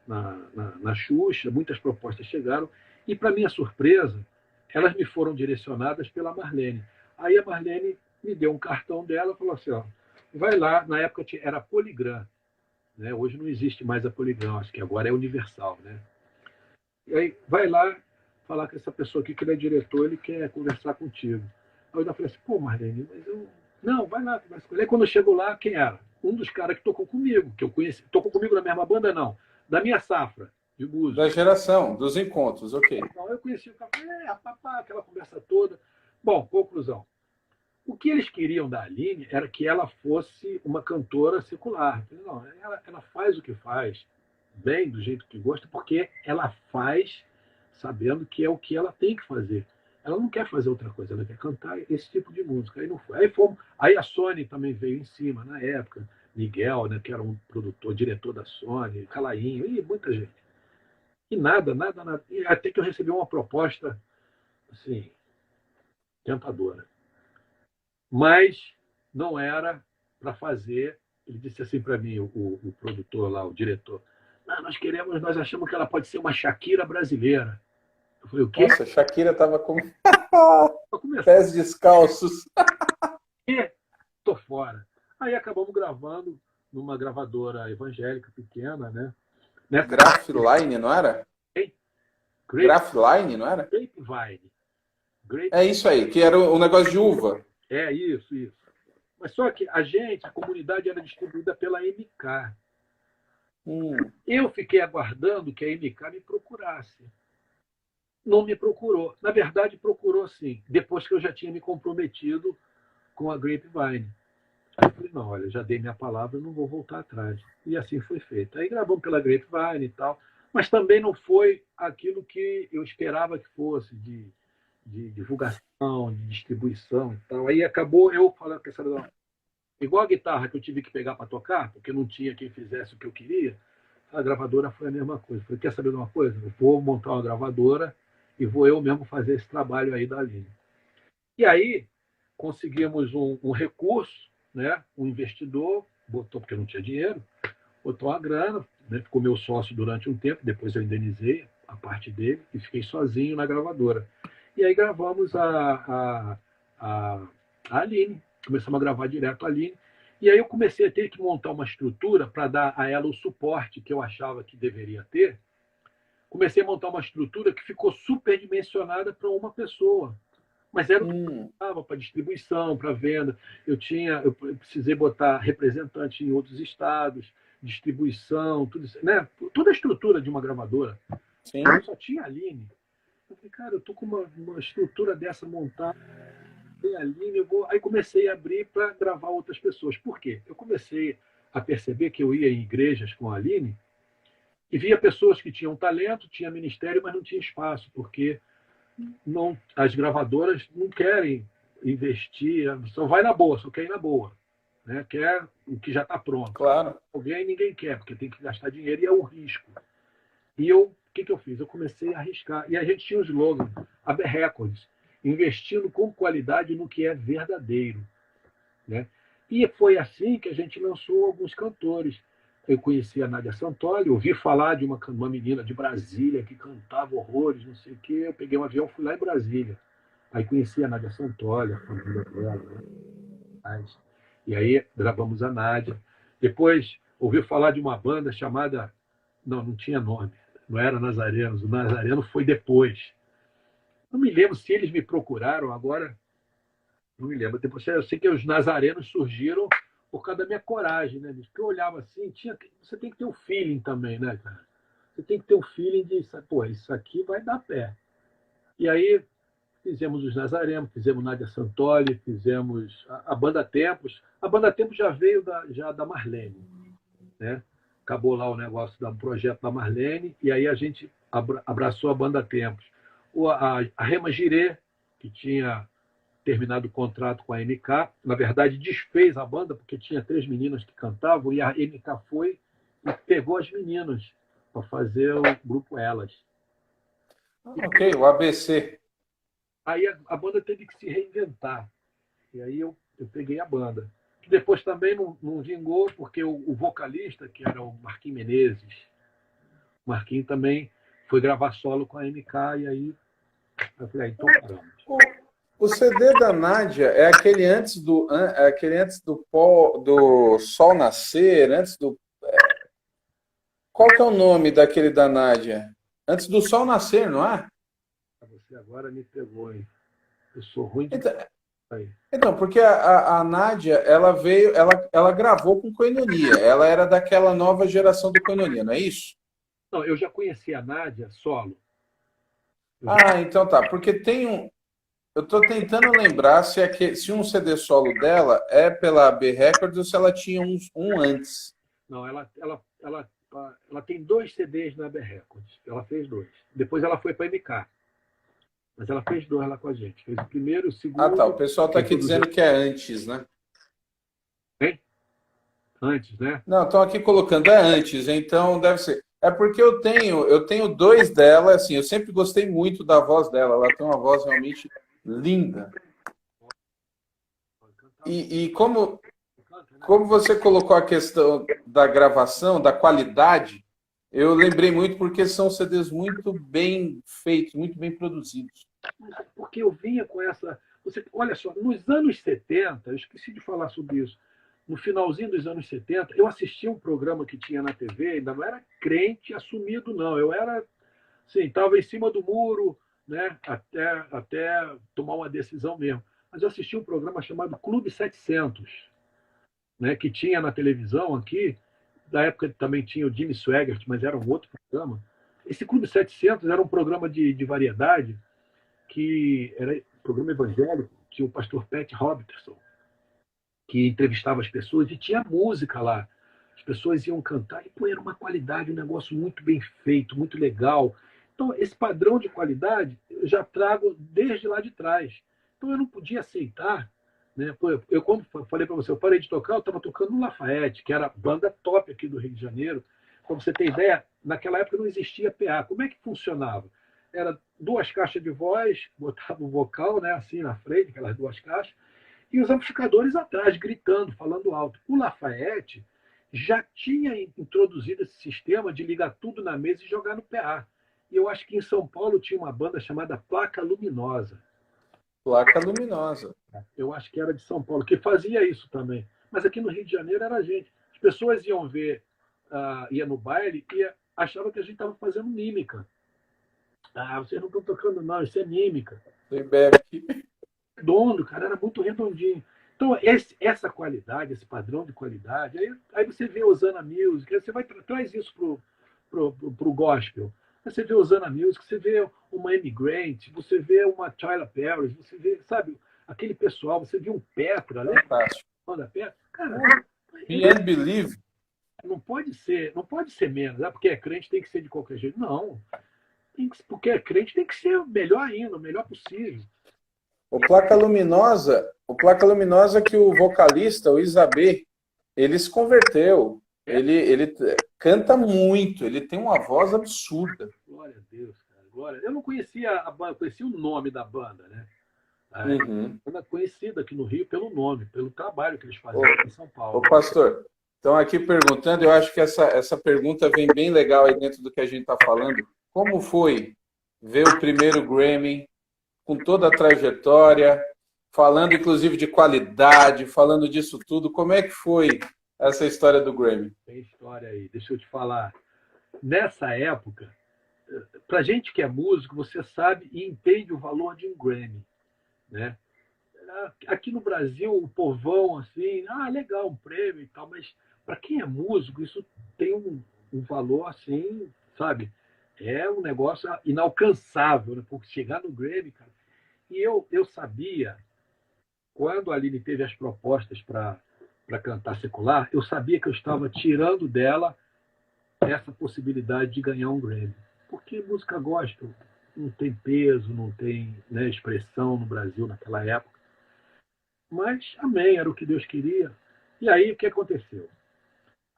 [SPEAKER 2] na Xuxa, muitas propostas chegaram, e, para minha surpresa, elas me foram direcionadas pela Marlene. Aí a Marlene me deu um cartão dela e falou assim, vai lá, na época era Poligram, né? Hoje não existe mais a Poligram, acho que agora é Universal, né? E aí, vai lá falar com essa pessoa aqui, que ele é diretor, ele quer conversar contigo. Aí eu falei assim, pô, Marlene, mas eu... Não, vai lá, conversa com ele. Aí quando eu chego lá, quem era? Um dos caras que tocou comigo, que eu conheci. Tocou comigo na mesma banda, não. Da minha safra de música.
[SPEAKER 1] Da geração, dos encontros, ok.
[SPEAKER 2] Então eu conheci o cara, aquela conversa toda. Bom, conclusão. O que eles queriam da Aline era que ela fosse uma cantora secular. Não, ela faz o que faz, bem, do jeito que gosta, porque ela faz sabendo que é o que ela tem que fazer. Ela não quer fazer outra coisa, ela quer cantar esse tipo de música. Aí não foi. Aí a Sony também veio em cima, na época. Miguel, né, que era um produtor, diretor da Sony, Calainho, e muita gente. E nada. E até que eu recebi uma proposta, assim, tentadora. Mas não era para fazer. Ele disse assim para mim, o produtor lá, o diretor, nós achamos que ela pode ser uma Shakira brasileira. Eu falei, o quê?
[SPEAKER 1] Nossa, Shakira estava com pés descalços.
[SPEAKER 2] E tô fora. Aí acabamos gravando numa gravadora evangélica pequena, né?
[SPEAKER 1] Graphline, não era? Graphline, não era?
[SPEAKER 2] Grapevine.
[SPEAKER 1] É isso aí, que era um negócio de uva.
[SPEAKER 2] É, isso. Mas só que a comunidade era distribuída pela MK. Eu fiquei aguardando que a MK me procurasse. Não me procurou. Na verdade, procurou sim, depois que eu já tinha me comprometido com a Grapevine. Aí eu falei, não, olha, já dei minha palavra, não vou voltar atrás. E assim foi feito. Aí gravamos pela Grapevine e tal, mas também não foi aquilo que eu esperava que fosse, de de divulgação, de distribuição e tal. Aí acabou eu falando, quer saber, igual a guitarra que eu tive que pegar para tocar, porque não tinha quem fizesse o que eu queria, a gravadora foi a mesma coisa. Eu falei, quer saber de uma coisa? Eu vou montar uma gravadora e vou eu mesmo fazer esse trabalho aí da Aline. E aí conseguimos um recurso, né? Um investidor, botou, porque não tinha dinheiro, botou uma grana, né? Ficou meu sócio durante um tempo, depois eu indenizei a parte dele e fiquei sozinho na gravadora. E aí gravamos a Aline, começamos a gravar direto a Aline, e aí eu comecei a ter que montar uma estrutura para dar a ela o suporte que eu achava que deveria ter. Comecei a montar uma estrutura que ficou superdimensionada para uma pessoa, mas era o que precisava para distribuição, para venda. Eu precisei botar representante em outros estados, distribuição, tudo isso, né? Toda a estrutura de uma gravadora.
[SPEAKER 1] Sim.
[SPEAKER 2] Eu só tinha a Aline. Eu falei, cara, eu tô com uma estrutura dessa montada, tem a Aline, eu vou. Aí comecei a abrir para gravar outras pessoas. Por quê? Eu comecei a perceber que eu ia em igrejas com a Aline e via pessoas que tinham talento, tinha ministério, mas não tinha espaço, porque não, as gravadoras não querem investir, só vai na boa, só quer ir na boa. Né? Quer o que já está pronto.
[SPEAKER 1] Claro.
[SPEAKER 2] Alguém ninguém quer, porque tem que gastar dinheiro e é um risco. E o que eu fiz? Eu comecei a arriscar. E a gente tinha o slogan, AB Records, investindo com qualidade no que é verdadeiro. Né? E foi assim que a gente lançou alguns cantores. Eu conheci a Nádia Santoli, ouvi falar de uma menina de Brasília que cantava horrores, não sei o quê. Eu peguei um avião, fui lá em Brasília. Aí conheci a Nádia Santoli, a família dela. Né? E aí gravamos a Nádia. Depois ouvi falar de uma banda chamada... Não tinha nome. Não era Nazarenos. O Nazareno foi depois. Não me lembro se eles me procuraram agora. Não me lembro. Depois, eu sei que os nazarenos surgiram por causa da minha coragem, né? Porque eu olhava assim, você tem que ter um feeling também, né, cara? Você tem que ter um feeling de, pô, isso aqui vai dar pé. E aí fizemos os Nazarenos, fizemos Nádia Santoli, fizemos a Banda Tempos. A Banda Tempos já veio já da Marlene, né? Acabou lá o negócio do projeto da Marlene, e aí a gente abraçou a Banda Tempos. A Rema Girê, que tinha terminado o contrato com a MK, na verdade desfez a banda, porque tinha 3 meninas que cantavam, e a MK foi e pegou as meninas para fazer o grupo Elas.
[SPEAKER 1] Ok, o ABC.
[SPEAKER 2] Aí a banda teve que se reinventar. E aí eu peguei a banda. Que depois também não vingou, porque o vocalista, que era o Marquinhos Menezes, o Marquinhos também foi gravar solo com a MK, e aí eu falei, então paramos.
[SPEAKER 1] O CD da Nádia é aquele antes do Sol Nascer, antes do... Qual que é o nome daquele da Nádia? Antes do Sol Nascer, não é?
[SPEAKER 2] Você agora me pegou, hein? Eu sou ruim de...
[SPEAKER 1] Então, porque a Nádia, ela gravou com Koinonia. Ela era daquela nova geração do Koinonia, não é isso?
[SPEAKER 2] Não, eu já conheci a Nádia solo.
[SPEAKER 1] Então tá. Porque tem um... Eu estou tentando lembrar se um CD solo dela é pela B Records ou se ela tinha um antes.
[SPEAKER 2] Não, ela tem 2 CDs na B Records. Ela fez 2. Depois ela foi para a MK. Mas ela fez 2 lá com a gente. Fez o primeiro, o segundo...
[SPEAKER 1] Tá. O pessoal está aqui dizendo que é antes, né?
[SPEAKER 2] Hein? Antes, né?
[SPEAKER 1] Não, estão aqui colocando, é antes, então deve ser. É porque eu tenho 2 dela, assim, eu sempre gostei muito da voz dela. Ela tem uma voz realmente linda. E como você colocou a questão da gravação, da qualidade, eu lembrei muito porque são CDs muito bem feitos, muito bem produzidos.
[SPEAKER 2] Porque eu vinha com essa... olha só, nos anos 70, eu esqueci de falar sobre isso, no finalzinho dos anos 70, eu assistia um programa que tinha na TV, ainda não era crente assumido, não. Eu era, assim, estava em cima do muro, né, até tomar uma decisão mesmo. Mas eu assistia um programa chamado Clube 700, né, que tinha na televisão aqui. Da época também tinha o Jimmy Swaggart, mas era um outro programa. Esse Clube 700 era um programa de variedade, que era um programa evangélico, tinha o pastor Pat Robertson, que entrevistava as pessoas, e tinha música lá. As pessoas iam cantar, e pô, era uma qualidade, um negócio muito bem feito, muito legal. Então, esse padrão de qualidade eu já trago desde lá de trás. Então, eu não podia aceitar. Né? Eu, quando falei para você, eu parei de tocar, eu estava tocando no Lafayette, que era a banda top aqui do Rio de Janeiro. Para você ter ideia, naquela época não existia PA. Como é que funcionava? Era 2 caixas de voz, botava o vocal, né, assim na frente, aquelas 2 caixas, e os amplificadores atrás, gritando, falando alto. O Lafayette já tinha introduzido esse sistema de ligar tudo na mesa e jogar no PA. E eu acho que em São Paulo tinha uma banda chamada Placa Luminosa.
[SPEAKER 1] Placa Luminosa.
[SPEAKER 2] Eu acho que era de São Paulo, que fazia isso também. Mas aqui no Rio de Janeiro era a gente. As pessoas iam ver, ia no baile e achavam que a gente estava fazendo mímica. Vocês não estão tocando, não, isso é mímica. Redondo, cara, era muito redondinho. Então, essa qualidade, esse padrão de qualidade, aí você vê Osana Music, aí você traz isso pro gospel. Aí você vê Osana Music, você vê uma Amy Grant, você vê uma Tyler Perry, você vê, sabe, aquele pessoal, você vê um Petra, né?
[SPEAKER 1] Fantástico.
[SPEAKER 2] Petra. Cara,
[SPEAKER 1] Can't Believe.
[SPEAKER 2] Não pode ser menos, porque é crente tem que ser de qualquer jeito. Não. Porque é crente tem que ser o melhor ainda, o melhor possível.
[SPEAKER 1] O Placa Luminosa que o vocalista, o Isabê, ele se converteu. Ele canta muito, ele tem uma voz absurda.
[SPEAKER 2] Glória a Deus, cara. Glória. Eu não conhecia a banda, conhecia o nome da banda, né? Banda conhecida aqui no Rio pelo nome, pelo trabalho que eles faziam aqui em São Paulo.
[SPEAKER 1] Ô, pastor, estão aqui perguntando, eu acho que essa pergunta vem bem legal aí dentro do que a gente está falando. Como foi ver o primeiro Grammy, com toda a trajetória, falando inclusive de qualidade, falando disso tudo? Como é que foi essa história do Grammy?
[SPEAKER 2] Tem história aí, deixa eu te falar. Nessa época, pra gente que é músico, você sabe e entende o valor de um Grammy, né? Aqui no Brasil, o povão, assim, legal, um prêmio e tal, mas para quem é músico, isso tem um valor, assim, sabe? É um negócio inalcançável, né? Porque chegar no Grammy, cara. E eu sabia, quando a Aline teve as propostas para cantar secular, eu sabia que eu estava tirando dela essa possibilidade de ganhar um Grammy. Porque música gospel não tem peso, não tem, né, expressão no Brasil naquela época. Mas, amém, era o que Deus queria. E aí, o que aconteceu?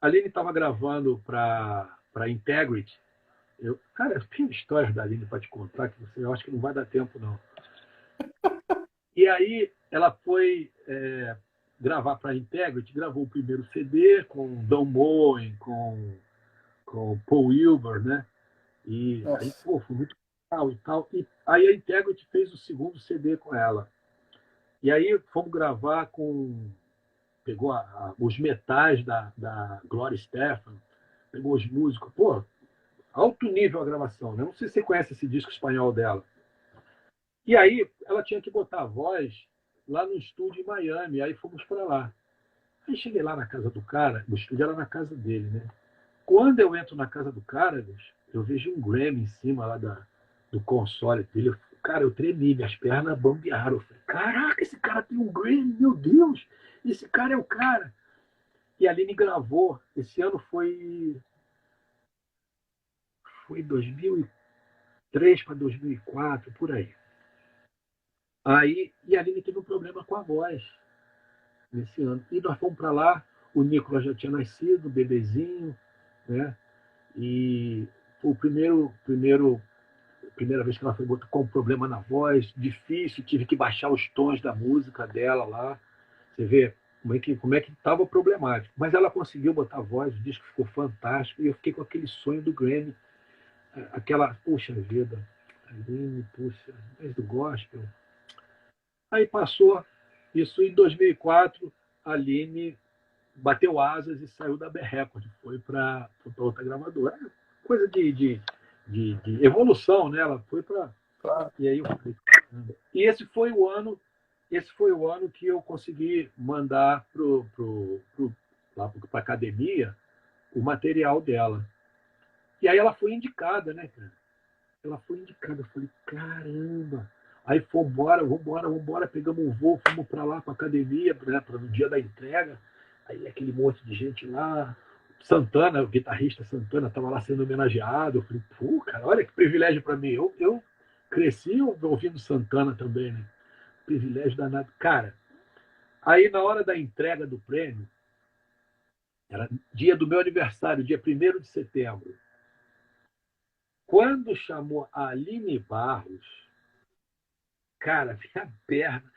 [SPEAKER 2] A Aline estava gravando para Integrity. Cara, eu tenho histórias da Aline para te contar que eu acho que não vai dar tempo, não. E aí, ela foi gravar para Integrity, gravou o primeiro CD com Don Moen, com Paul Wilbur, né? E aí, foi muito legal e tal. E aí a Integrity fez o segundo CD com ela. E aí fomos gravar pegou os metais da Gloria Estefan, pegou os músicos. Pô, alto nível a gravação, né? Não sei se você conhece esse disco espanhol dela. E aí ela tinha que botar a voz lá no estúdio em Miami. Aí fomos para lá. Aí cheguei lá na casa do cara, o estúdio era na casa dele, né? Quando eu entro na casa do cara, eu vejo um Grammy em cima lá do console dele. Cara, eu tremi, minhas pernas bambearam. Eu falei, caraca, esse cara tem um Grammy, meu Deus, esse cara é o cara. E a Aline gravou, esse ano foi 2003 para 2004, por aí. E a Aline teve um problema com a voz nesse ano. E nós fomos para lá, o Nicolas já tinha nascido, bebezinho, né? E foi a primeira vez que ela foi com um problema na voz, difícil, tive que baixar os tons da música dela lá. Você vê como é que estava problemático. Mas ela conseguiu botar a voz, o disco ficou fantástico, e eu fiquei com aquele sonho do Grammy, aquela, puxa vida, Aline, puxa, vez do gospel. Aí passou isso em 2004, a Aline bateu asas e saiu da B-Record, foi para outra gravadora. Coisa de evolução, né? Ela foi para. E aí eu falei, e esse foi o ano que eu consegui mandar para a academia o material dela. E aí ela foi indicada, né, cara? Ela foi indicada. Eu falei, caramba! Aí vamos embora, pegamos um voo, fomos para lá, para a academia, né, para no dia da entrega. Aí aquele monte de gente lá, Santana, o guitarrista Santana, estava lá sendo homenageado. Eu falei, pô, cara, olha que privilégio para mim. Eu cresci ouvindo Santana também, né? Privilégio danado. Cara, aí na hora da entrega do prêmio, era dia do meu aniversário, dia 1º de setembro. Quando chamou a Aline Barros, cara, minha perna,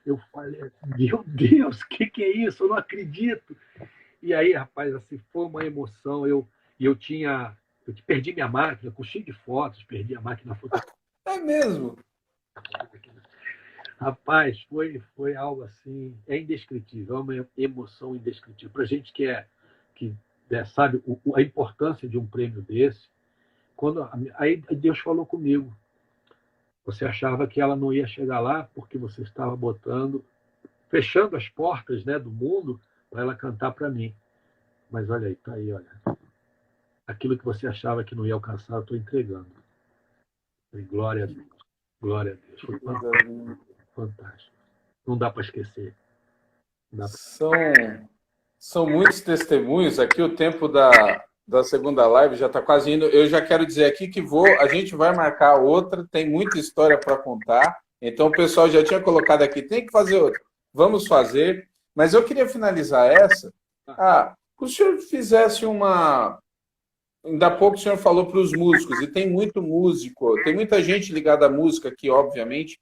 [SPEAKER 2] eu falei, meu Deus, o que é isso? Eu não acredito. E aí, rapaz, assim, foi uma emoção. Eu perdi minha máquina, com cheio de fotos, perdi a máquina fotográfica.
[SPEAKER 1] É mesmo?
[SPEAKER 2] Rapaz, foi algo assim, é indescritível, é uma emoção indescritível. Para a gente que sabe a importância de um prêmio desse, aí Deus falou comigo. Você achava que ela não ia chegar lá porque você estava fechando as portas, né, do mundo para ela cantar para mim. Mas olha aí, tá aí, olha. Aquilo que você achava que não ia alcançar, eu estou entregando. E glória a Deus. Glória a Deus. Foi fantástico. Não dá para esquecer. Dá pra...
[SPEAKER 1] São muitos testemunhos. Aqui o tempo da segunda live já está quase indo. Eu já quero dizer aqui que a gente vai marcar outra, tem muita história para contar. Então o pessoal já tinha colocado aqui, tem que fazer outra. Vamos fazer. Mas eu queria finalizar essa. O senhor fizesse uma... Ainda há pouco o senhor falou para os músicos, e tem muito músico, tem muita gente ligada à música aqui, obviamente.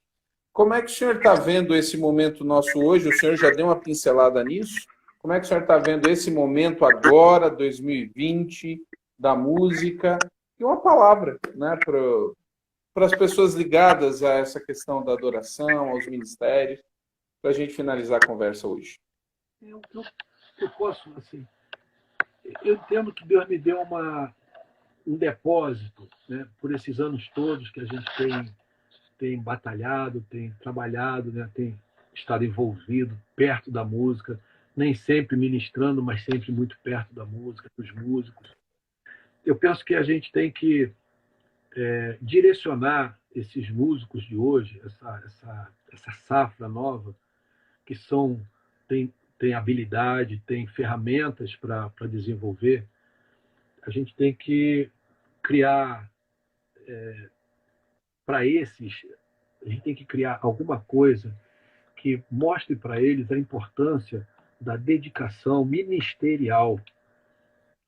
[SPEAKER 1] Como é que o senhor está vendo esse momento nosso hoje? O senhor já deu uma pincelada nisso? Como é que o senhor está vendo esse momento agora, 2020, da música? E uma palavra, né, para as pessoas ligadas a essa questão da adoração, aos ministérios, para a gente finalizar a conversa hoje.
[SPEAKER 2] Eu posso, assim, eu entendo que Deus me deu um depósito, né, por esses anos todos que a gente tem batalhado, tem trabalhado, né, tem estado envolvido, perto da música, nem sempre ministrando, mas sempre muito perto da música, dos músicos. Eu penso que a gente tem que direcionar esses músicos de hoje, essa safra nova, que tem habilidade, tem ferramentas para desenvolver. A gente tem que criar para esses, a gente tem que criar alguma coisa que mostre para eles a importância da dedicação ministerial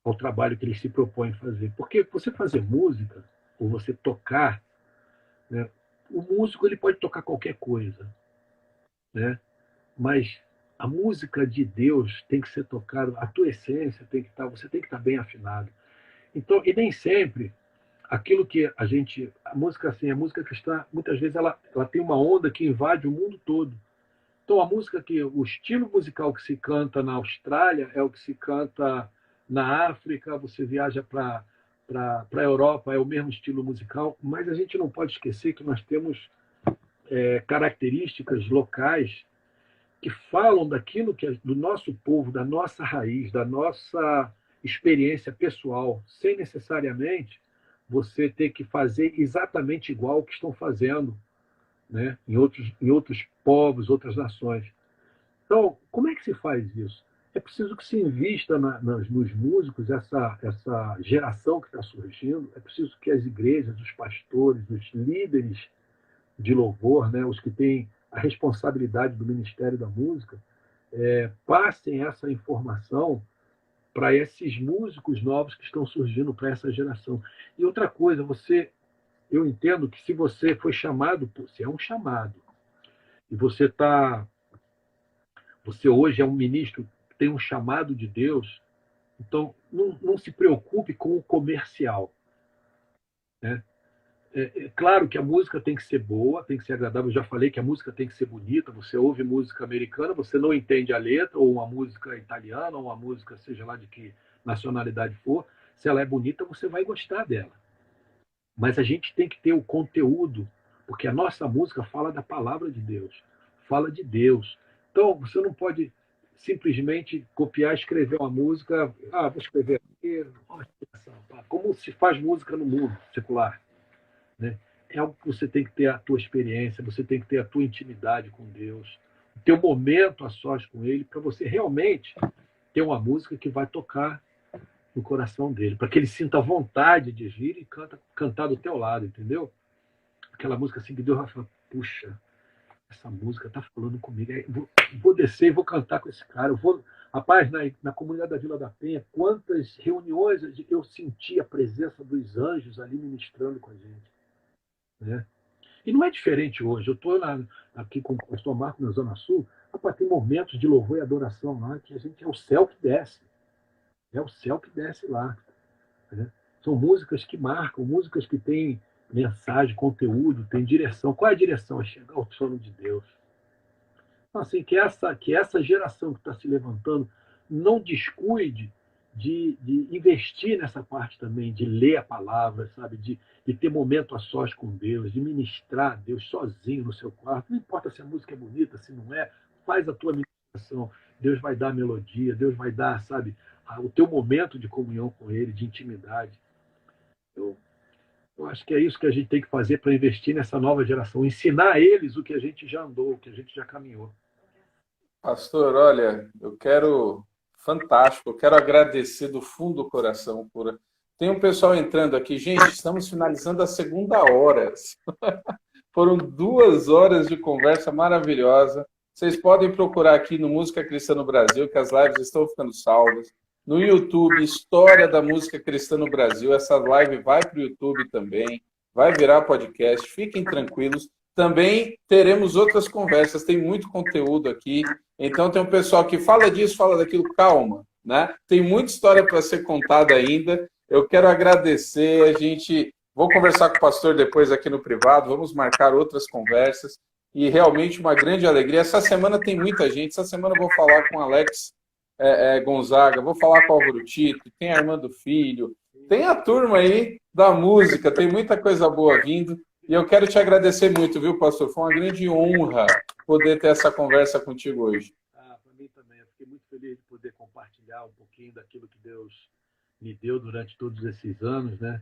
[SPEAKER 2] ao trabalho que eles se propõem fazer. Porque você fazer música, ou você tocar, né, o músico ele pode tocar qualquer coisa, né? Mas a música de Deus tem que ser tocada, a tua essência tem que estar, você tem que estar bem afinado. Então, e nem sempre aquilo que a música assim, a música cristã, muitas vezes ela tem uma onda que invade o mundo todo. Então, o estilo musical que se canta na Austrália é o que se canta na África, você viaja para a Europa, é o mesmo estilo musical, mas a gente não pode esquecer que nós temos características locais que falam daquilo que do nosso povo, da nossa raiz, da nossa experiência pessoal, sem necessariamente você ter que fazer exatamente igual o que estão fazendo, né, em outros povos, outras nações. Então, como é que se faz isso? É preciso que se invista nos músicos, essa geração que está surgindo, é preciso que as igrejas, os pastores, os líderes de louvor, né, os que têm a responsabilidade do Ministério da Música, passem essa informação para esses músicos novos que estão surgindo para essa geração. E outra coisa, eu entendo que se você foi chamado, se é um chamado, e você hoje é um ministro que tem um chamado de Deus, então não se preocupe com o comercial, né? É claro que a música tem que ser boa, tem que ser agradável. Eu já falei que a música tem que ser bonita. Você ouve música americana, você não entende a letra, ou uma música italiana, ou uma música, seja lá de que nacionalidade for. Se ela é bonita, você vai gostar dela. Mas a gente tem que ter o conteúdo, porque a nossa música fala da palavra de Deus, fala de Deus. Então, você não pode simplesmente copiar e escrever uma música. Vou escrever aqui. Como se faz música no mundo secular, né? É algo que você tem que ter a tua experiência, você tem que ter a tua intimidade com Deus, o teu momento a sós com Ele, para você realmente ter uma música que vai tocar no coração dele, para que ele sinta vontade de vir e cantar do teu lado, entendeu? Aquela música assim que Deus vai falar, puxa, essa música está falando comigo, vou descer e vou cantar com esse cara, Rapaz, na comunidade da Vila da Penha, quantas reuniões eu senti a presença dos anjos ali ministrando com a gente, né? E não é diferente hoje. Eu estou aqui com o pastor Marco na Zona Sul, rapaz, tem momentos de louvor e adoração lá que a gente é o céu que desce. É o céu que desce lá, né? São músicas que marcam, músicas que têm mensagem, conteúdo, têm direção. Qual é a direção? É chegar ao trono de Deus. Então, assim, que essa geração que está se levantando não descuide de investir nessa parte também, de ler a palavra, sabe? De ter momento a sós com Deus, de ministrar a Deus sozinho no seu quarto. Não importa se a música é bonita, se não é, faz a tua ministração. Deus vai dar a melodia, Deus vai dar, sabe, o teu momento de comunhão com Ele, de intimidade. Eu acho que é isso que a gente tem que fazer para investir nessa nova geração, ensinar a eles o que a gente já andou, o que a gente já caminhou.
[SPEAKER 1] Pastor, olha, fantástico, eu quero agradecer do fundo do coração. Tem um pessoal entrando aqui, gente, estamos finalizando a segunda hora. Foram 2 horas de conversa maravilhosa. Vocês podem procurar aqui no Música Cristã no Brasil, que as lives estão ficando salvas. No YouTube, História da Música Cristã no Brasil. Essa live vai para o YouTube também, vai virar podcast. Fiquem tranquilos. Também teremos outras conversas, tem muito conteúdo aqui. Então tem um pessoal que fala disso, fala daquilo, calma, né? Tem muita história para ser contada ainda. Eu quero agradecer, vou conversar com o pastor depois aqui no privado, vamos marcar outras conversas. E realmente uma grande alegria. Essa semana tem muita gente, essa semana eu vou falar com o Alex Gonzaga, vou falar com o Álvaro Tito, tem a irmã do filho, tem a turma aí da música, tem muita coisa boa vindo. E eu quero te agradecer muito, viu, pastor? Foi uma grande honra poder ter essa conversa contigo hoje.
[SPEAKER 2] Para mim também. Eu fiquei muito feliz de poder compartilhar um pouquinho daquilo que Deus me deu durante todos esses anos, né?